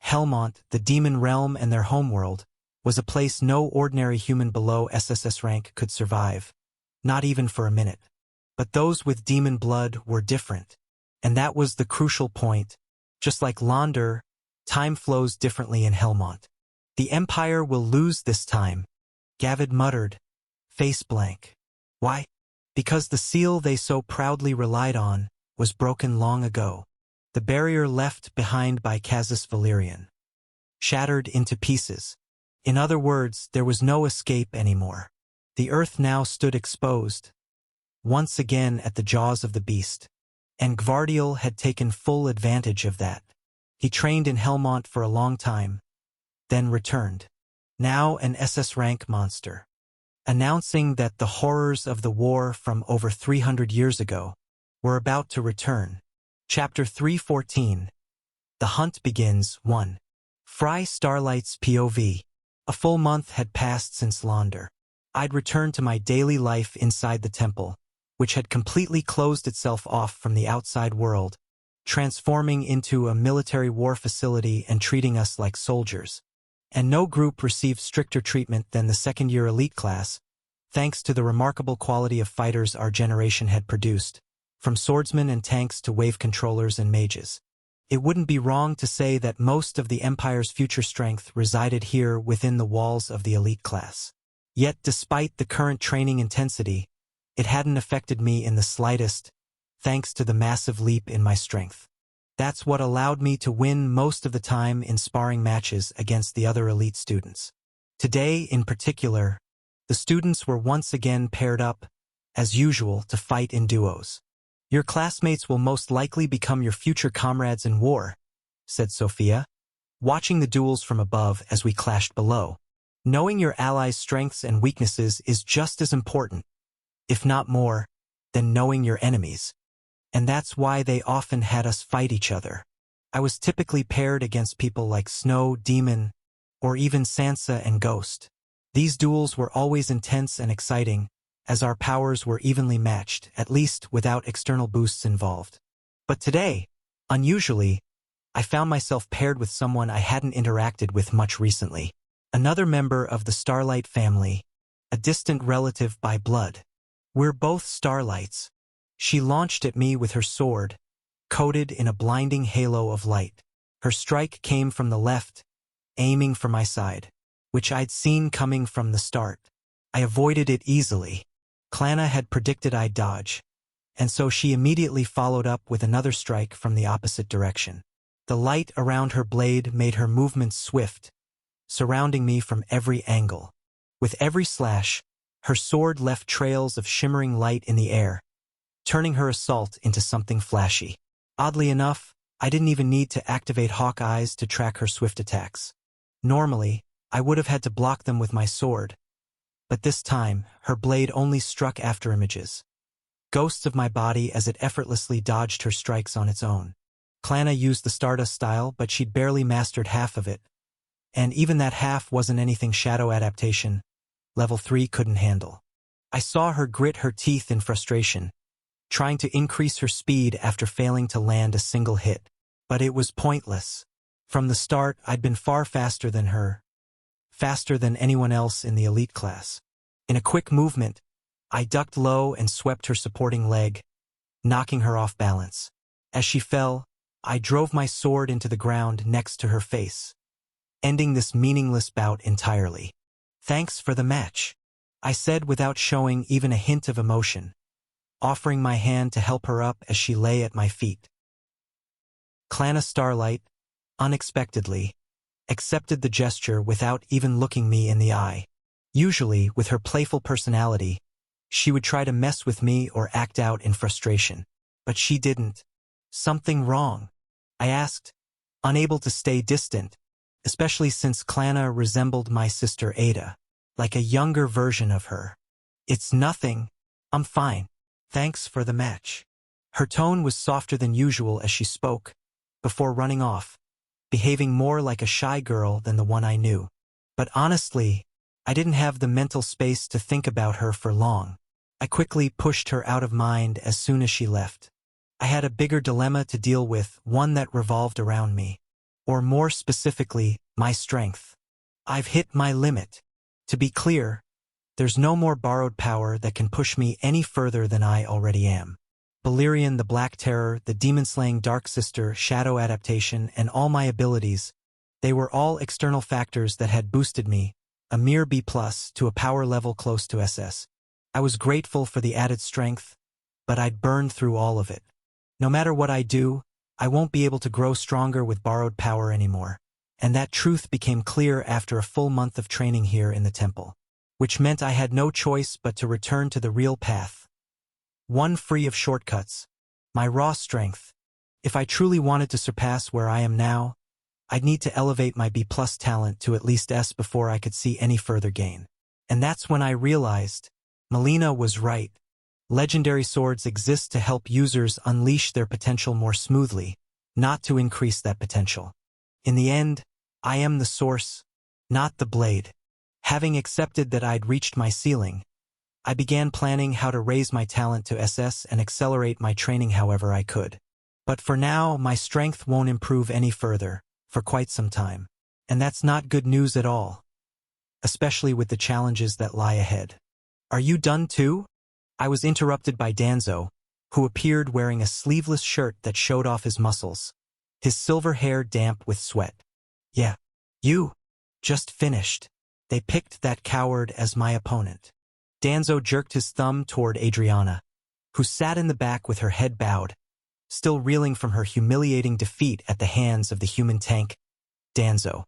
Helmont, the demon realm and their homeworld, was a place no ordinary human below SSS rank could survive, not even for a minute. But those with demon blood were different. And that was the crucial point. Just like Launder, time flows differently in Helmont. The Empire will lose this time, Gavid muttered, face blank. Why? Because the seal they so proudly relied on was broken long ago. The barrier left behind by Casus Valerian. Shattered into pieces. In other words, there was no escape anymore. The earth now stood exposed, once again at the jaws of the beast. And Gvardiel had taken full advantage of that. He trained in Helmont for a long time, then returned. Now an SS-rank monster. Announcing that the horrors of the war from over 300 years ago were about to return. Chapter 314. The Hunt Begins. 1. Fry Starlight's POV. A full month had passed since Launder. I'd returned to my daily life inside the temple, which had completely closed itself off from the outside world, transforming into a military war facility and treating us like soldiers. And no group received stricter treatment than the second-year elite class, thanks to the remarkable quality of fighters our generation had produced, from swordsmen and tanks to wave controllers and mages. It wouldn't be wrong to say that most of the Empire's future strength resided here within the walls of the elite class. Yet despite the current training intensity, it hadn't affected me in the slightest, thanks to the massive leap in my strength. That's what allowed me to win most of the time in sparring matches against the other elite students. Today, in particular, the students were once again paired up, as usual, to fight in duos. Your classmates will most likely become your future comrades in war, said Sophia, watching the duels from above as we clashed below. Knowing your allies' strengths and weaknesses is just as important, if not more, than knowing your enemies. And that's why they often had us fight each other. I was typically paired against people like Snow, Demon, or even Sansa and Ghost. These duels were always intense and exciting, as our powers were evenly matched, at least without external boosts involved. But today, unusually, I found myself paired with someone I hadn't interacted with much recently. Another member of the Starlight family, a distant relative by blood. We're both Starlights. She launched at me with her sword, coated in a blinding halo of light. Her strike came from the left, aiming for my side, which I'd seen coming from the start. I avoided it easily. Clanna had predicted I'd dodge, and so she immediately followed up with another strike from the opposite direction. The light around her blade made her movements swift, surrounding me from every angle. With every slash, her sword left trails of shimmering light in the air, turning her assault into something flashy. Oddly enough, I didn't even need to activate hawk eyes to track her swift attacks. Normally, I would have had to block them with my sword, but this time, her blade only struck after images, ghosts of my body as it effortlessly dodged her strikes on its own. Clanna used the Stardust style, but she'd barely mastered half of it, and even that half wasn't anything Shadow Adaptation Level 3 couldn't handle. I saw her grit her teeth in frustration, trying to increase her speed after failing to land a single hit. But it was pointless. From the start, I'd been far faster than her, faster than anyone else in the elite class. In a quick movement, I ducked low and swept her supporting leg, knocking her off balance. As she fell, I drove my sword into the ground next to her face, ending this meaningless bout entirely. "Thanks for the match," I said without showing even a hint of emotion, offering my hand to help her up as she lay at my feet. Clanna Starlight, unexpectedly, accepted the gesture without even looking me in the eye. Usually, with her playful personality, she would try to mess with me or act out in frustration. But she didn't. "Something wrong?" I asked, unable to stay distant, especially since Clanna resembled my sister Ada, like a younger version of her. "It's nothing. I'm fine. Thanks for the match." Her tone was softer than usual as she spoke, before running off, behaving more like a shy girl than the one I knew. But honestly, I didn't have the mental space to think about her for long. I quickly pushed her out of mind as soon as she left. I had a bigger dilemma to deal with, one that revolved around me. Or more specifically, my strength. I've hit my limit. To be clear, there's no more borrowed power that can push me any further than I already am. Balerion, the Black Terror, the demon-slaying Dark Sister, Shadow Adaptation, and all my abilities, they were all external factors that had boosted me, a mere B+, to a power level close to SS. I was grateful for the added strength, but I'd burned through all of it. No matter what I do, I won't be able to grow stronger with borrowed power anymore. And that truth became clear after a full month of training here in the temple, which meant I had no choice but to return to the real path. One free of shortcuts, my raw strength. If I truly wanted to surpass where I am now, I'd need to elevate my B+ talent to at least S before I could see any further gain. And that's when I realized, Melina was right. Legendary swords exist to help users unleash their potential more smoothly, not to increase that potential. In the end, I am the source, not the blade. Having accepted that I'd reached my ceiling, I began planning how to raise my talent to SS and accelerate my training however I could. But for now, my strength won't improve any further, for quite some time. And that's not good news at all, especially with the challenges that lie ahead. "Are you done too?" I was interrupted by Danzo, who appeared wearing a sleeveless shirt that showed off his muscles, his silver hair damp with sweat. "Yeah. You. Just finished. They picked that coward as my opponent." Danzo jerked his thumb toward Adriana, who sat in the back with her head bowed, still reeling from her humiliating defeat at the hands of the human tank, Danzo.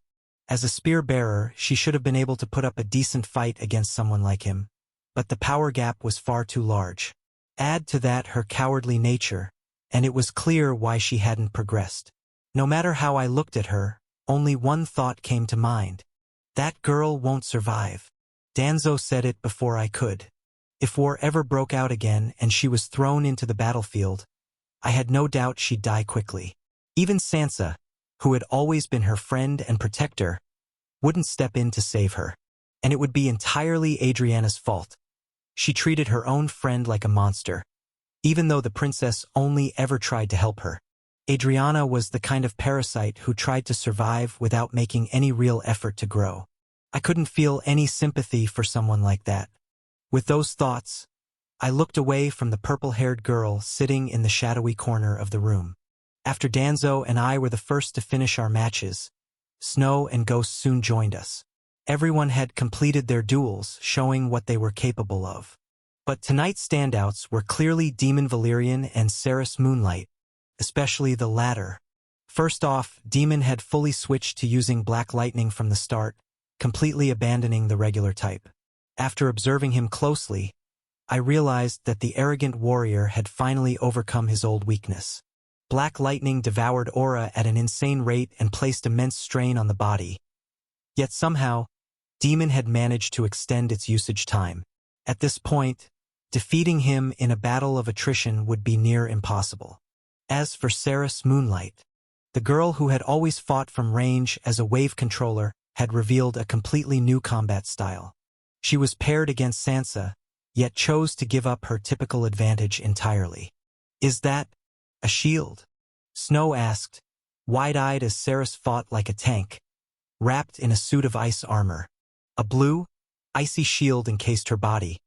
As a spear-bearer, she should have been able to put up a decent fight against someone like him, but the power gap was far too large. Add to that her cowardly nature, and it was clear why she hadn't progressed. No matter how I looked at her, only one thought came to mind. That girl won't survive. Danzo said it before I could. If war ever broke out again and she was thrown into the battlefield, I had no doubt she'd die quickly. Even Sansa, who had always been her friend and protector, wouldn't step in to save her. And it would be entirely Adriana's fault. She treated her own friend like a monster, even though the princess only ever tried to help her. Adriana was the kind of parasite who tried to survive without making any real effort to grow. I couldn't feel any sympathy for someone like that. With those thoughts, I looked away from the purple-haired girl sitting in the shadowy corner of the room. After Danzo and I were the first to finish our matches, Snow and Ghost soon joined us. Everyone had completed their duels, showing what they were capable of. But tonight's standouts were clearly Demon Valerian and Ceres Moonlight, especially the latter. First off, Demon had fully switched to using Black Lightning from the start, completely abandoning the regular type. After observing him closely, I realized that the arrogant warrior had finally overcome his old weakness. Black Lightning devoured aura at an insane rate and placed immense strain on the body. Yet somehow, Demon had managed to extend its usage time. At this point, defeating him in a battle of attrition would be near impossible. As for Ceres Moonlight, the girl who had always fought from range as a wave controller had revealed a completely new combat style. She was paired against Sansa, yet chose to give up her typical advantage entirely. "Is that a shield?" Snow asked, wide-eyed as Ceres fought like a tank, wrapped in a suit of ice armor. A blue, icy shield encased her body,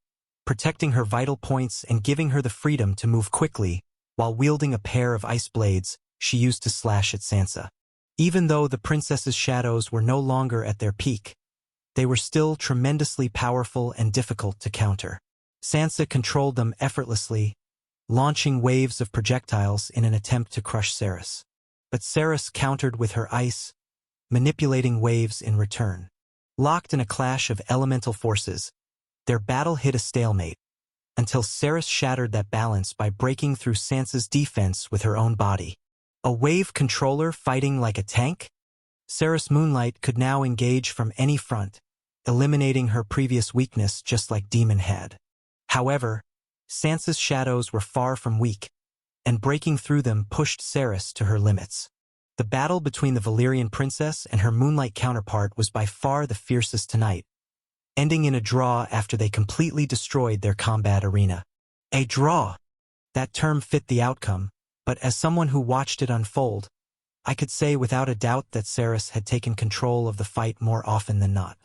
protecting her vital points and giving her the freedom to move quickly while wielding a pair of ice blades she used to slash at Sansa. Even though the princess's shadows were no longer at their peak, they were still tremendously powerful and difficult to counter. Sansa controlled them effortlessly, launching waves of projectiles in an attempt to crush Ceres. But Ceres countered with her ice, manipulating waves in return. Locked in a clash of elemental forces, their battle hit a stalemate, until Ceres shattered that balance by breaking through Sansa's defense with her own body. A wave controller fighting like a tank? Ceres Moonlight could now engage from any front, eliminating her previous weakness just like Demon had. However, Sansa's shadows were far from weak, and breaking through them pushed Ceres to her limits. The battle between the Valyrian princess and her Moonlight counterpart was by far the fiercest tonight, ending in a draw after they completely destroyed their combat arena. A draw! That term fit the outcome, but as someone who watched it unfold, I could say without a doubt that Ceres had taken control of the fight more often than not.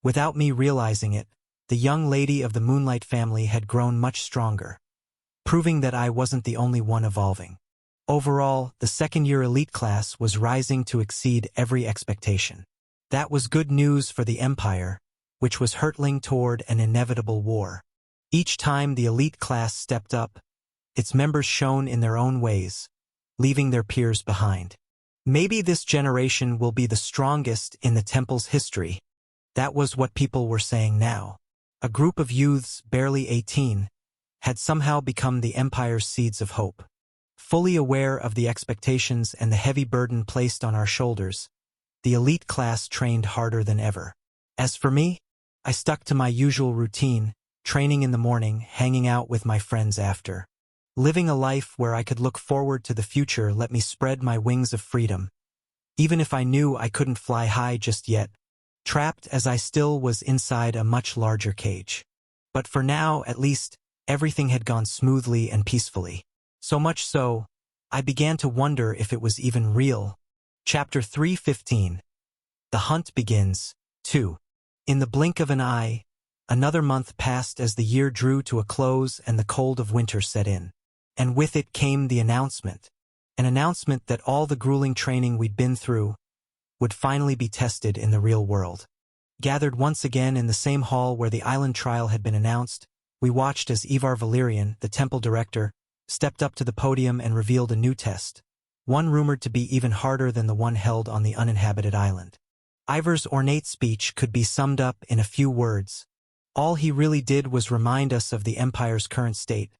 Without me realizing it, the young lady of the Moonlight family had grown much stronger, proving that I wasn't the only one evolving. Overall, the second-year elite class was rising to exceed every expectation. That was good news for the Empire, which was hurtling toward an inevitable war. Each time the elite class stepped up, its members shone in their own ways, leaving their peers behind. Maybe this generation will be the strongest in the temple's history. That was what people were saying now. A group of youths, barely 18, had somehow become the Empire's seeds of hope. Fully aware of the expectations and the heavy burden placed on our shoulders, the elite class trained harder than ever. As for me, I stuck to my usual routine, training in the morning, hanging out with my friends after. Living a life where I could look forward to the future let me spread my wings of freedom, even if I knew I couldn't fly high just yet, trapped as I still was inside a much larger cage. But for now, at least, everything had gone smoothly and peacefully. So much so, I began to wonder if it was even real. Chapter 3:15. The Hunt Begins. 2. In the blink of an eye, another month passed as the year drew to a close and the cold of winter set in. And with it came the announcement. An announcement that all the grueling training we'd been through would finally be tested in the real world. Gathered once again in the same hall where the island trial had been announced, we watched as Ivar Valerian, the temple director, stepped up to the podium and revealed a new test, one rumored to be even harder than the one held on the uninhabited island. Ivar's ornate speech could be summed up in a few words. All he really did was remind us of the Empire's current state,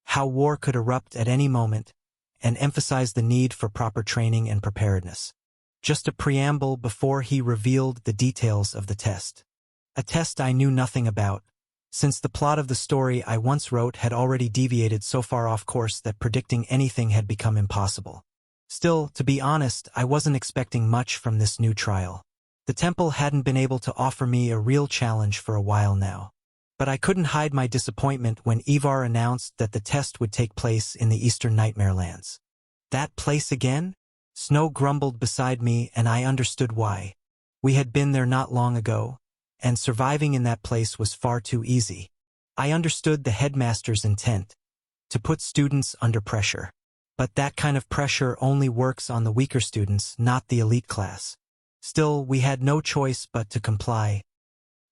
how war could erupt at any moment, and emphasize the need for proper training and preparedness. Just a preamble before he revealed the details of the test. A test I knew nothing about, since the plot of the story I once wrote had already deviated so far off course that predicting anything had become impossible. Still, to be honest, I wasn't expecting much from this new trial. The temple hadn't been able to offer me a real challenge for a while now. But I couldn't hide my disappointment when Ivar announced that the test would take place in the Eastern Nightmare Lands. That place again? Snow grumbled beside me, and I understood why. We had been there not long ago, and surviving in that place was far too easy. I understood the headmaster's intent, to put students under pressure. But that kind of pressure only works on the weaker students, not the elite class. Still, we had no choice but to comply.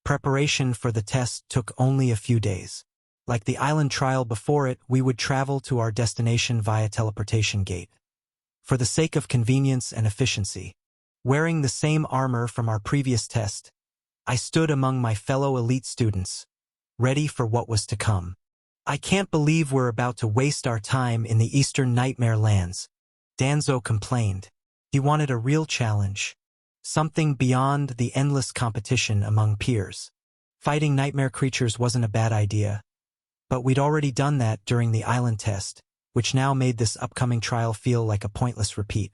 Preparation for the test took only a few days. Like the island trial before it, we would travel to our destination via teleportation gate. For the sake of convenience and efficiency, wearing the same armor from our previous test, I stood among my fellow elite students, ready for what was to come. I can't believe we're about to waste our time in the Eastern Nightmare lands, Danzo complained. He wanted a real challenge, something beyond the endless competition among peers. Fighting nightmare creatures wasn't a bad idea, but we'd already done that during the island test, which now made this upcoming trial feel like a pointless repeat.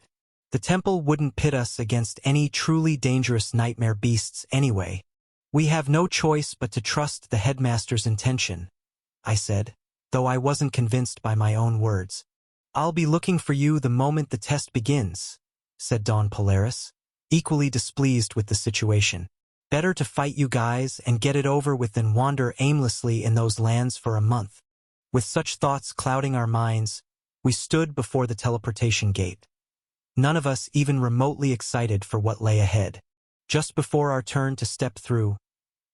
The temple wouldn't pit us against any truly dangerous nightmare beasts anyway. We have no choice but to trust the headmaster's intention, I said, though I wasn't convinced by my own words. I'll be looking for you the moment the test begins, said Dawn Polaris, equally displeased with the situation. Better to fight you guys and get it over with than wander aimlessly in those lands for a month. With such thoughts clouding our minds, we stood before the teleportation gate. None of us even remotely excited for what lay ahead. Just before our turn to step through,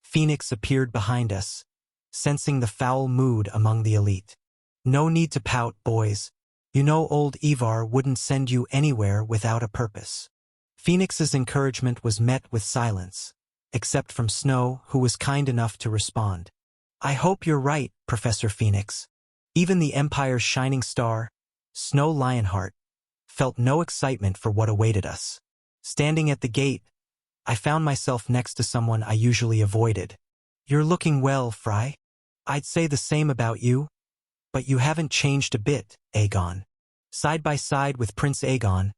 Phoenix appeared behind us, sensing the foul mood among the elite. No need to pout, boys. You know old Ivar wouldn't send you anywhere without a purpose. Phoenix's encouragement was met with silence, except from Snow, who was kind enough to respond. I hope you're right, Professor Phoenix. Even the Empire's shining star, Snow Lionheart, felt no excitement for what awaited us. Standing at the gate, I found myself next to someone I usually avoided. You're looking well, Fry. I'd say the same about you, but you haven't changed a bit, Aegon. Side by side with Prince Aegon,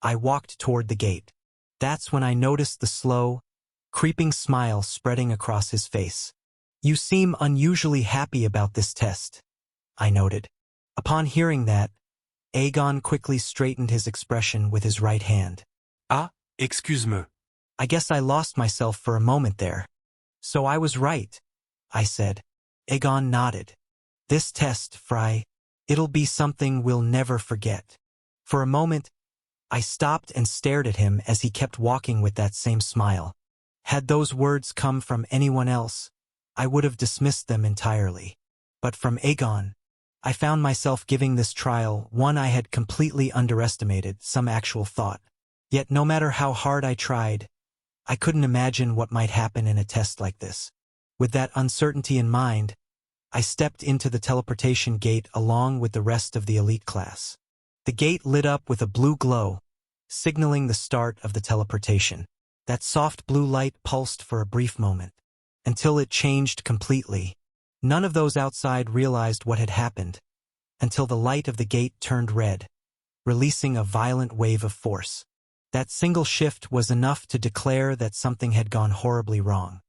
I walked toward the gate. That's when I noticed the slow, creeping smile spreading across his face. You seem unusually happy about this test, I noted. Upon hearing that, Aegon quickly straightened his expression with his right hand. Ah, excuse-me. I guess I lost myself for a moment there. So I was right, I said. Aegon nodded. This test, Fry, it'll be something we'll never forget. For a moment, I stopped and stared at him as he kept walking with that same smile. Had those words come from anyone else, I would have dismissed them entirely. But from Aegon, I found myself giving this trial one I had completely underestimated, some actual thought. Yet no matter how hard I tried, I couldn't imagine what might happen in a test like this. With that uncertainty in mind, I stepped into the teleportation gate along with the rest of the elite class. The gate lit up with a blue glow, signaling the start of the teleportation. That soft blue light pulsed for a brief moment, until it changed completely. None of those outside realized what had happened, until the light of the gate turned red, releasing a violent wave of force. That single shift was enough to declare that something had gone horribly wrong.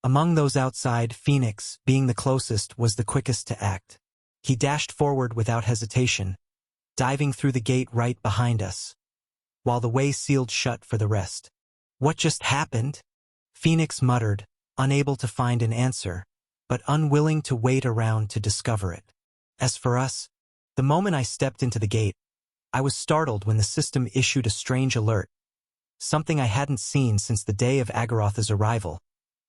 Among those outside, Phoenix, being the closest, was the quickest to act. He dashed forward without hesitation, diving through the gate right behind us, while the way sealed shut for the rest. What just happened? Phoenix muttered, unable to find an answer, but unwilling to wait around to discover it. As for us, the moment I stepped into the gate, I was startled when the system issued a strange alert, something I hadn't seen since the day of Agarotha's arrival,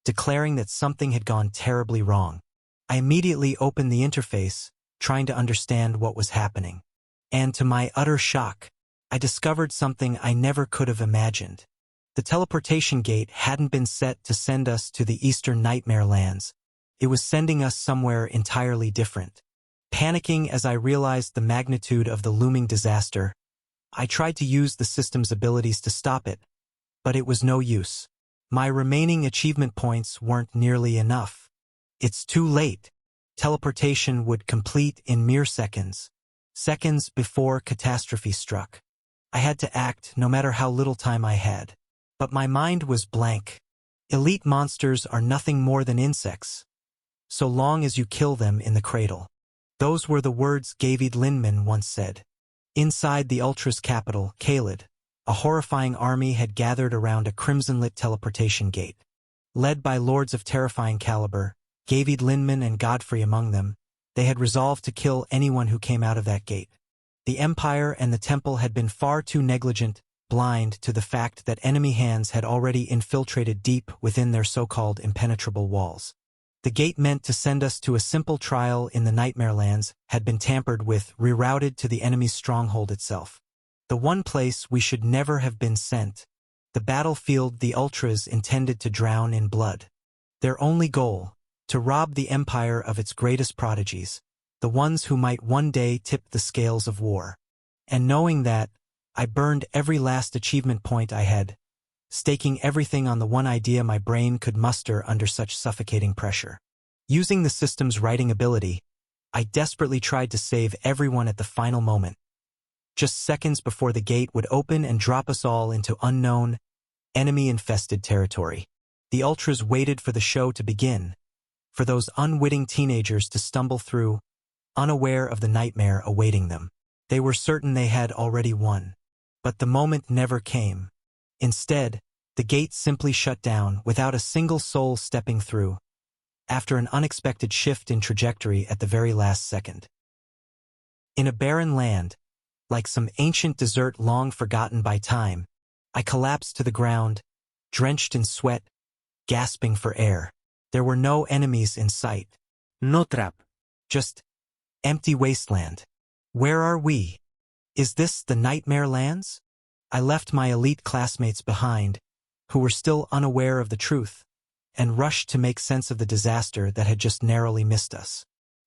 declaring that something had gone terribly wrong. I immediately opened the interface, trying to understand what was happening. And to my utter shock, I discovered something I never could have imagined. The teleportation gate hadn't been set to send us to the Eastern Nightmare lands. It was sending us somewhere entirely different. Panicking as I realized the magnitude of the looming disaster, I tried to use the system's abilities to stop it, but it was no use. My remaining achievement points weren't nearly enough. It's too late. Teleportation would complete in mere seconds. Seconds before catastrophe struck. I had to act no matter how little time I had. But my mind was blank. Elite monsters are nothing more than insects, so long as you kill them in the cradle. Those were the words Gavid Lindman once said. Inside the Ultra's capital, Kaled, a horrifying army had gathered around a crimson-lit teleportation gate. Led by lords of terrifying caliber, Gavid Linman and Godfrey among them, they had resolved to kill anyone who came out of that gate. The Empire and the Temple had been far too negligent, blind to the fact that enemy hands had already infiltrated deep within their so-called impenetrable walls. The gate meant to send us to a simple trial in the Nightmare Lands had been tampered with, rerouted to the enemy's stronghold itself. The one place we should never have been sent. The battlefield the Ultras intended to drown in blood. Their only goal, to rob the Empire of its greatest prodigies, the ones who might one day tip the scales of war. And knowing that, I burned every last achievement point I had, staking everything on the one idea my brain could muster under such suffocating pressure. Using the system's writing ability, I desperately tried to save everyone at the final moment. Just seconds before the gate would open and drop us all into unknown, enemy-infested territory. The Ultras waited for the show to begin, for those unwitting teenagers to stumble through, unaware of the nightmare awaiting them. They were certain they had already won. But the moment never came. Instead, the gate simply shut down without a single soul stepping through, after an unexpected shift in trajectory at the very last second. In a barren land, like some ancient desert long forgotten by time, I collapsed to the ground, drenched in sweat, gasping for air. There were no enemies in sight. No trap. Just empty wasteland. Where are we? Is this the Nightmare Lands? I left my elite classmates behind, who were still unaware of the truth, and rushed to make sense of the disaster that had just narrowly missed us.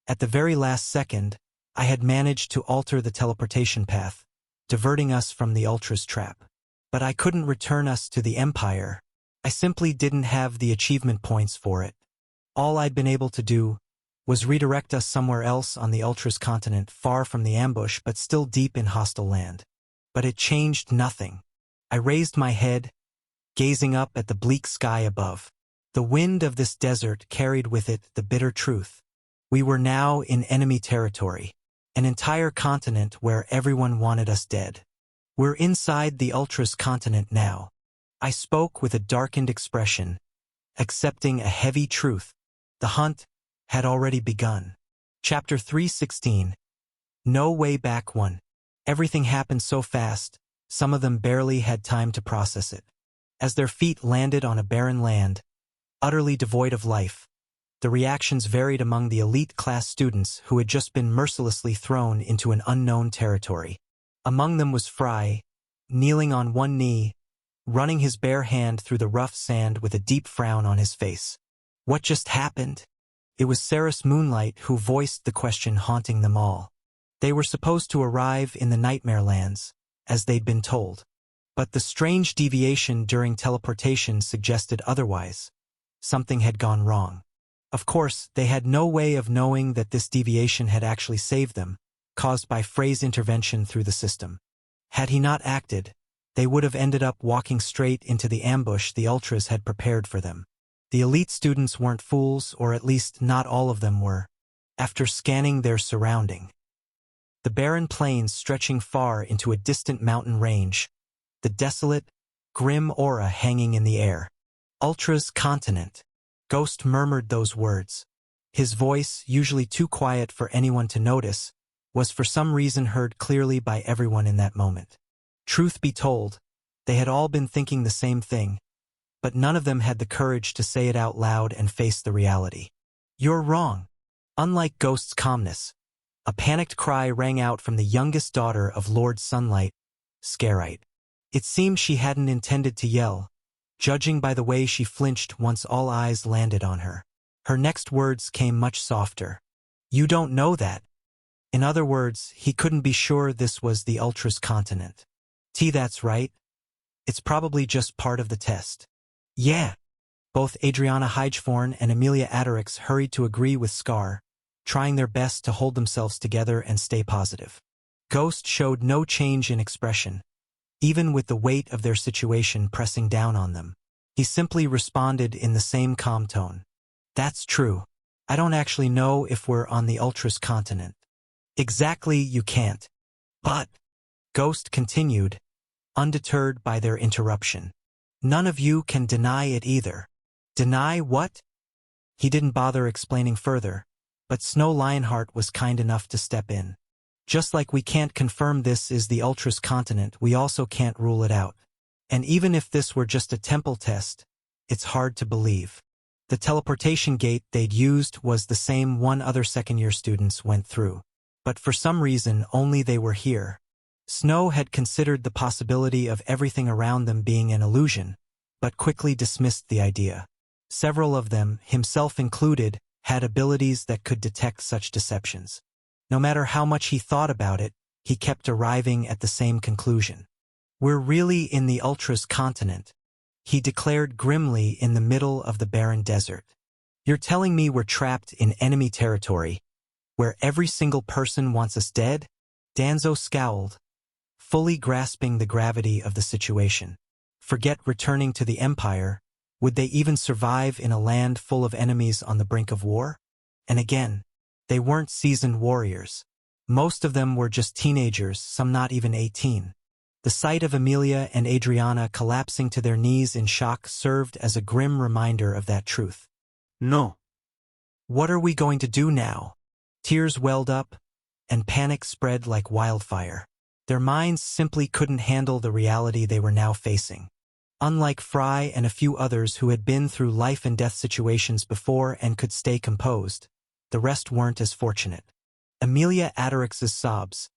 At the very last second, I had managed to alter the teleportation path, diverting us from the Ultra's trap. But I couldn't return us to the Empire. I simply didn't have the achievement points for it. All I'd been able to do was redirect us somewhere else on the Ultra's continent, far from the ambush but still deep in hostile land. But it changed nothing. I raised my head, gazing up at the bleak sky above. The wind of this desert carried with it the bitter truth. We were now in enemy territory, an entire continent where everyone wanted us dead. We're inside the Ultra's continent now. I spoke with a darkened expression, accepting a heavy truth. The hunt had already begun. Chapter 3:16. No Way Back 1. Everything happened so fast, some of them barely had time to process it. As their feet landed on a barren land, utterly devoid of life, the reactions varied among the elite class students who had just been mercilessly thrown into an unknown territory. Among them was Fry, kneeling on one knee, running his bare hand through the rough sand with a deep frown on his face. What just happened? It was Ceres Moonlight who voiced the question haunting them all. They were supposed to arrive in the Nightmare Lands, as they'd been told. But the strange deviation during teleportation suggested otherwise. Something had gone wrong. Of course, they had no way of knowing that this deviation had actually saved them, caused by Frey's intervention through the system. Had he not acted, they would have ended up walking straight into the ambush the Ultras had prepared for them. The elite students weren't fools, or at least not all of them were. After scanning their surrounding, the barren plains stretching far into a distant mountain range, the desolate, grim aura hanging in the air. Ultra's continent. Ghost murmured those words. His voice, usually too quiet for anyone to notice, was for some reason heard clearly by everyone in that moment. Truth be told, they had all been thinking the same thing, but none of them had the courage to say it out loud and face the reality. You're wrong. Unlike Ghost's calmness, a panicked cry rang out from the youngest daughter of Lord Sunlight, Scarite. It seemed she hadn't intended to yell, judging by the way she flinched once all eyes landed on her. Her next words came much softer. You don't know that. In other words, he couldn't be sure this was the Ultra's continent. That's right. It's probably just part of the test. Yeah. Both Adriana Hygeforn and Amelia Adderix hurried to agree with Scar, trying their best to hold themselves together and stay positive. Ghost showed no change in expression, even with the weight of their situation pressing down on them. He simply responded in the same calm tone. That's true. I don't actually know if we're on the Ultra's continent. Exactly, you can't. But, Ghost continued, undeterred by their interruption, none of you can deny it either. Deny what? He didn't bother explaining further, but Snow Lionheart was kind enough to step in. Just like we can't confirm this is the Ultras continent, we also can't rule it out. And even if this were just a temple test, it's hard to believe. The teleportation gate they'd used was the same one other second-year students went through. But for some reason, only they were here. Snow had considered the possibility of everything around them being an illusion, but quickly dismissed the idea. Several of them, himself included, had abilities that could detect such deceptions. No matter how much he thought about it, he kept arriving at the same conclusion. We're really in the Ultras continent, he declared grimly in the middle of the barren desert. You're telling me we're trapped in enemy territory, where every single person wants us dead? Danzo scowled, fully grasping the gravity of the situation. Forget returning to the Empire, would they even survive in a land full of enemies on the brink of war? And again, they weren't seasoned warriors. Most of them were just teenagers, some not even 18. The sight of Amelia and Adriana collapsing to their knees in shock served as a grim reminder of that truth. No. What are we going to do now? Tears welled up, and panic spread like wildfire. Their minds simply couldn't handle the reality they were now facing. Unlike Fry and a few others who had been through life and death situations before and could stay composed, the rest weren't as fortunate. Amelia Adderix's sobs,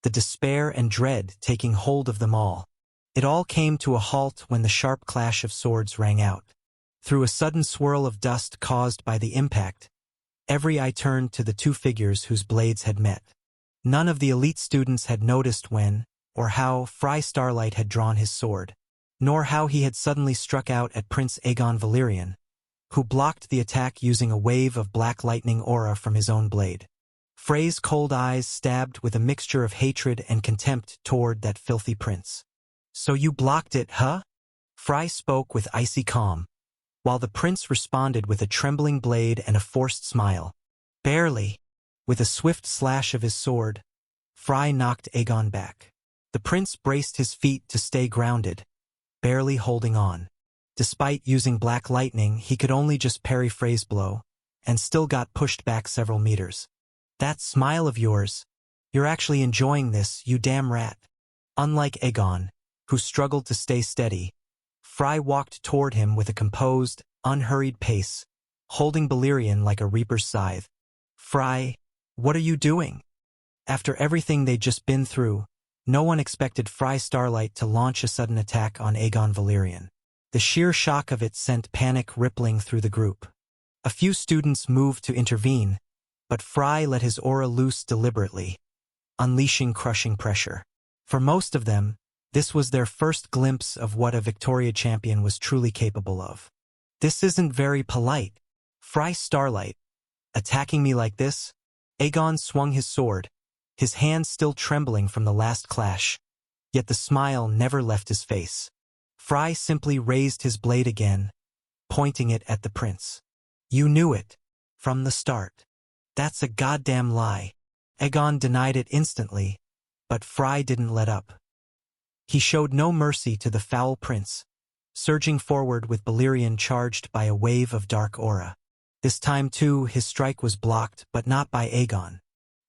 the despair and dread taking hold of them all. It all came to a halt when the sharp clash of swords rang out. Through a sudden swirl of dust caused by the impact, every eye turned to the two figures whose blades had met. None of the elite students had noticed when, or how, Fry Starlight had drawn his sword, nor how he had suddenly struck out at Prince Aegon Valyrian, who blocked the attack using a wave of black lightning aura from his own blade. Frey's cold eyes stabbed with a mixture of hatred and contempt toward that filthy prince. So you blocked it, huh? Fry spoke with icy calm, while the prince responded with a trembling blade and a forced smile. Barely. With a swift slash of his sword, Fry knocked Aegon back. The prince braced his feet to stay grounded, barely holding on. Despite using black lightning, he could only just parry Frey's blow, and still got pushed back several meters. That smile of yours, you're actually enjoying this, you damn rat. Unlike Aegon, who struggled to stay steady, Fry walked toward him with a composed, unhurried pace, holding Valyrian like a reaper's scythe. Fry, what are you doing? After everything they'd just been through, no one expected Fry Starlight to launch a sudden attack on Aegon Valyrian. The sheer shock of it sent panic rippling through the group. A few students moved to intervene, but Fry let his aura loose deliberately, unleashing crushing pressure. For most of them, this was their first glimpse of what a Victoria champion was truly capable of. This isn't very polite. Fry Starlight, attacking me like this? Aegon swung his sword, his hand still trembling from the last clash, yet the smile never left his face. Fry simply raised his blade again, pointing it at the prince. You knew it, from the start. That's a goddamn lie. Aegon denied it instantly, but Fry didn't let up. He showed no mercy to the foul prince, surging forward with Valyrian charged by a wave of dark aura. This time too, his strike was blocked, but not by Aegon.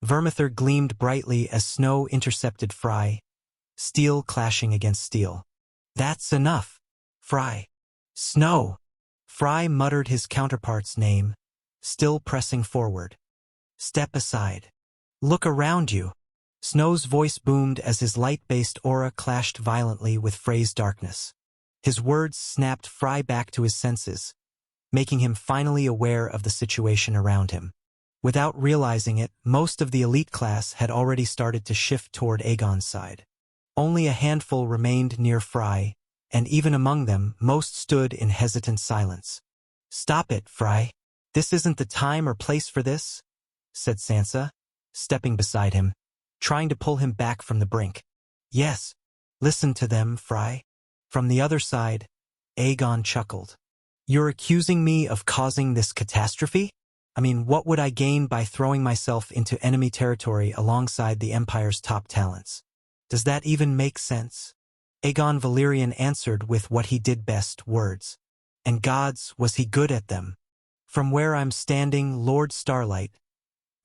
Vermithor gleamed brightly as Snow intercepted Fry, steel clashing against steel. That's enough. Fry. Snow. Fry muttered his counterpart's name, still pressing forward. Step aside. Look around you. Snow's voice boomed as his light-based aura clashed violently with Frey's darkness. His words snapped Fry back to his senses, making him finally aware of the situation around him. Without realizing it, most of the elite class had already started to shift toward Aegon's side. Only a handful remained near Fry, and even among them, most stood in hesitant silence. Stop it, Fry. This isn't the time or place for this, said Sansa, stepping beside him, trying to pull him back from the brink. Yes, listen to them, Fry. From the other side, Aegon chuckled. You're accusing me of causing this catastrophe? I mean, what would I gain by throwing myself into enemy territory alongside the Empire's top talents? Does that even make sense? Aegon Valyrian answered with what he did best, words. And gods, was he good at them? From where I'm standing, Lord Starlight,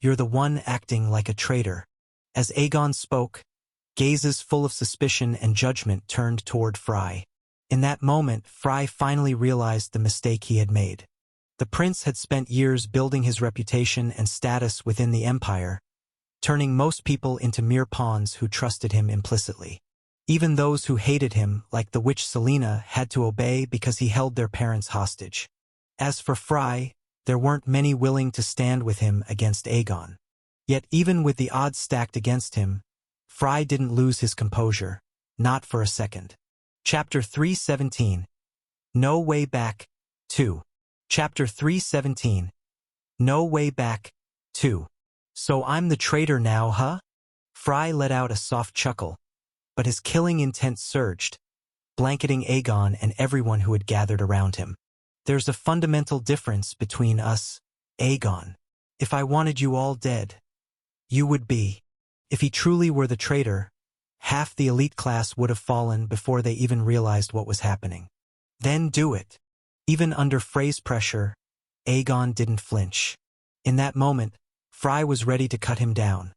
you're the one acting like a traitor. As Aegon spoke, gazes full of suspicion and judgment turned toward Fry. In that moment, Fry finally realized the mistake he had made. The prince had spent years building his reputation and status within the empire, turning most people into mere pawns who trusted him implicitly. Even those who hated him, like the witch Selena, had to obey because he held their parents hostage. As for Fry, there weren't many willing to stand with him against Aegon. Yet even with the odds stacked against him, Fry didn't lose his composure, not for a second. Chapter 317. No Way Back, 2. Chapter 317. No Way Back, 2. So I'm the traitor now, huh? Fry let out a soft chuckle, but his killing intent surged, blanketing Aegon and everyone who had gathered around him. There's a fundamental difference between us, Aegon. If I wanted you all dead, you would be. If he truly were the traitor, half the elite class would have fallen before they even realized what was happening. Then do it. Even under Frey's pressure, Aegon didn't flinch. In that moment, Fry was ready to cut him down.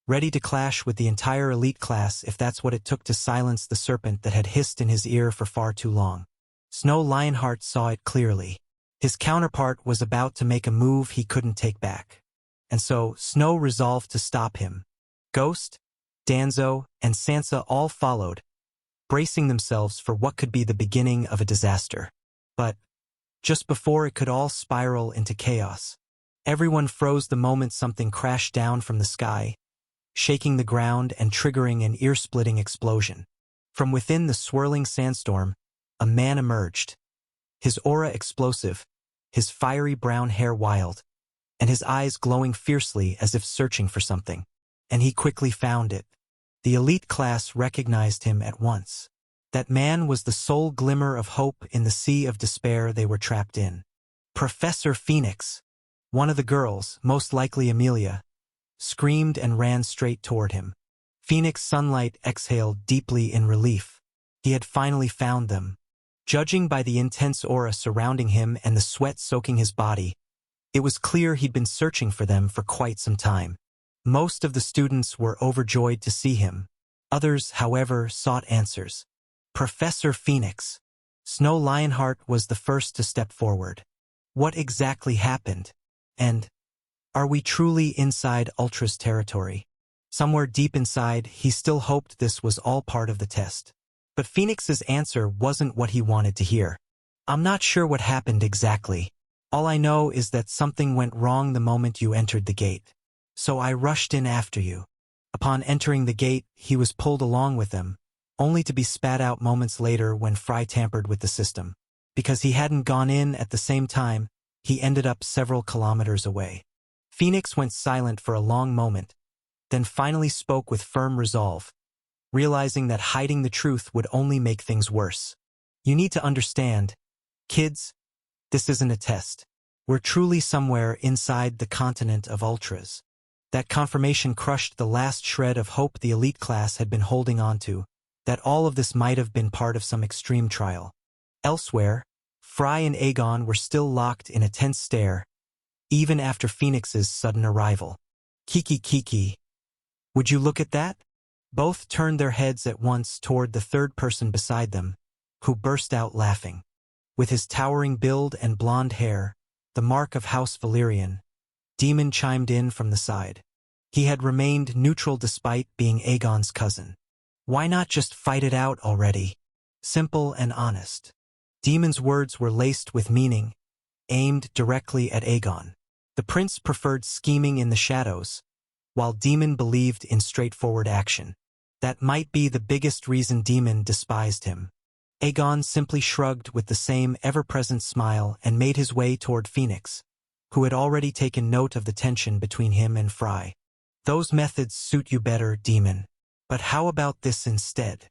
Ready to clash with the entire elite class if that's what it took to silence the serpent that had hissed in his ear for far too long. Snow Lionheart saw it clearly. His counterpart was about to make a move he couldn't take back. And so, Snow resolved to stop him. Ghost, Danzo, and Sansa all followed, bracing themselves for what could be the beginning of a disaster. But, just before it could all spiral into chaos, everyone froze the moment something crashed down from the sky, shaking the ground and triggering an ear-splitting explosion. From within the swirling sandstorm, a man emerged, his aura explosive, his fiery brown hair wild, and his eyes glowing fiercely as if searching for something. And he quickly found it. The elite class recognized him at once. That man was the sole glimmer of hope in the sea of despair they were trapped in. Professor Phoenix, one of the girls, most likely Amelia, screamed and ran straight toward him. Phoenix Sunlight exhaled deeply in relief. He had finally found them. Judging by the intense aura surrounding him and the sweat soaking his body, it was clear he'd been searching for them for quite some time. Most of the students were overjoyed to see him. Others, however, sought answers. Professor Phoenix. Snow Lionheart was the first to step forward. What exactly happened? And are we truly inside Ultra's territory? Somewhere deep inside, he still hoped this was all part of the test. But Phoenix's answer wasn't what he wanted to hear. I'm not sure what happened exactly. All I know is that something went wrong the moment you entered the gate. So I rushed in after you. Upon entering the gate, he was pulled along with them, only to be spat out moments later when Fry tampered with the system. Because he hadn't gone in at the same time, he ended up several kilometers away. Phoenix went silent for a long moment, then finally spoke with firm resolve, realizing that hiding the truth would only make things worse. You need to understand, kids, this isn't a test. We're truly somewhere inside the continent of Ultras. That confirmation crushed the last shred of hope the elite class had been holding on to, that all of this might have been part of some extreme trial. Elsewhere, Fry and Aegon were still locked in a tense stare, even after Phoenix's sudden arrival. Kiki. Would you look at that? Both turned their heads at once toward the third person beside them, who burst out laughing. With his towering build and blonde hair, the mark of House Valyrian, Demon chimed in from the side. He had remained neutral despite being Aegon's cousin. Why not just fight it out already? Simple and honest. Demon's words were laced with meaning, aimed directly at Aegon. The prince preferred scheming in the shadows, while Demon believed in straightforward action. That might be the biggest reason Demon despised him. Aegon simply shrugged with the same ever-present smile and made his way toward Phoenix, who had already taken note of the tension between him and Fry. Those methods suit you better, Demon. But how about this instead?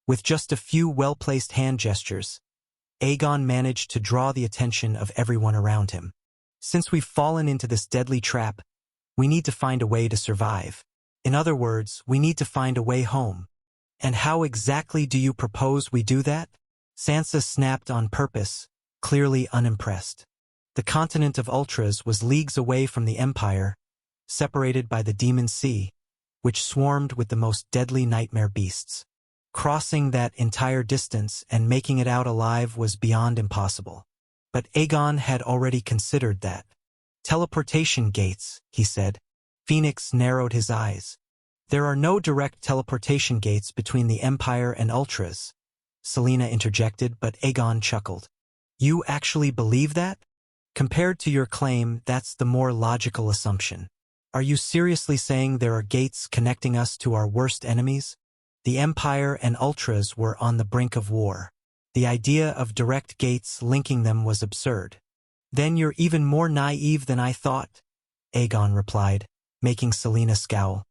With just a few well-placed hand gestures, Aegon managed to draw the attention of everyone around him. Since we've fallen into this deadly trap, we need to find a way to survive. In other words, we need to find a way home. And how exactly do you propose we do that? Sansa snapped on purpose, clearly unimpressed. The continent of Ultras was leagues away from the Empire, separated by the Demon Sea, which swarmed with the most deadly nightmare beasts. Crossing that entire distance and making it out alive was beyond impossible. But Aegon had already considered that. Teleportation gates, he said. Phoenix narrowed his eyes. There are no direct teleportation gates between the Empire and Ultras, Selena interjected, but Aegon chuckled. You actually believe that? Compared to your claim, that's the more logical assumption. Are you seriously saying there are gates connecting us to our worst enemies? The Empire and Ultras were on the brink of war. The idea of direct gates linking them was absurd. Then you're even more naive than I thought, Aegon replied, making Selena scowl.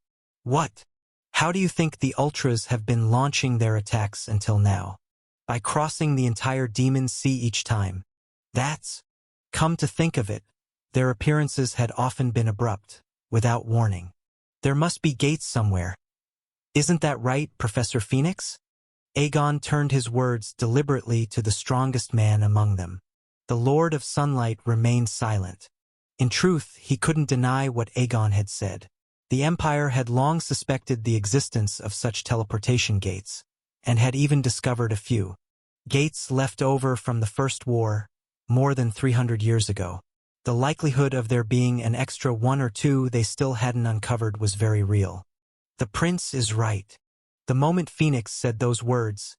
What? How do you think the Ultras have been launching their attacks until now? By crossing the entire Demon Sea each time. That's, come to think of it, their appearances had often been abrupt, without warning. There must be gates somewhere. Isn't that right, Professor Phoenix? Aegon turned his words deliberately to the strongest man among them. The Lord of Sunlight remained silent. In truth, he couldn't deny what Aegon had said. The Empire had long suspected the existence of such teleportation gates, and had even discovered a few. Gates left over from the First War, more than 300 years ago. The likelihood of there being an extra one or two they still hadn't uncovered was very real. The prince is right. The moment Phoenix said those words,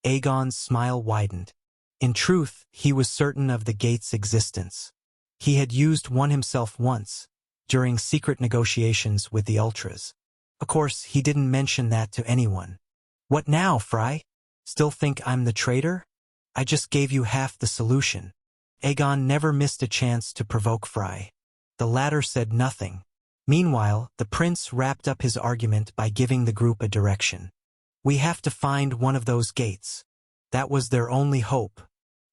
Aegon's smile widened. In truth, he was certain of the gate's existence. He had used one himself once, during secret negotiations with the Ultras. Of course, he didn't mention that to anyone. What now, Fry? Still think I'm the traitor? I just gave you half the solution. Aegon never missed a chance to provoke Fry. The latter said nothing. Meanwhile, the prince wrapped up his argument by giving the group a direction. We have to find one of those gates. That was their only hope.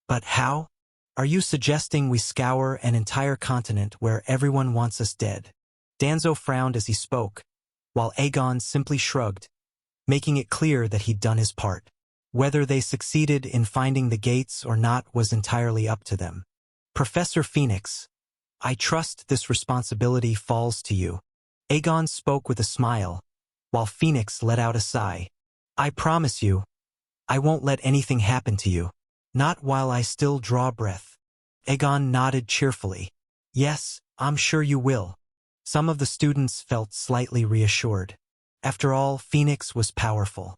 But how? Are you suggesting we scour an entire continent where everyone wants us dead? Danzo frowned as he spoke, while Aegon simply shrugged, making it clear that he'd done his part. Whether they succeeded in finding the gates or not was entirely up to them. Professor Phoenix, I trust this responsibility falls to you. Aegon spoke with a smile, while Phoenix let out a sigh. I promise you, I won't let anything happen to you. Not while I still draw breath. Aegon nodded cheerfully. Yes, I'm sure you will. Some of the students felt slightly reassured. After all, Phoenix was powerful.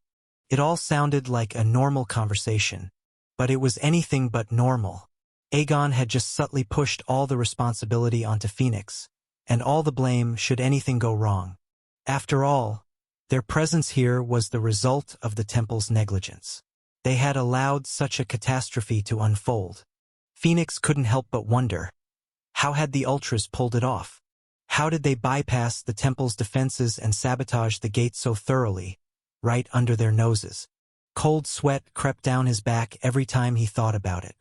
It all sounded like a normal conversation, but it was anything but normal. Aegon had just subtly pushed all the responsibility onto Phoenix, and all the blame should anything go wrong. After all, their presence here was the result of the temple's negligence. They had allowed such a catastrophe to unfold. Phoenix couldn't help but wonder, how had the Ultras pulled it off? How did they bypass the temple's defenses and sabotage the gate so thoroughly, right under their noses? Cold sweat crept down his back every time he thought about it.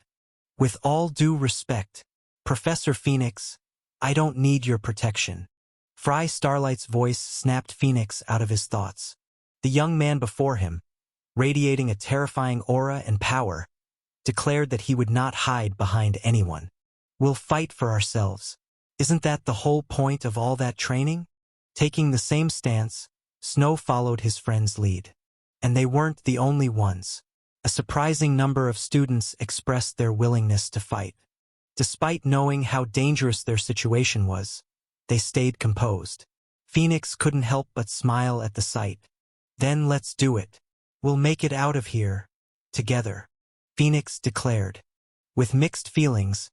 With all due respect, Professor Phoenix, I don't need your protection. Fry Starlight's voice snapped Phoenix out of his thoughts. The young man before him, radiating a terrifying aura and power, declared that he would not hide behind anyone. We'll fight for ourselves. Isn't that the whole point of all that training? Taking the same stance, Snow followed his friend's lead. And they weren't the only ones. A surprising number of students expressed their willingness to fight. Despite knowing how dangerous their situation was, they stayed composed. Phoenix couldn't help but smile at the sight. Then let's do it. We'll make it out of here, together, Phoenix declared. With mixed feelings,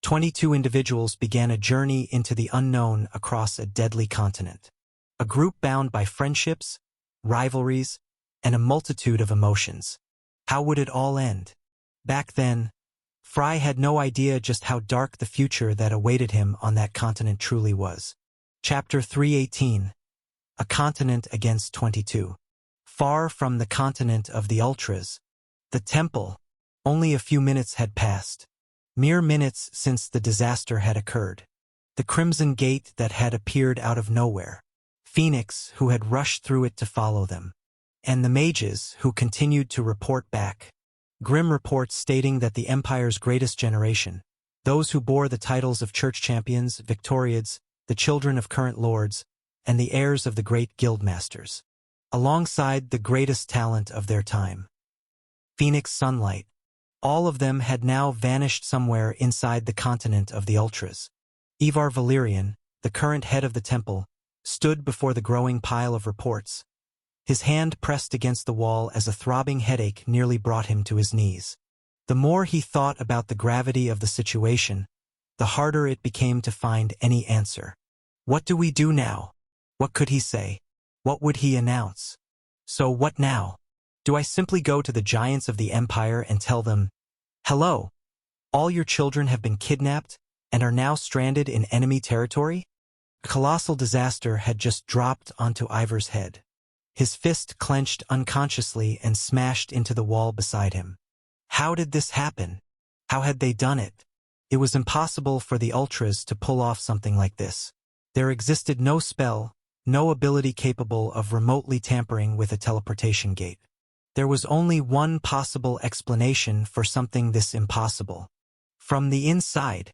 22 individuals began a journey into the unknown across a deadly continent. A group bound by friendships, rivalries, and a multitude of emotions. How would it all end? Back then, Fry had no idea just how dark the future that awaited him on that continent truly was. Chapter 318. A Continent Against 22. Far from the continent of the Ultras, the temple, only a few minutes had passed. Mere minutes since the disaster had occurred. The Crimson Gate that had appeared out of nowhere. Phoenix, who had rushed through it to follow them. And the mages, who continued to report back. Grim reports stating that the Empire's greatest generation, those who bore the titles of church champions, victoriads, the children of current lords, and the heirs of the great guildmasters, alongside the greatest talent of their time, Phoenix Sunlight, all of them had now vanished somewhere inside the continent of the Ultras. Ivar Valerian, the current head of the temple, stood before the growing pile of reports, his hand pressed against the wall as a throbbing headache nearly brought him to his knees. The more he thought about the gravity of the situation, the harder it became to find any answer. What do we do now? What could he say? What would he announce? So what now? Do I simply go to the giants of the Empire and tell them, "Hello, all your children have been kidnapped and are now stranded in enemy territory?" A colossal disaster had just dropped onto Ivar's head. His fist clenched unconsciously and smashed into the wall beside him. How did this happen? How had they done it? It was impossible for the Ultras to pull off something like this. There existed no spell, no ability capable of remotely tampering with a teleportation gate. There was only one possible explanation for something this impossible. From the inside,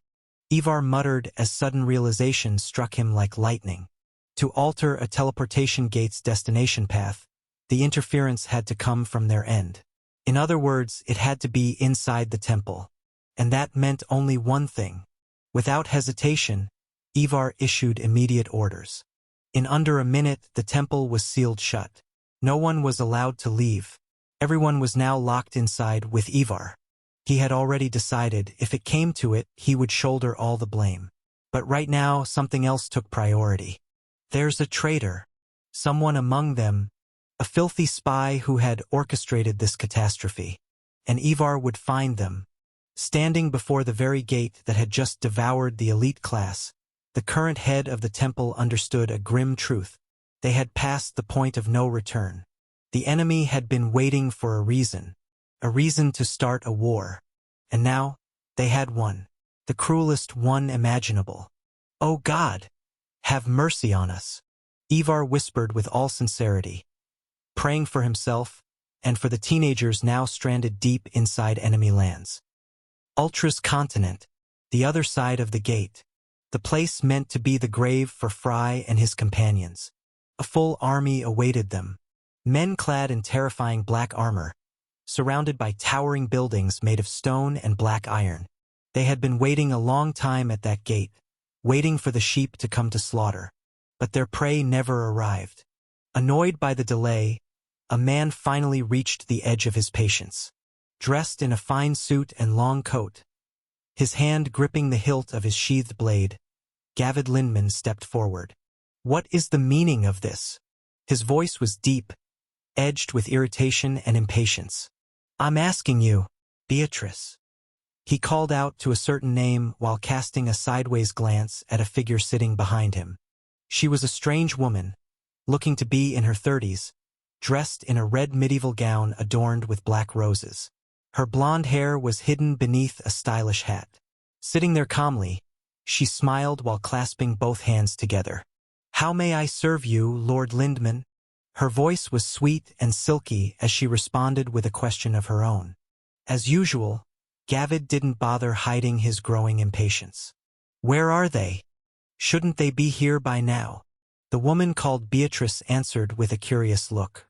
Ivar muttered as sudden realization struck him like lightning. To alter a teleportation gate's destination path, the interference had to come from their end. In other words, it had to be inside the temple. And that meant only one thing. Without hesitation, Ivar issued immediate orders. In under a minute, the temple was sealed shut. No one was allowed to leave. Everyone was now locked inside with Ivar. He had already decided if it came to it, he would shoulder all the blame. But right now, something else took priority. There's a traitor. Someone among them, a filthy spy who had orchestrated this catastrophe. And Ivar would find them. Standing before the very gate that had just devoured the elite class, the current head of the temple understood a grim truth. They had passed the point of no return. The enemy had been waiting for a reason to start a war. And now, they had one. The cruelest one imaginable. "Oh God, have mercy on us," Ivar whispered with all sincerity, praying for himself and for the teenagers now stranded deep inside enemy lands. Ultra's continent, the other side of the gate, the place meant to be the grave for Fry and his companions. A full army awaited them, men clad in terrifying black armor, surrounded by towering buildings made of stone and black iron. They had been waiting a long time at that gate, waiting for the sheep to come to slaughter. But their prey never arrived. Annoyed by the delay, a man finally reached the edge of his patience. Dressed in a fine suit and long coat, his hand gripping the hilt of his sheathed blade, Gavid Lindman stepped forward. "What is the meaning of this?" His voice was deep, edged with irritation and impatience. "I'm asking you, Beatrice." He called out to a certain name while casting a sideways glance at a figure sitting behind him. She was a strange woman, looking to be in her 30s, dressed in a red medieval gown adorned with black roses. Her blonde hair was hidden beneath a stylish hat. Sitting there calmly, she smiled while clasping both hands together. "How may I serve you, Lord Lindman?" Her voice was sweet and silky as she responded with a question of her own. As usual, Gavid didn't bother hiding his growing impatience. "Where are they? Shouldn't they be here by now?" The woman called Beatrice answered with a curious look.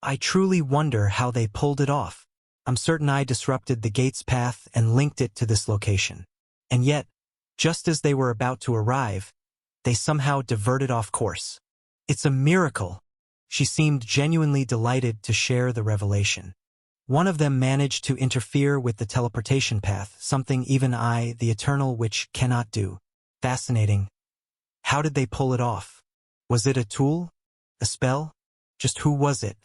"I truly wonder how they pulled it off. I'm certain I disrupted the gate's path and linked it to this location. And yet, just as they were about to arrive, they somehow diverted off course. It's a miracle." She seemed genuinely delighted to share the revelation. "One of them managed to interfere with the teleportation path, something even I, the Eternal Witch, cannot do. Fascinating. How did they pull it off? Was it a tool? A spell? Just who was it?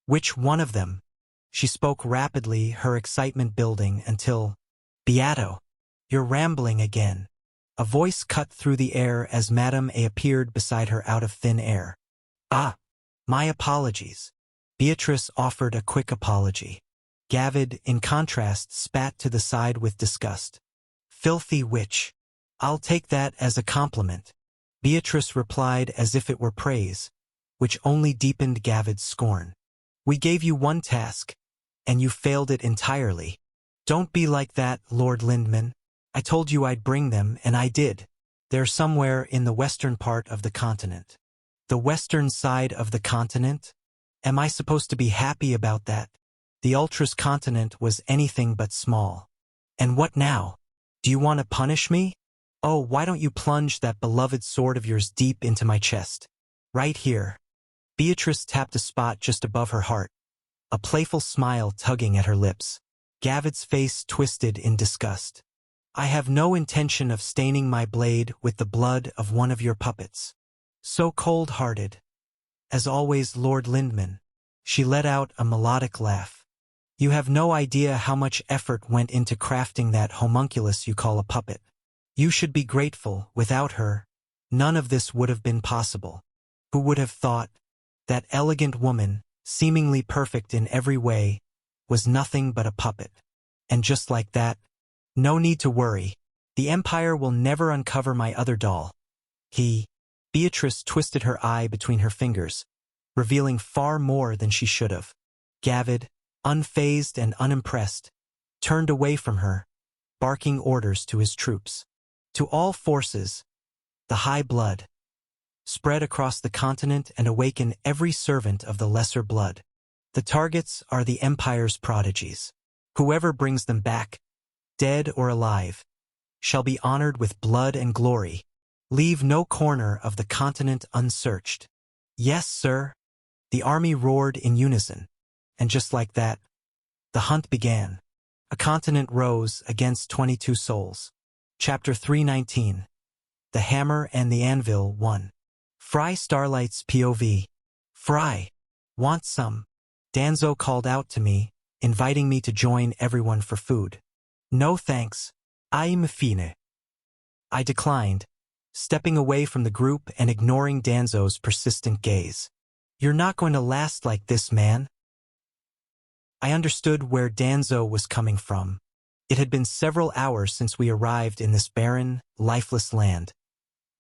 Which one of them?" She spoke rapidly, her excitement building until, "Beato, you're rambling again." A voice cut through the air as Madame A appeared beside her out of thin air. "Ah, my apologies." Beatrice offered a quick apology. Gavid, in contrast, spat to the side with disgust. "Filthy witch. I'll take that as a compliment." Beatrice replied as if it were praise, which only deepened Gavid's scorn. "We gave you one task, and you failed it entirely. Don't be like that, Lord Lindman. I told you I'd bring them, and I did. They're somewhere in the western part of the continent. The western side of the continent? Am I supposed to be happy about that? The Ultras continent was anything but small. And what now? Do you want to punish me? Oh, why don't you plunge that beloved sword of yours deep into my chest? Right here. Beatrice tapped a spot just above her heart, a playful smile tugging at her lips. Gavid's face twisted in disgust. I have no intention of staining my blade with the blood of one of your puppets. So cold-hearted. As always, Lord Lindman. She let out a melodic laugh. You have no idea how much effort went into crafting that homunculus you call a puppet. You should be grateful. Without her, none of this would have been possible. Who would have thought? That elegant woman, seemingly perfect in every way, was nothing but a puppet. And just like that, no need to worry. The Empire will never uncover my other doll. Beatrice twisted her eye between her fingers, revealing far more than she should have. Gavid, unfazed and unimpressed, turned away from her, barking orders to his troops. To all forces, the high blood, spread across the continent and awaken every servant of the lesser blood. The targets are the Empire's prodigies. Whoever brings them back, dead or alive, shall be honored with blood and glory. Leave no corner of the continent unsearched. Yes, sir. The army roared in unison. And just like that, the hunt began. A continent rose against 22 souls. Chapter 319. The Hammer and the Anvil 1. Fry Starlight's POV. Fry. Want some? Danzo called out to me, inviting me to join everyone for food. No thanks. I'm fine. I declined, stepping away from the group and ignoring Danzo's persistent gaze. You're not going to last like this, man. I understood where Danzo was coming from. It had been several hours since we arrived in this barren, lifeless land.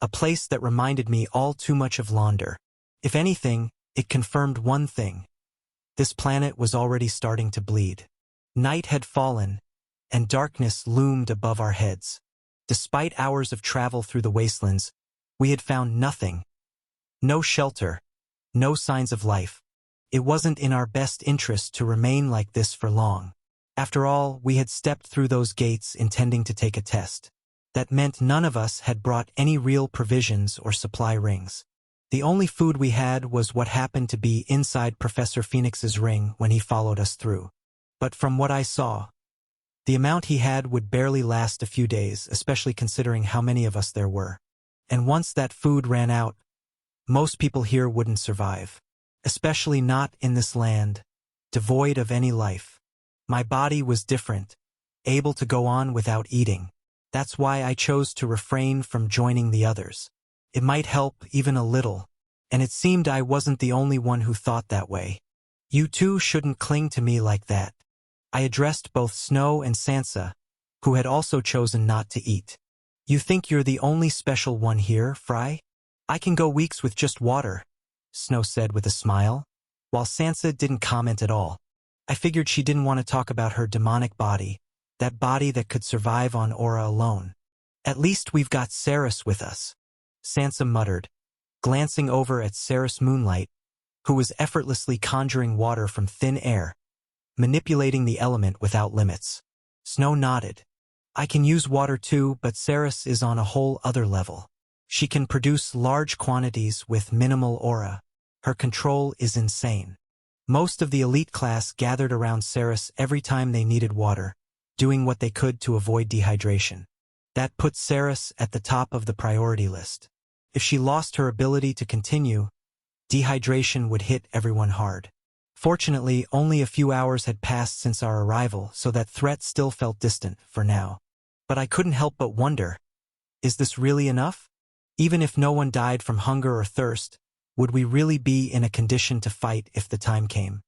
A place that reminded me all too much of Launder. If anything, it confirmed one thing. This planet was already starting to bleed. Night had fallen, and darkness loomed above our heads. Despite hours of travel through the wastelands, we had found nothing. No shelter, no signs of life. It wasn't in our best interest to remain like this for long. After all, we had stepped through those gates intending to take a test. That meant none of us had brought any real provisions or supply rings. The only food we had was what happened to be inside Professor Phoenix's ring when he followed us through. But from what I saw, the amount he had would barely last a few days, especially considering how many of us there were. And once that food ran out, most people here wouldn't survive. Especially not in this land, devoid of any life. My body was different, able to go on without eating. That's why I chose to refrain from joining the others. It might help even a little, and it seemed I wasn't the only one who thought that way. You two shouldn't cling to me like that. I addressed both Snow and Sansa, who had also chosen not to eat. You think you're the only special one here, Fry? I can go weeks with just water, Snow said with a smile, while Sansa didn't comment at all. I figured she didn't want to talk about her demonic body, that body that could survive on aura alone. At least we've got Cerys with us, Sansa muttered, glancing over at Cerys Moonlight, who was effortlessly conjuring water from thin air, manipulating the element without limits. Snow nodded. I can use water too, but Cerys is on a whole other level. She can produce large quantities with minimal aura. Her control is insane. Most of the elite class gathered around Cerys every time they needed water, doing what they could to avoid dehydration. That put Cerys at the top of the priority list. If she lost her ability to continue, dehydration would hit everyone hard. Fortunately, only a few hours had passed since our arrival, so that threat still felt distant for now. But I couldn't help but wonder, is this really enough? Even if no one died from hunger or thirst, would we really be in a condition to fight if the time came?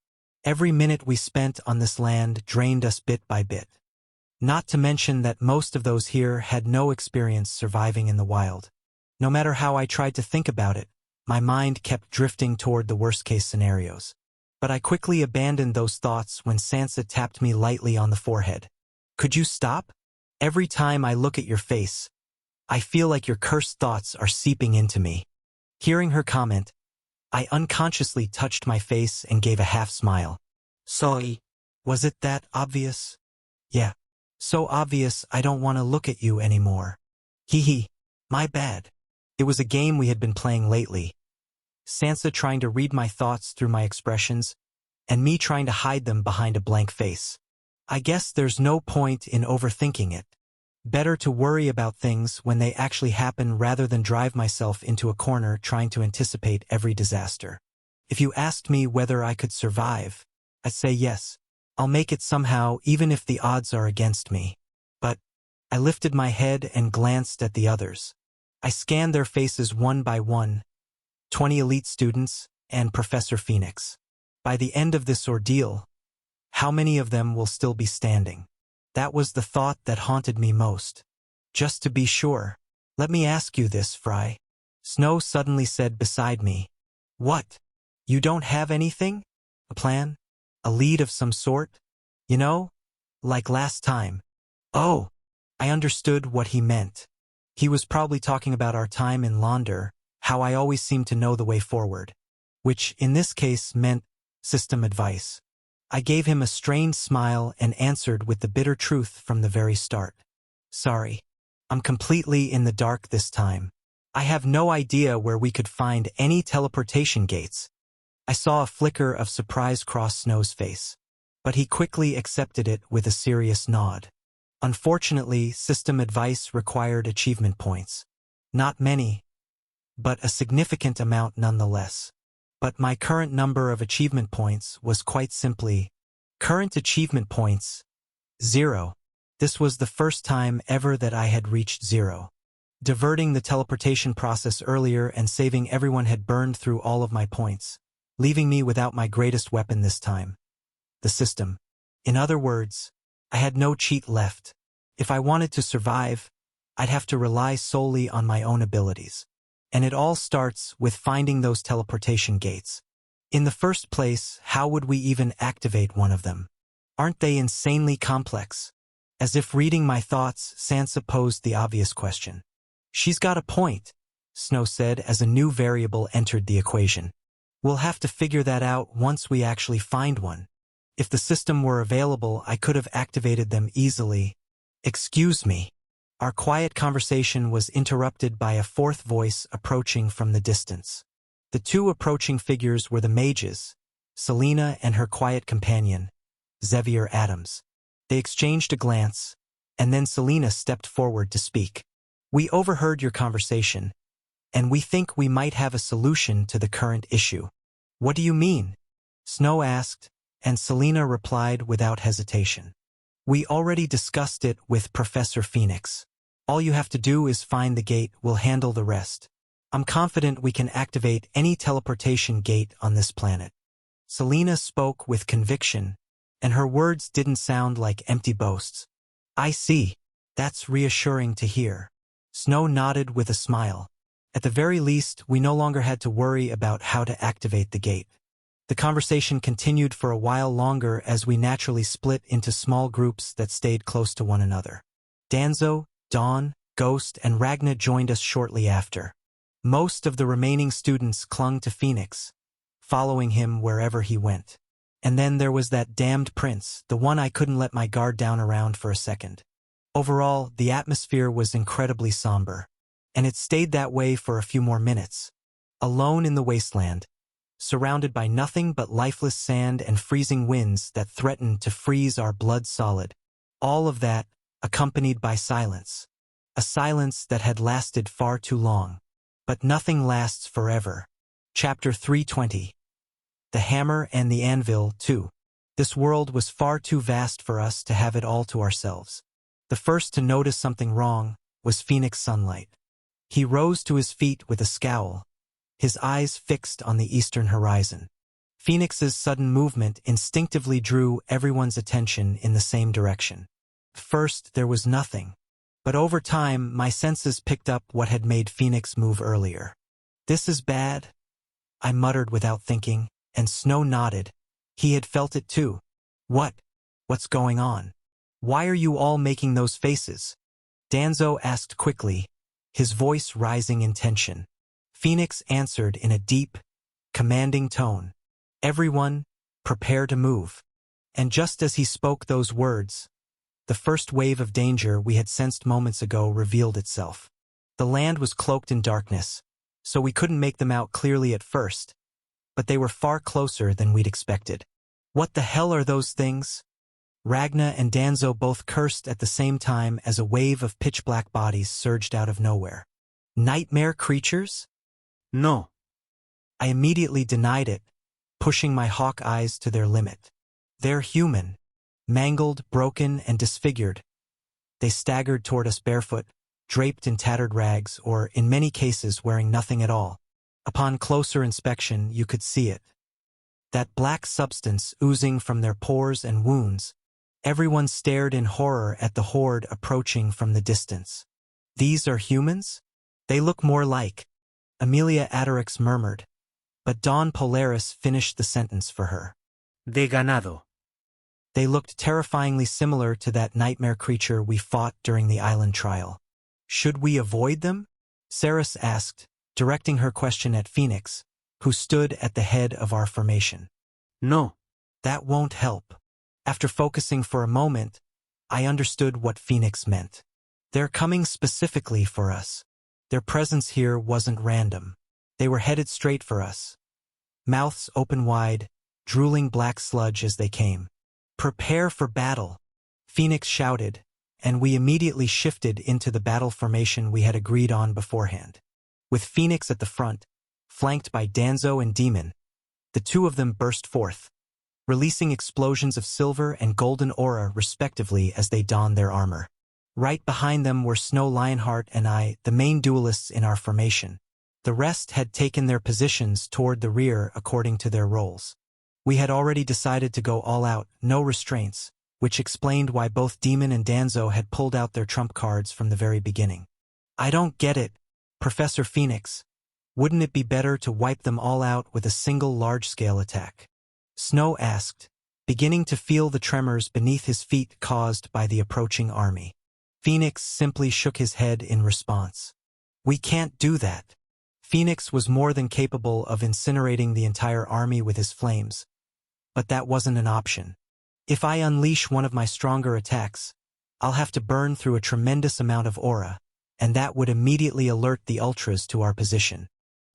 Every minute we spent on this land drained us bit by bit. Not to mention that most of those here had no experience surviving in the wild. No matter how I tried to think about it, my mind kept drifting toward the worst-case scenarios. But I quickly abandoned those thoughts when Sansa tapped me lightly on the forehead. Could you stop? Every time I look at your face, I feel like your cursed thoughts are seeping into me. Hearing her comment, I unconsciously touched my face and gave a half smile. Soy. Was it that obvious? Yeah. So obvious I don't want to look at you anymore. Hee hee. My bad. It was a game we had been playing lately. Sansa trying to read my thoughts through my expressions, and me trying to hide them behind a blank face. I guess there's no point in overthinking it. Better to worry about things when they actually happen rather than drive myself into a corner trying to anticipate every disaster. If you asked me whether I could survive, I'd say yes. I'll make it somehow even if the odds are against me. But I lifted my head and glanced at the others. I scanned their faces one by one, 20 elite students and Professor Phoenix. By the end of this ordeal, how many of them will still be standing? That was the thought that haunted me most. Just to be sure, let me ask you this, Fry. Snow suddenly said beside me. What? You don't have anything? A plan? A lead of some sort? You know? Like last time. Oh, I understood what he meant. He was probably talking about our time in Launder, how I always seemed to know the way forward. Which, in this case, meant system advice. I gave him a strained smile and answered with the bitter truth from the very start. Sorry. I'm completely in the dark this time. I have no idea where we could find any teleportation gates. I saw a flicker of surprise cross Snow's face, but he quickly accepted it with a serious nod. Unfortunately, system advice required achievement points. Not many, but a significant amount nonetheless. But my current number of achievement points was quite simply current achievement points, 0. This was the first time ever that I had reached 0. Diverting the teleportation process earlier and saving everyone had burned through all of my points, leaving me without my greatest weapon this time. The system. In other words, I had no cheat left. If I wanted to survive, I'd have to rely solely on my own abilities. And it all starts with finding those teleportation gates. In the first place, how would we even activate one of them? Aren't they insanely complex? As if reading my thoughts, Sansa posed the obvious question. She's got a point, Snow said as a new variable entered the equation. We'll have to figure that out once we actually find one. If the system were available, I could have activated them easily. Excuse me. Our quiet conversation was interrupted by a fourth voice approaching from the distance. The two approaching figures were the mages, Selena and her quiet companion, Xavier Adams. They exchanged a glance, and then Selena stepped forward to speak. We overheard your conversation, and we think we might have a solution to the current issue. What do you mean? Snow asked, and Selena replied without hesitation. We already discussed it with Professor Phoenix. All you have to do is find the gate, we'll handle the rest. I'm confident we can activate any teleportation gate on this planet. Selena spoke with conviction, and her words didn't sound like empty boasts. I see. That's reassuring to hear. Snow nodded with a smile. At the very least, we no longer had to worry about how to activate the gate. The conversation continued for a while longer as we naturally split into small groups that stayed close to one another. Danzo, Dawn, Ghost, and Ragna joined us shortly after. Most of the remaining students clung to Phoenix, following him wherever he went. And then there was that damned prince, the one I couldn't let my guard down around for a second. Overall, the atmosphere was incredibly somber, and it stayed that way for a few more minutes. Alone in the wasteland, surrounded by nothing but lifeless sand and freezing winds that threatened to freeze our blood solid. All of that, accompanied by silence. A silence that had lasted far too long. But nothing lasts forever. Chapter 320. The Hammer and the Anvil, 2. This world was far too vast for us to have it all to ourselves. The first to notice something wrong was Phoenix Sunlight. He rose to his feet with a scowl, his eyes fixed on the eastern horizon. Phoenix's sudden movement instinctively drew everyone's attention in the same direction. First, there was nothing. But over time, my senses picked up what had made Phoenix move earlier. This is bad, I muttered without thinking, and Snow nodded, He had felt it too. What's going on? Why are you all making those faces? Danzo asked quickly, his voice rising in tension. Phoenix answered in a deep, commanding tone. Everyone, prepare to move. And just as he spoke those words, the first wave of danger we had sensed moments ago revealed itself. The land was cloaked in darkness, so we couldn't make them out clearly at first, but they were far closer than we'd expected. What the hell are those things? Ragna and Danzo both cursed at the same time as a wave of pitch-black bodies surged out of nowhere. Nightmare creatures? No. I immediately denied it, pushing my hawk eyes to their limit. They're human, mangled, broken, and disfigured. They staggered toward us barefoot, draped in tattered rags, or, in many cases, wearing nothing at all. Upon closer inspection, you could see it. That black substance oozing from their pores and wounds. Everyone stared in horror at the horde approaching from the distance. These are humans? They look more like, Amelia Atterix murmured, but Dawn Polaris finished the sentence for her. De ganado. They looked terrifyingly similar to that nightmare creature we fought during the island trial. Should we avoid them? Saris asked, directing her question at Phoenix, who stood at the head of our formation. No. That won't help. After focusing for a moment, I understood what Phoenix meant. They're coming specifically for us. Their presence here wasn't random. They were headed straight for us. Mouths open wide, drooling black sludge as they came. Prepare for battle, Phoenix shouted, and we immediately shifted into the battle formation we had agreed on beforehand. With Phoenix at the front, flanked by Danzo and Demon, the two of them burst forth, releasing explosions of silver and golden aura respectively as they donned their armor. Right behind them were Snow Lionheart and I, the main duelists in our formation. The rest had taken their positions toward the rear according to their roles. We had already decided to go all out, no restraints, which explained why both Demon and Danzo had pulled out their trump cards from the very beginning. I don't get it, Professor Phoenix. Wouldn't it be better to wipe them all out with a single large-scale attack? Snow asked, beginning to feel the tremors beneath his feet caused by the approaching army. Phoenix simply shook his head in response. We can't do that. Phoenix was more than capable of incinerating the entire army with his flames, but that wasn't an option. If I unleash one of my stronger attacks, I'll have to burn through a tremendous amount of aura, and that would immediately alert the Ultras to our position.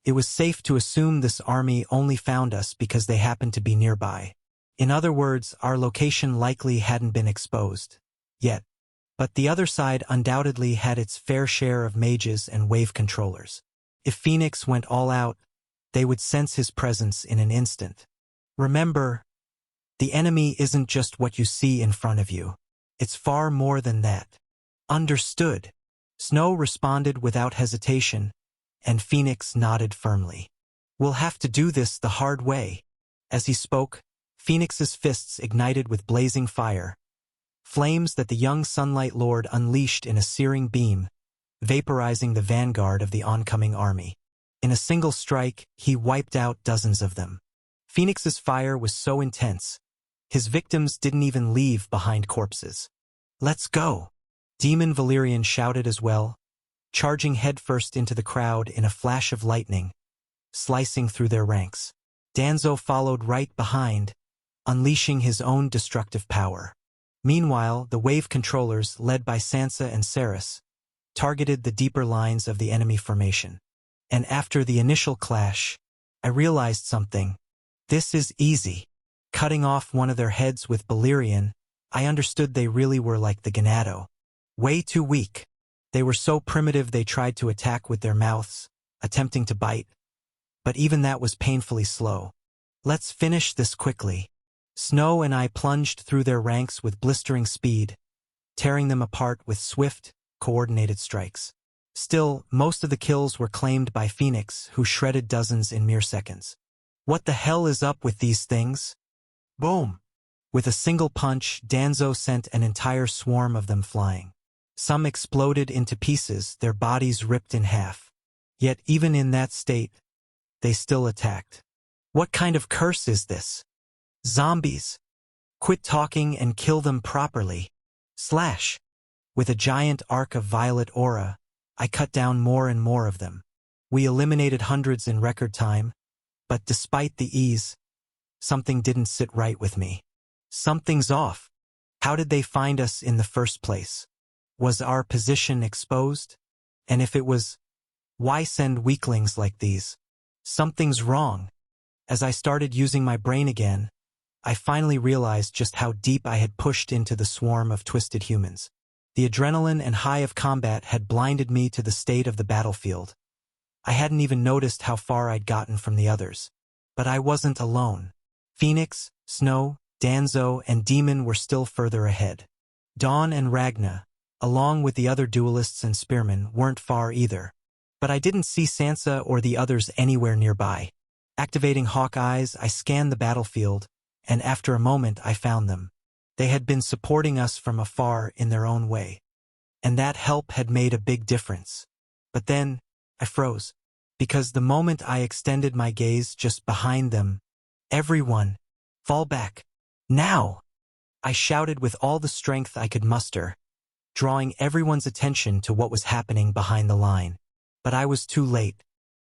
It was safe to assume this army only found us because they happened to be nearby. In other words, our location likely hadn't been exposed yet. But the other side undoubtedly had its fair share of mages and wave controllers. If Phoenix went all out, they would sense his presence in an instant. Remember, the enemy isn't just what you see in front of you. It's far more than that. Understood. Snow responded without hesitation, and Phoenix nodded firmly. We'll have to do this the hard way. As he spoke, Phoenix's fists ignited with blazing fire, flames that the young Sunlight Lord unleashed in a searing beam, vaporizing the vanguard of the oncoming army. In a single strike, he wiped out dozens of them. Phoenix's fire was so intense, his victims didn't even leave behind corpses. Let's go! Demon Valyrian shouted as well, charging headfirst into the crowd in a flash of lightning, slicing through their ranks. Danzo followed right behind, unleashing his own destructive power. Meanwhile, the wave controllers, led by Sansa and Saris, targeted the deeper lines of the enemy formation. And after the initial clash, I realized something. This is easy. Cutting off one of their heads with Valyrian, I understood they really were like the Ganado. Way too weak. They were so primitive they tried to attack with their mouths, attempting to bite. But even that was painfully slow. Let's finish this quickly. Snow and I plunged through their ranks with blistering speed, tearing them apart with swift, coordinated strikes. Still, most of the kills were claimed by Phoenix, who shredded dozens in mere seconds. What the hell is up with these things? Boom! With a single punch, Danzo sent an entire swarm of them flying. Some exploded into pieces, their bodies ripped in half. Yet even in that state, they still attacked. What kind of curse is this? Zombies. Quit talking and kill them properly. Slash. With a giant arc of violet aura, I cut down more and more of them. We eliminated hundreds in record time, but despite the ease, something didn't sit right with me. Something's off. How did they find us in the first place? Was our position exposed? And if it was, why send weaklings like these? Something's wrong. As I started using my brain again, I finally realized just how deep I had pushed into the swarm of twisted humans. The adrenaline and high of combat had blinded me to the state of the battlefield. I hadn't even noticed how far I'd gotten from the others. But I wasn't alone. Phoenix, Snow, Danzo, and Demon were still further ahead. Dawn and Ragna, along with the other duelists and spearmen, weren't far either. But I didn't see Sansa or the others anywhere nearby. Activating Hawk Eyes, I scanned the battlefield, and after a moment I found them. They had been supporting us from afar in their own way. And that help had made a big difference. But then, I froze. Because the moment I extended my gaze just behind them, everyone, fall back. Now! I shouted with all the strength I could muster, drawing everyone's attention to what was happening behind the line. But I was too late.